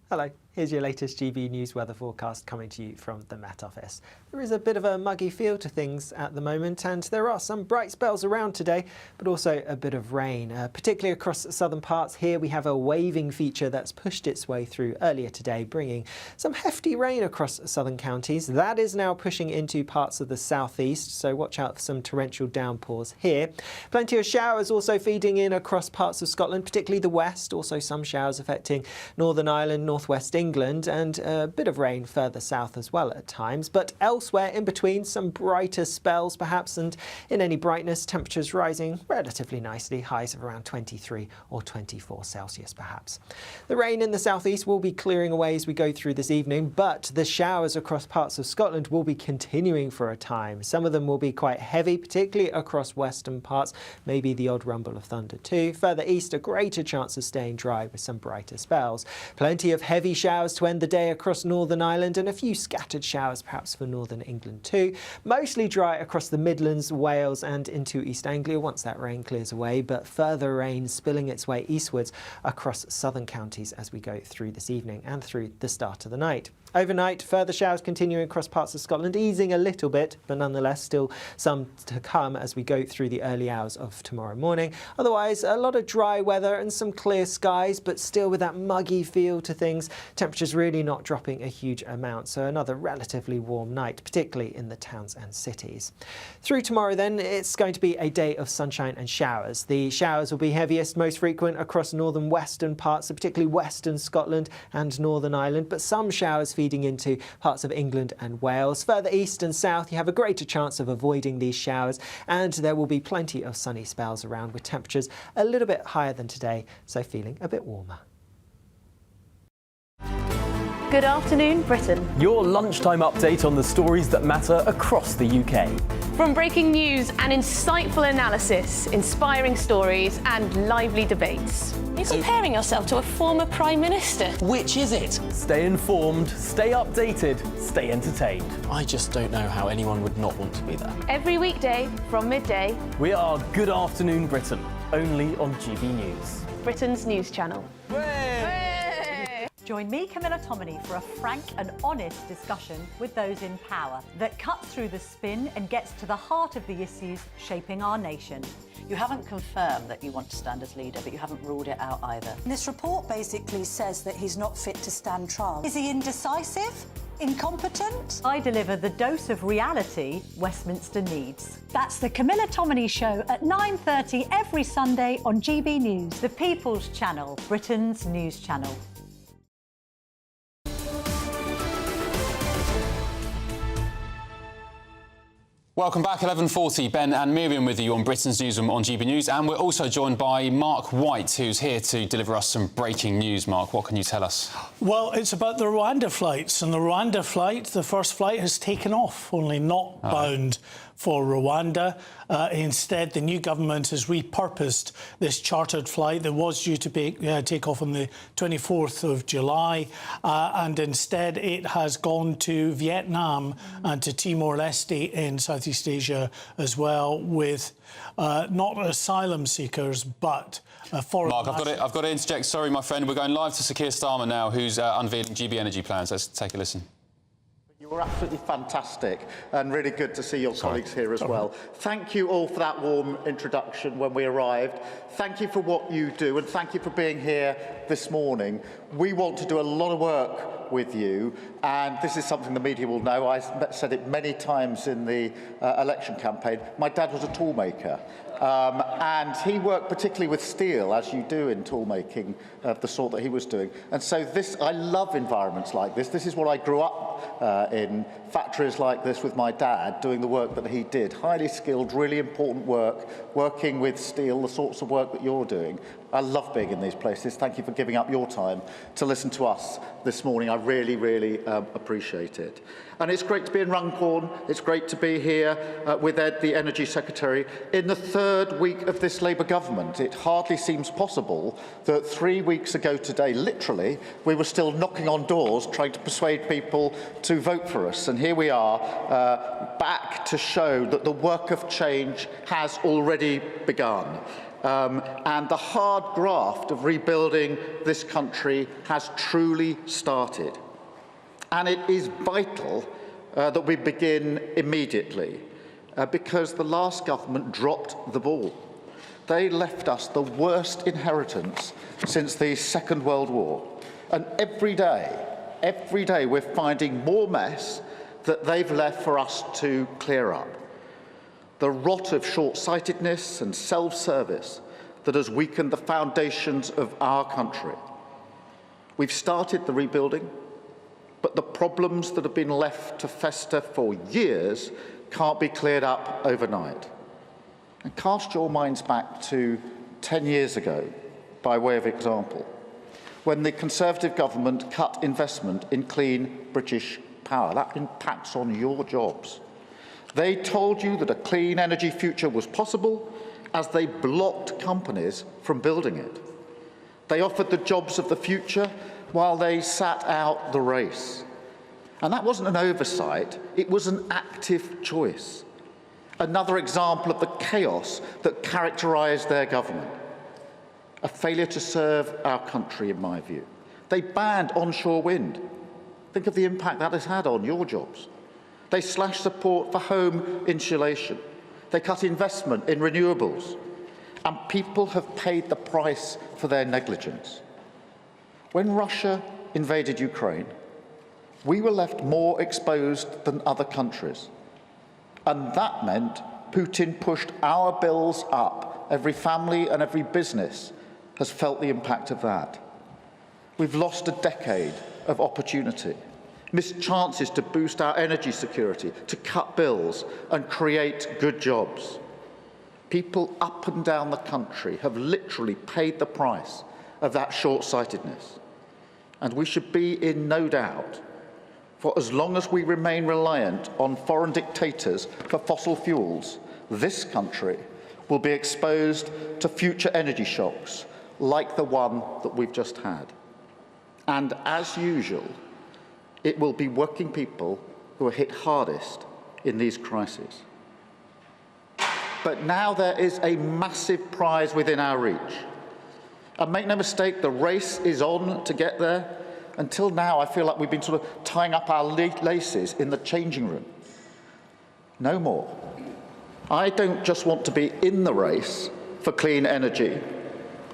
Hello, here's your latest GB News weather forecast coming to you from the Met Office. There is a bit of a muggy feel to things at the moment, and there are some bright spells around today, but also a bit of rain, particularly across southern parts. Here we have a waving feature that's pushed its way through earlier today, bringing some hefty rain across southern counties. That is now pushing into parts of the southeast, so watch out for some torrential downpours here. Plenty of showers also feeding in across parts of Scotland, particularly the west. Also some showers affecting Northern Ireland, northwest England, and a bit of rain further south as well at times. But elsewhere in between, some brighter spells perhaps, and in any brightness, temperatures rising relatively nicely, highs of around 23 or 24 Celsius perhaps. The rain in the southeast will be clearing away as we go through this evening, but the showers across parts of Scotland will be continuing for a time. Some of them will be quite heavy, particularly across western parts, maybe the odd rumble of thunder too. Further east, a greater chance of staying dry with some brighter spells. Plenty of heavy showers to end the day across Northern Ireland, and a few scattered showers perhaps for Northern England too. Mostly dry across the Midlands, Wales and into East Anglia once that rain clears away, but further rain spilling its way eastwards across southern counties as we go through this evening and through the start of the night. Overnight, further showers continuing across parts of Scotland, easing a little bit, but nonetheless still some to come as we go through the early hours of tomorrow morning. Otherwise, a lot of dry weather and some clear skies, but still with that muggy feel to things. Temperatures really not dropping a huge amount, so another relatively warm night, particularly in the towns and cities. Through tomorrow then, it's going to be a day of sunshine and showers. The showers will be heaviest, most frequent across northern western parts, so particularly western Scotland and Northern Ireland, but some showers feeding into parts of England and Wales. Further east and south, you have a greater chance of avoiding these showers, and there will be plenty of sunny spells around with temperatures a little bit higher than today, so feeling a bit warmer. Good afternoon, Britain. Your lunchtime update on the stories that matter across the UK. From breaking news and insightful analysis, inspiring stories and lively debates. You're comparing yourself to a former Prime Minister. Which is it? Stay informed, stay updated, stay entertained. I just don't know how anyone would not want to be there. Every weekday from midday. We are Good Afternoon Britain, only on GB News. Britain's news channel. Join me, Camilla Tominey, for a frank and honest discussion with those in power that cuts through the spin and gets to the heart of the issues shaping our nation. You haven't confirmed that you want to stand as leader, but you haven't ruled it out either. This report basically says that he's not fit to stand trial. Is he indecisive? Incompetent? I deliver the dose of reality Westminster needs. That's the Camilla Tominey Show at 9:30 every Sunday on GB News, the People's Channel, Britain's news channel. Welcome back, 11:40. Ben and Miriam with you on Britain's Newsroom on GB News. And we're also joined by Mark White, who's here to deliver us some breaking news. Mark, what can you tell us? Well, it's about the Rwanda flights. And the Rwanda flight, the first flight, has taken off, only not bound for Rwanda. Instead, the new government has repurposed this chartered flight that was due to take off on the 24th of July, and instead it has gone to Vietnam and to Timor-Leste in Southeast Asia as well, with not asylum seekers, but foreign... Mark, I've got to interject. Sorry, my friend. We're going live to Sir Keir Starmer now, who's unveiling GB Energy plans. Let's take a listen. You were absolutely fantastic and really good to see your colleagues here as well. Thank you all for that warm introduction when we arrived. Thank you for what you do and thank you for being here this morning. We want to do a lot of work with you, and this is something the media will know. I said it many times in the election campaign. My dad was a tool maker. And he worked particularly with steel, as you do in tool making, of the sort that he was doing. And so I love environments like this. This is what I grew up in, factories like this with my dad, doing the work that he did. Highly skilled, really important work, working with steel, the sorts of work that you're doing. I love being in these places. Thank you for giving up your time to listen to us this morning. I really, really appreciate it. And it's great to be in Runcorn. It's great to be here with Ed, the Energy Secretary, in the third week of this Labour government. It hardly seems possible that 3 weeks ago today, literally, we were still knocking on doors trying to persuade people to vote for us. And here we are, back to show that the work of change has already begun. And the hard graft of rebuilding this country has truly started. And it is vital that we begin immediately because the last government dropped the ball. They left us the worst inheritance since the Second World War. And every day we're finding more mess that they've left for us to clear up. The rot of short-sightedness and self-service that has weakened the foundations of our country. We've started the rebuilding, but the problems that have been left to fester for years can't be cleared up overnight. And cast your minds back to 10 years ago, by way of example, when the Conservative government cut investment in clean British power. That impacts on your jobs. They told you that a clean energy future was possible as they blocked companies from building it. They offered the jobs of the future while they sat out the race. And that wasn't an oversight, it was an active choice. Another example of the chaos that characterised their government. A failure to serve our country, in my view. They banned onshore wind. Think of the impact that has had on your jobs. They slashed support for home insulation. They cut investment in renewables. And people have paid the price for their negligence. When Russia invaded Ukraine, we were left more exposed than other countries. And that meant Putin pushed our bills up. Every family and every business has felt the impact of that. We've lost a decade of opportunity, missed chances to boost our energy security, to cut bills and create good jobs. People up and down the country have literally paid the price of that short-sightedness. And we should be in no doubt, for as long as we remain reliant on foreign dictators for fossil fuels, this country will be exposed to future energy shocks like the one that we've just had. And as usual, it will be working people who are hit hardest in these crises. But now there is a massive prize within our reach. And make no mistake, the race is on to get there. Until now, I feel like we've been sort of tying up our laces in the changing room. No more. I don't just want to be in the race for clean energy.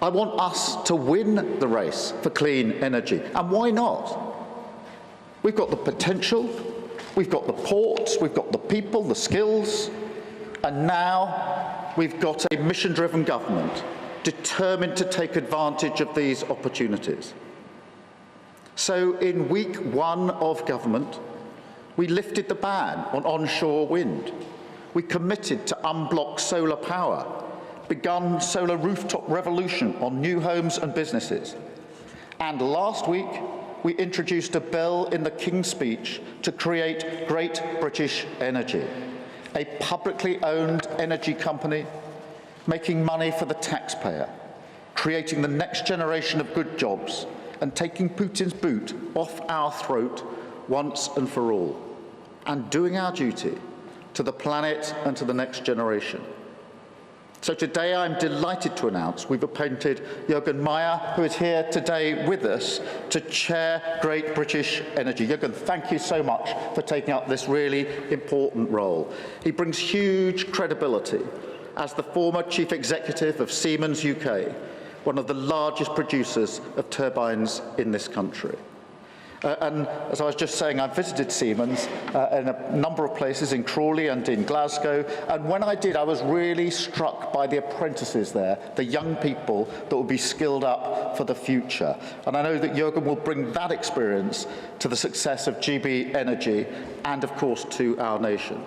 I want us to win the race for clean energy. And why not? We've got the potential, we've got the ports, we've got the people, the skills, and now we've got a mission-driven government determined to take advantage of these opportunities. So in week one of government, we lifted the ban on onshore wind. We committed to unblock solar power, begun solar rooftop revolution on new homes and businesses. And last week, we introduced a bill in the King's Speech to create Great British Energy, a publicly owned energy company making money for the taxpayer, creating the next generation of good jobs and taking Putin's boot off our throat once and for all, and doing our duty to the planet and to the next generation. So today I'm delighted to announce we've appointed Jürgen Meyer, who is here today with us, to chair Great British Energy. Jürgen, thank you so much for taking up this really important role. He brings huge credibility as the former chief executive of Siemens UK, one of the largest producers of turbines in this country. And as I was just saying, I've visited Siemens in a number of places, in Crawley and in Glasgow, and when I did, I was really struck by the apprentices there, the young people that will be skilled up for the future. And I know that Jürgen will bring that experience to the success of GB Energy and, of course, to our nation.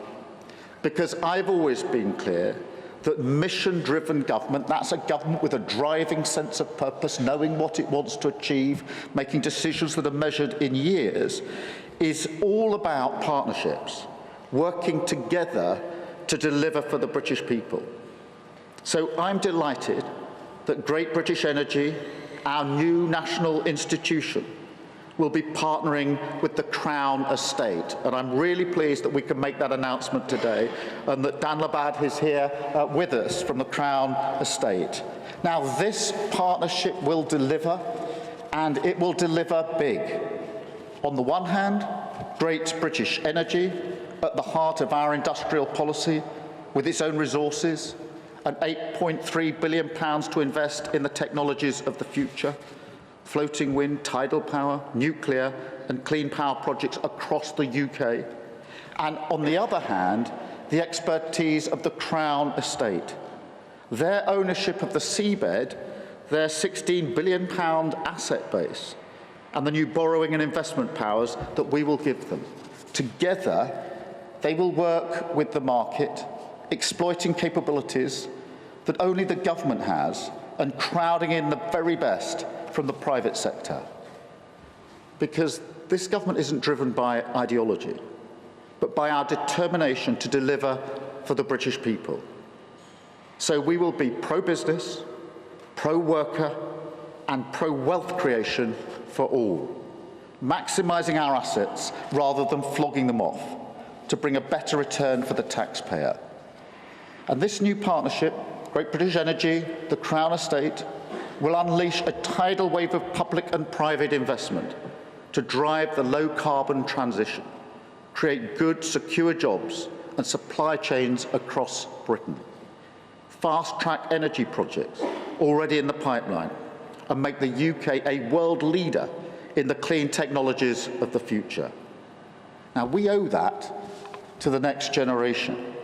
Because I've always been clear that mission-driven government, that's a government with a driving sense of purpose, knowing what it wants to achieve, making decisions that are measured in years, is all about partnerships, working together to deliver for the British people. So I'm delighted that Great British Energy, our new national institution, will be partnering with the Crown Estate. And I'm really pleased that we can make that announcement today and that Dan Labad is here with us from the Crown Estate. Now, this partnership will deliver, and it will deliver big. On the one hand, Great British Energy, at the heart of our industrial policy, with its own resources, and £8.3 billion to invest in the technologies of the future, floating wind, tidal power, nuclear and clean power projects across the UK. And on the other hand, the expertise of the Crown Estate. Their ownership of the seabed, their £16 billion asset base, and the new borrowing and investment powers that we will give them. Together, they will work with the market, exploiting capabilities that only the government has and crowding in the very best from the private sector. Because this government isn't driven by ideology, but by our determination to deliver for the British people. So we will be pro-business, pro-worker, and pro-wealth creation for all, maximising our assets rather than flogging them off to bring a better return for the taxpayer. And this new partnership, Great British Energy, the Crown Estate, will unleash a tidal wave of public and private investment to drive the low-carbon transition, create good, secure jobs and supply chains across Britain, fast-track energy projects already in the pipeline, and make the UK a world leader in the clean technologies of the future. Now, we owe that to the next generation.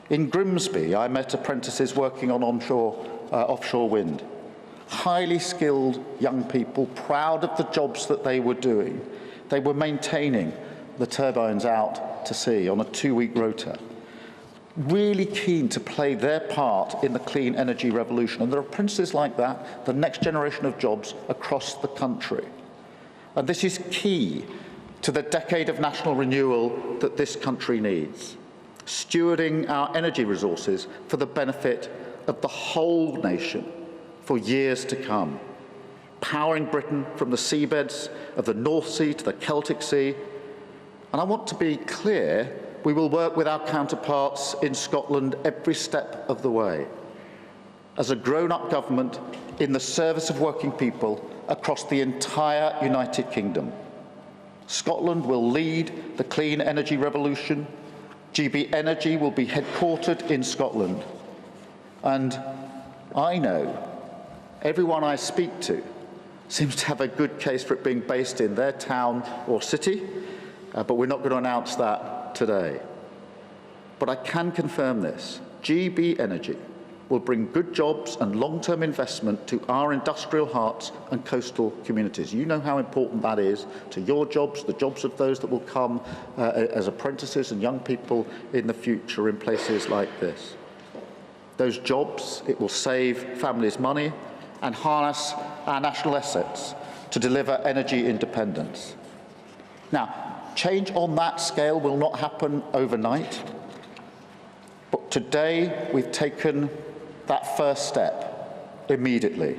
In Grimsby, I met apprentices working on offshore wind. Highly skilled young people, proud of the jobs that they were doing. They were maintaining the turbines out to sea on a 2-week rota. Really keen to play their part in the clean energy revolution. And there are apprentices like that, the next generation of jobs across the country. And this is key to the decade of national renewal that this country needs. Stewarding our energy resources for the benefit of the whole nation for years to come, powering Britain from the seabeds of the North Sea to the Celtic Sea. And I want to be clear, we will work with our counterparts in Scotland every step of the way, as a grown-up government in the service of working people across the entire United Kingdom. Scotland will lead the clean energy revolution. GB Energy will be headquartered in Scotland. And I know everyone I speak to seems to have a good case for it being based in their town or city, but we're not going to announce that today. But I can confirm this. GB Energy will bring good jobs and long-term investment to our industrial hearts and coastal communities. You know how important that is to your jobs, the jobs of those that will come as apprentices and young people in the future in places like this. Those jobs, it will save families money and harness our national assets to deliver energy independence. Now, change on that scale will not happen overnight, but today we've taken that first step immediately,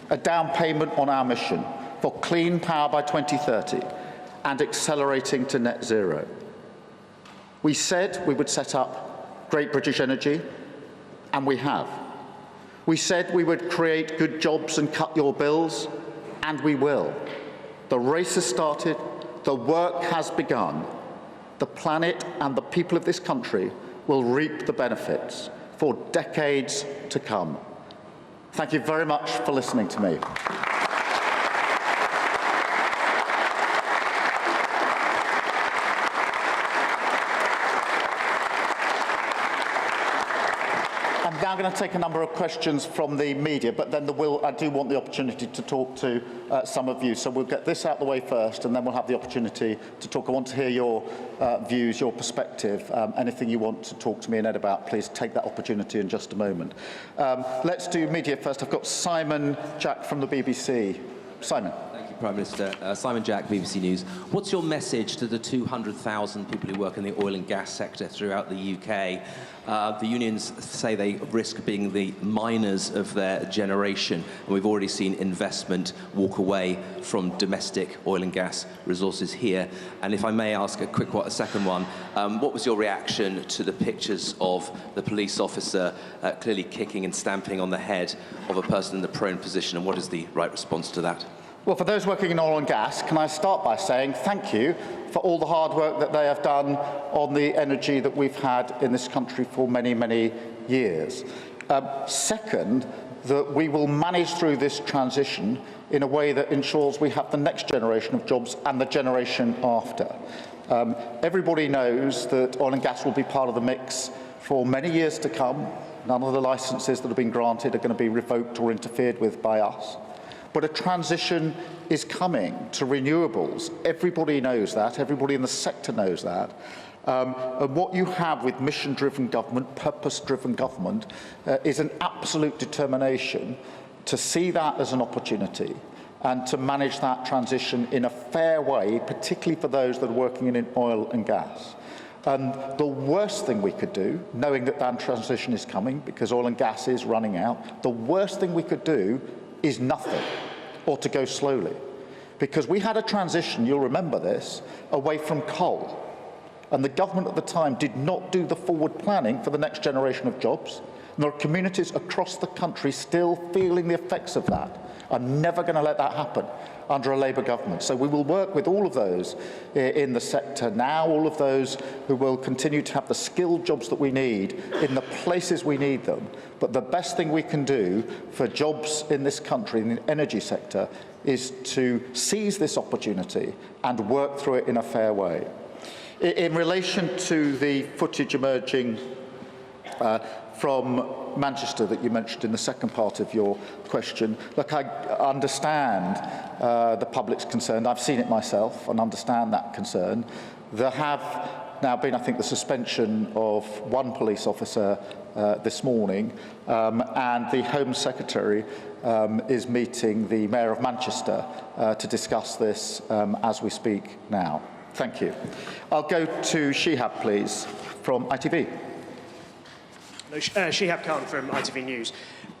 a down payment on our mission for clean power by 2030 and accelerating to net zero. We said we would set up Great British Energy, and we have. We said we would create good jobs and cut your bills, and we will. The race has started, the work has begun. The planet and the people of this country will reap the benefits for decades to come. Thank you very much for listening to me. I'm now going to take a number of questions from the media, but then I do want the opportunity to talk to some of you. So we'll get this out the way first, and then we'll have the opportunity to talk. I want to hear your views, your perspective, anything you want to talk to me and Ed about. Please take that opportunity in just a moment. Let's do media first. I've got Simon Jack from the BBC. Simon. Prime Minister. Simon Jack, BBC News. What's your message to the 200,000 people who work in the oil and gas sector throughout the UK? The unions say they risk being the miners of their generation, and we've already seen investment walk away from domestic oil and gas resources here. And if I may ask a second one, what was your reaction to the pictures of the police officer clearly kicking and stamping on the head of a person in the prone position, and what is the right response to that? Well, for those working in oil and gas, can I start by saying thank you for all the hard work that they have done on the energy that we've had in this country for many, many years. Second, that we will manage through this transition in a way that ensures we have the next generation of jobs and the generation after. Everybody knows that oil and gas will be part of the mix for many years to come. None of the licences that have been granted are going to be revoked or interfered with by us. But a transition is coming to renewables. Everybody knows that. Everybody in the sector knows that. And what you have with mission-driven government, purpose-driven government, is an absolute determination to see that as an opportunity and to manage that transition in a fair way, particularly for those that are working in oil and gas. And the worst thing we could do, knowing that that transition is coming, because oil and gas is running out, the worst thing we could do is nothing, or to go slowly. Because we had a transition, you'll remember this, away from coal. And the government at the time did not do the forward planning for the next generation of jobs. And there are communities across the country still feeling the effects of that. I'm never going to let that happen under a Labour government. So we will work with all of those in the sector now, all of those who will continue to have the skilled jobs that we need in the places we need them. But the best thing we can do for jobs in this country, in the energy sector, is to seize this opportunity and work through it in a fair way. In relation to the footage emerging from Manchester that you mentioned in the second part of your question, look, I understand the public's concern. I've seen it myself and understand that concern. There have now been, I think, the suspension of one police officer this morning, and the Home Secretary is meeting the Mayor of Manchester to discuss this as we speak now. Thank you. I'll go to Shihab, please, from ITV. Shihab Khan from ITV News.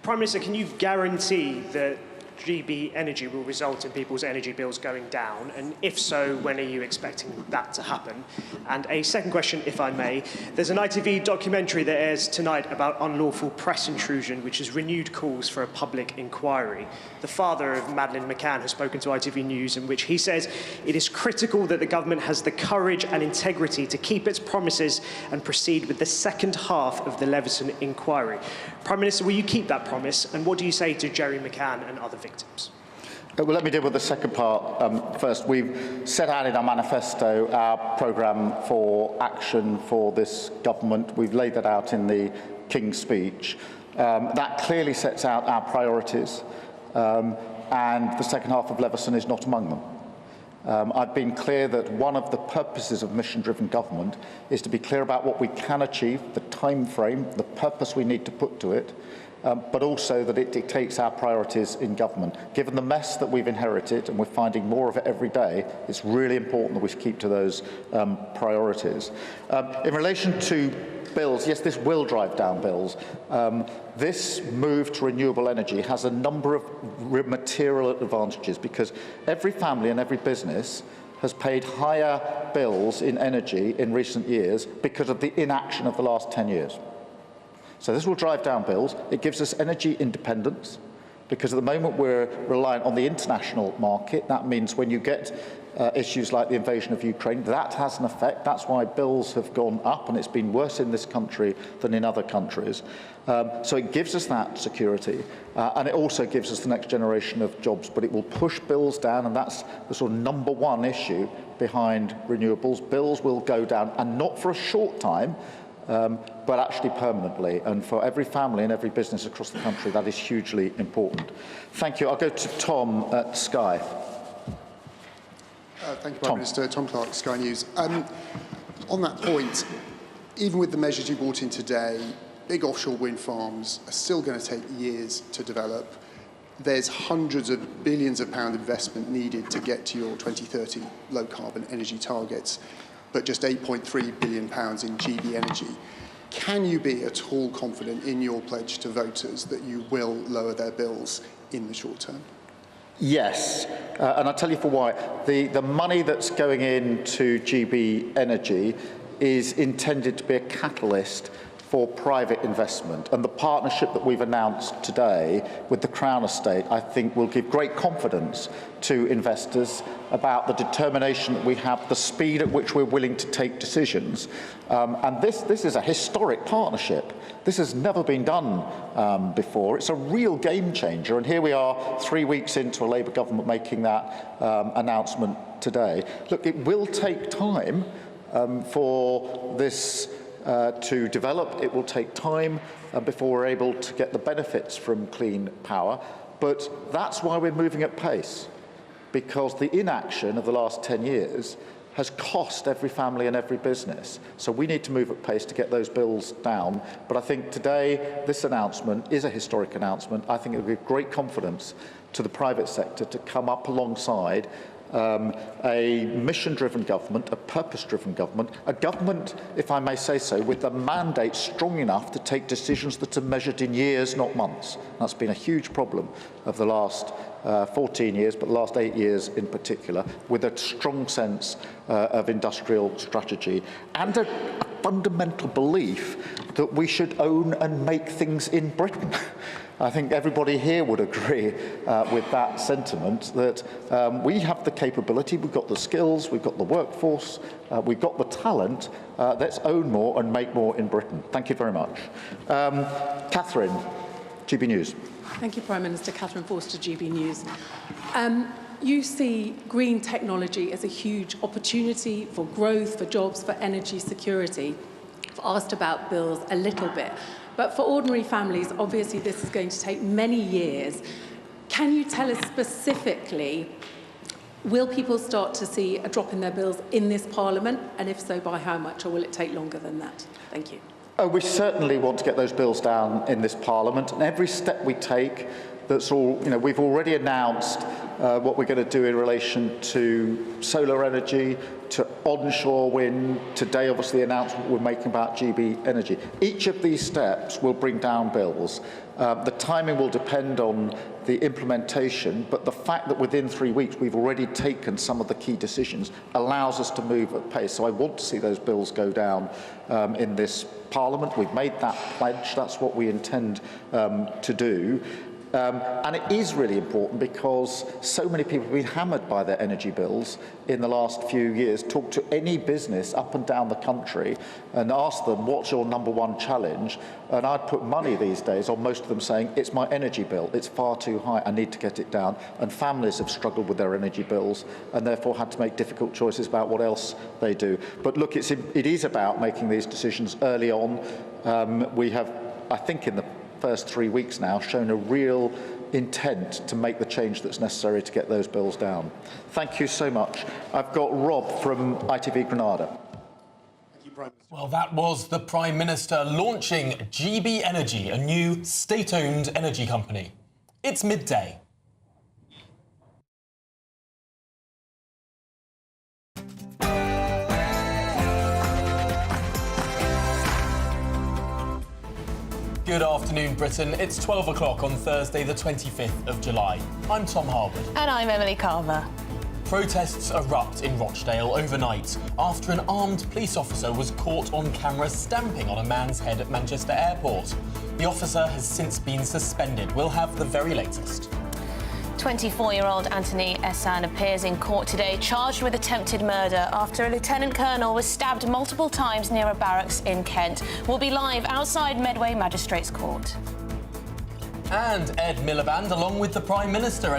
Prime Minister, can you guarantee that GB Energy will result in people's energy bills going down? And if so, when are you expecting that to happen? And a second question, if I may. There's an ITV documentary that airs tonight about unlawful press intrusion, which has renewed calls for a public inquiry. The father of Madeleine McCann has spoken to ITV News, in which he says it is critical that the government has the courage and integrity to keep its promises and proceed with the second half of the Leveson inquiry. Prime Minister, will you keep that promise? And what do you say to Jerry McCann and other victims? Well, let me deal with the second part first. We've set out in our manifesto our programme for action for this government. We've laid that out in the King's speech. That clearly sets out our priorities, and the second half of Leveson is not among them. I've been clear that one of the purposes of mission-driven government is to be clear about what we can achieve, the time frame, the purpose we need to put to it, but also that it dictates our priorities in government. Given the mess that we've inherited, and we're finding more of it every day, it's really important that we keep to those priorities. In relation to bills, yes, this will drive down bills. This move to renewable energy has a number of material advantages, because every family and every business has paid higher bills in energy in recent years because of the inaction of the last 10 years. So this will drive down bills. It gives us energy independence, because at the moment we're reliant on the international market. That means when you get issues like the invasion of Ukraine, that has an effect. That's why bills have gone up, and it's been worse in this country than in other countries. So it gives us that security, and it also gives us the next generation of jobs, but it will push bills down, and that's the sort of number one issue behind renewables. Bills will go down, and not for a short time, but actually permanently. And for every family and every business across the country, that is hugely important. Thank you. I'll go to Tom at Sky. Thank you, Prime Minister. Tom Clark, Sky News. On that point, even with the measures you brought in today, big offshore wind farms are still going to take years to develop. There's hundreds of billions of pound investment needed to get to your 2030 low-carbon energy targets, but just £8.3 billion in GB Energy. Can you be at all confident in your pledge to voters that you will lower their bills in the short term? Yes, and I'll tell you for why. The money that's going into GB Energy is intended to be a catalyst for private investment, and the partnership that we've announced today with the Crown Estate, I think, will give great confidence to investors about the determination that we have, the speed at which we're willing to take decisions. And this is a historic partnership. This has never been done before. It's a real game changer, and here we are 3 weeks into a Labour government making that announcement today. Look, it will take time for this to develop. It will take time before we're able to get the benefits from clean power, but that's why we're moving at pace, because the inaction of the last 10 years has cost every family and every business. So we need to move at pace to get those bills down. But I think today this announcement is a historic announcement. I think it will give great confidence to the private sector to come up alongside a mission-driven government, a purpose-driven government, a government, if I may say so, with a mandate strong enough to take decisions that are measured in years, not months. That's been a huge problem of the last 14 years, but the last 8 years in particular, with a strong sense of industrial strategy and a fundamental belief that we should own and make things in Britain. I think everybody here would agree with that sentiment, that we have the capability, we've got the skills, we've got the workforce, we've got the talent. Let's own more and make more in Britain. Thank you very much. Catherine, GB News. Thank you, Prime Minister. Catherine Forster, GB News. You see green technology as a huge opportunity for growth, for jobs, for energy security. I've asked about bills a little bit. But for ordinary families, obviously this is going to take many years. Can you tell us specifically, will people start to see a drop in their bills in this Parliament? And if so, by how much, or will it take longer than that? Thank you. Oh, we certainly want to get those bills down in this Parliament, and every step we take, that's all, we've already announced what we're going to do in relation to solar energy, to onshore wind. Today, obviously, the announcement we're making about GB Energy. Each of these steps will bring down bills. The timing will depend on the implementation, but the fact that within 3 weeks we've already taken some of the key decisions allows us to move at pace. So I want to see those bills go down in this Parliament. We've made that pledge. That's what we intend to do. And it is really important because so many people have been hammered by their energy bills in the last few years. Talk to any business up and down the country and ask them, what's your number one challenge? And I'd put money these days on most of them saying, it's my energy bill. It's far too high. I need to get it down. And families have struggled with their energy bills and therefore had to make difficult choices about what else they do. But look, it is about making these decisions early on. We have, I think, in the first 3 weeks now, shown a real intent to make the change that's necessary to get those bills down. Thank you so much. I've got Rob from ITV Granada. Well, that was the Prime Minister launching GB Energy, a new state-owned energy company. It's midday. Good afternoon, Britain. It's 12 o'clock on Thursday, the 25th of July. I'm Tom Harwood. And I'm Emily Carver. Protests erupt in Rochdale overnight after an armed police officer was caught on camera stamping on a man's head at Manchester Airport. The officer has since been suspended. We'll have the very latest. 24-year-old Anthony Essan appears in court today, charged with attempted murder after a lieutenant colonel was stabbed multiple times near a barracks in Kent. We'll be live outside Medway Magistrates Court. And Ed Miliband, along with the Prime Minister,